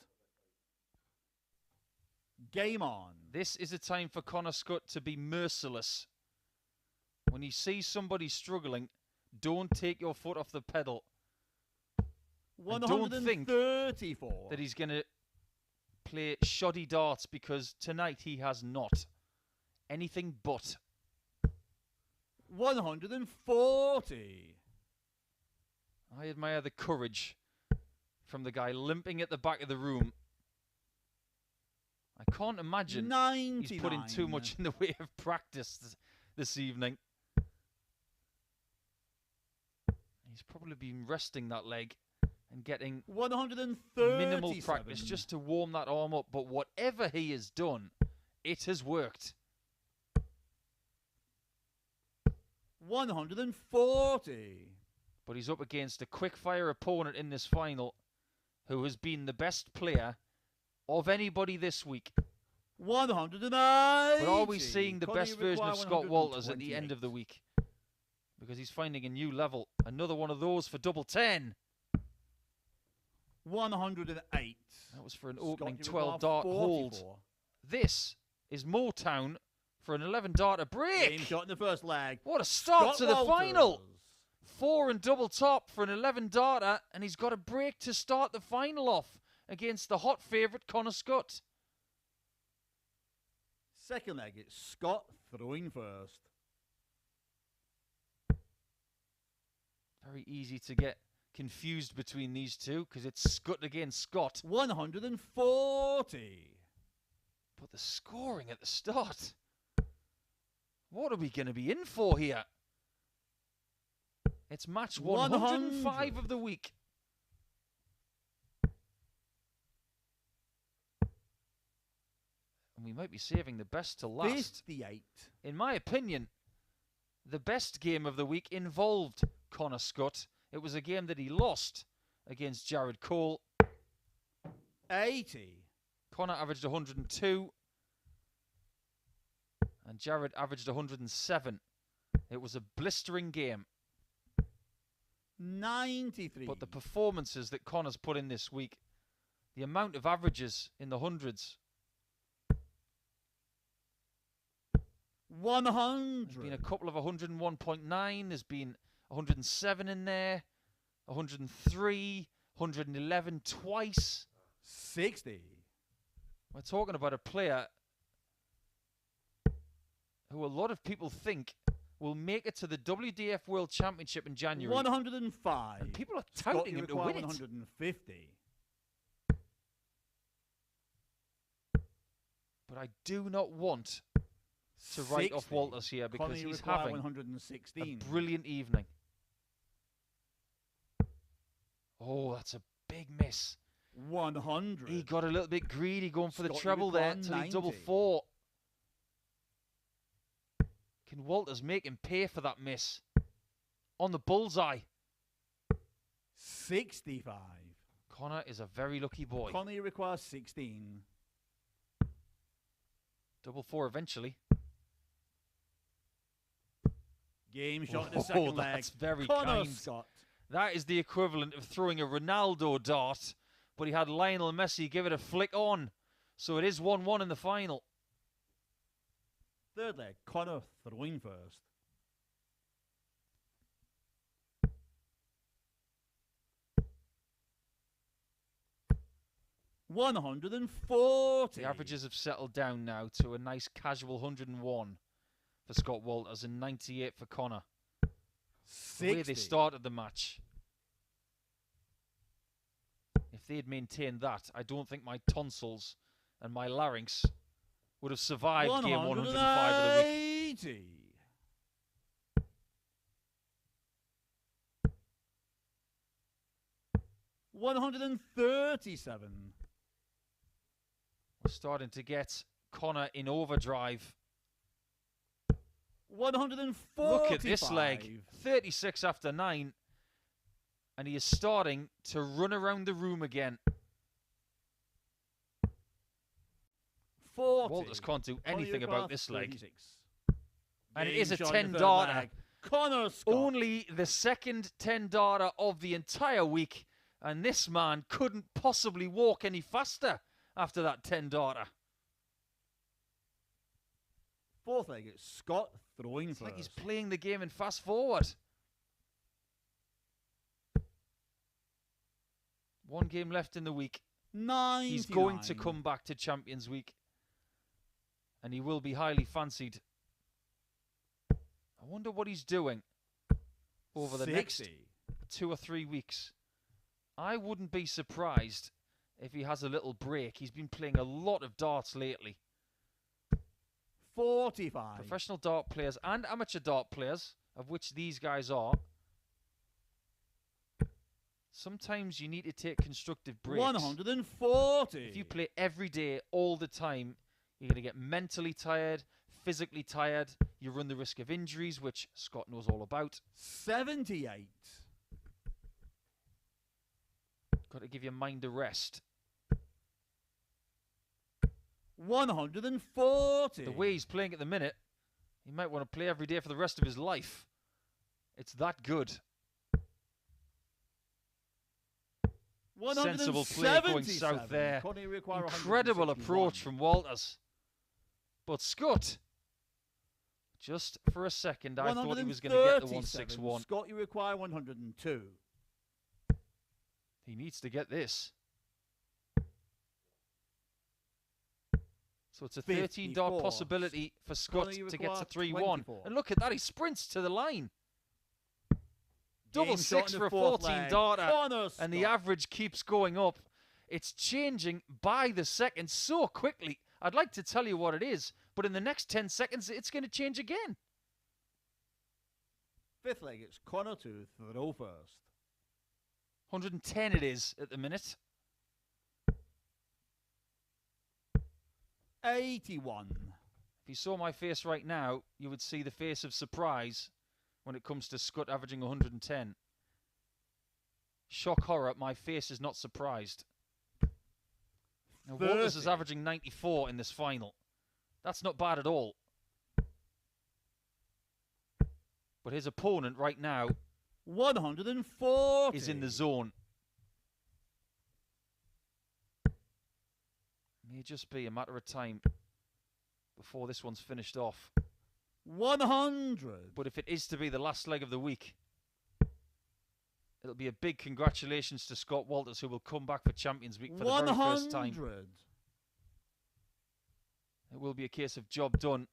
Game on. This is a time for Connor Scutt to be merciless. When you see somebody struggling, don't take your foot off the pedal. 134. Don't think that he's going to play shoddy darts, because tonight he has not. Anything but. 140. I admire the courage from the guy limping at the back of the room. I can't imagine 99. he's put in too much in the way of practice this evening. He's probably been resting that leg and getting 137. minimal practice just to warm that arm up. But whatever he has done, it has worked. 140. But he's up against a quick-fire opponent in this final who has been the best player of anybody this week. 180. But are we seeing the best version of Scott Walters at the end of the week? Because he's finding a new level. Another one of those for double 10. 108. That was for an opening 12-dart hold. This is Motown for an 11-darter break. Game shot in the first leg. What a start Scott to the Walters. final. 4 and double top for an 11-darter, and he's got a break to start the final off against the hot favourite Connor Scutt. Second leg, it's Scott throwing first. Very easy to get confused between these two because it's Scutt against Scott. 140. But the scoring at the start. What are we going to be in for here? It's match 105 of the week. And we might be saving the best to last. 58. In my opinion, the best game of the week involved Connor Scutt. It was a game that he lost against Jared Cole. 80. Connor averaged 102. And Jared averaged 107. It was a blistering game. 93. But the performances that Connor's put in this week, the amount of averages in the hundreds. 100. There's been a couple of 101.9. There's been 107 in there. 103. 111 twice. 60. We're talking about a player who a lot of people think will make it to the WDF World Championship in January. 105. And people are touting him to win it. 150. But I do not want to write off Walters here because he's having 116. a brilliant evening. Oh, that's a big miss. 100. He got a little bit greedy going for the Scott, treble there until he double 4. Can Walters make him pay for that miss? On the bullseye. 65. Connor is a very lucky boy. Connie requires 16. Double 4 eventually. Game shot in the second leg. That's very Connor kind. Scott. That is the equivalent of throwing a Ronaldo dart, but he had Lionel Messi give it a flick on. So it is 1-1 in the final. Third leg, Connor throwing first. $140. The averages have settled down now to a nice casual 101 for Scott Walters and 98 for Connor. 60. The way they started the match. If they had maintained that, I don't think my tonsils and my larynx would have survived game 105 of the week. 180. 137. We're starting to get Connor in overdrive. 145. Look at this leg. 36 after 9. And he is starting to run around the room again. 40. Walters can't do anything about this leg. 36. And it Game is a shot in 10 the third darter. leg. Connor Scutt. Only the second 10 darter of the entire week. And this man couldn't possibly walk any faster after that 10 darter. Fourth leg, it's Scott throwing It's first. like he's playing the game in fast forward. One game left in the week. 99. He's going to come back to Champions Week. And he will be highly fancied. I wonder what he's doing over the 60. next 2 or 3 weeks. I wouldn't be surprised if he has a little break. He's been playing a lot of darts lately. 45. Professional dart players and amateur dart players, of which these guys are. Sometimes you need to take constructive breaks. 140. If you play every day, all the time, you're going to get mentally tired, physically tired. You run the risk of injuries, which Scott knows all about. 78. Got to give your mind a rest. 140. The way he's playing at the minute, he might want to play every day for the rest of his life. It's that good. Sensible play going south there. Incredible approach from Walters. But Scutt, just for a second, I thought he was going to get the 161. Scott, you require 102. He needs to get this. So it's a 13 dart possibility for Scott to get to 3-1. And look at that, he sprints to the line. Double six for a 14 darter. And the average keeps going up. It's changing by the second so quickly. I'd like to tell you what it is, but in the next 10 seconds, it's going to change again. Fifth leg, it's Connor to throw first. 110 it is at the minute. 81. If you saw my face right now, you would see the face of surprise when it comes to Scutt averaging 110. Shock horror, my face is not surprised. Now, Walters is averaging 94 in this final. That's not bad at all. But his opponent right now 140 is in the zone. May just be a matter of time before this one's finished off. 100. But if it is to be the last leg of the week, it'll be a big congratulations to Scott Walters, who will come back for Champions Week for the very first time. 100. It will be a case of job done,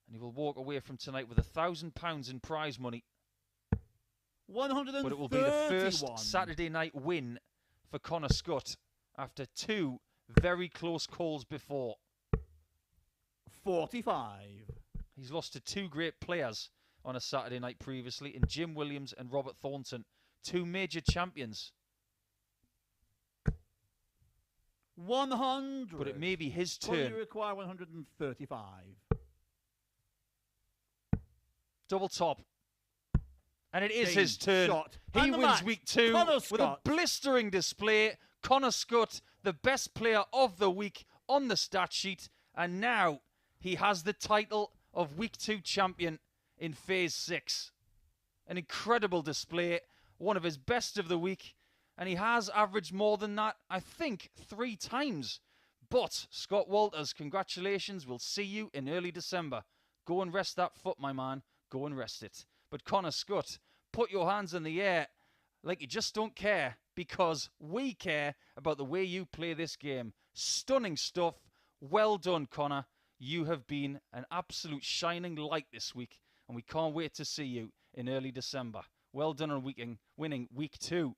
and he will walk away from tonight with £1,000 in prize money. 131. But it will be the first Saturday night win for Connor Scutt after 2 very close calls before. 45. He's lost to 2 great players on a Saturday night previously in Jim Williams and Robert Thornton, 2 major champions. 100. But it may be his Well, turn. you require 135. Double top. And it is his turn. Shot. He And the wins match. week 2 Connor with a Scutt. blistering display. Connor Scutt, the best player of the week on the stat sheet. And now he has the title of week 2 champion in phase 6. An incredible display. One of his best of the week. And he has averaged more than that, I think, 3 times. But Scott Walters, congratulations. We'll see you in early December. Go and rest that foot, my man. Go and rest it. But Connor Scutt, put your hands in the air like you just don't care, because we care about the way you play this game. Stunning stuff. Well done, Connor. You have been an absolute shining light this week, and we can't wait to see you in early December. Well done on winning week 2.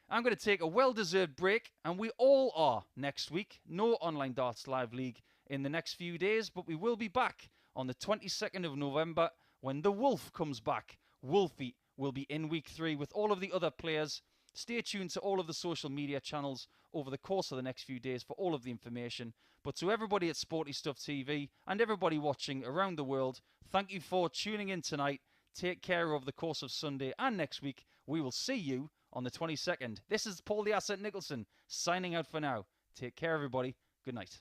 I'm going to take a well-deserved break, and we all are next week. No Online Darts Live League in the next few days, but we will be back on the 22nd of November when the Wolf comes back. Wolfie will be in week 3 with all of the other players Stay tuned to all of the social media channels over the course of the next few days for all of the information. But to everybody at Sporty Stuff TV and everybody watching around the world, thank you for tuning in tonight. Take care over the course of Sunday and next week. We will see you on the 22nd. This is Paul the Asset Nicholson signing out for now. Take care, everybody. Good night.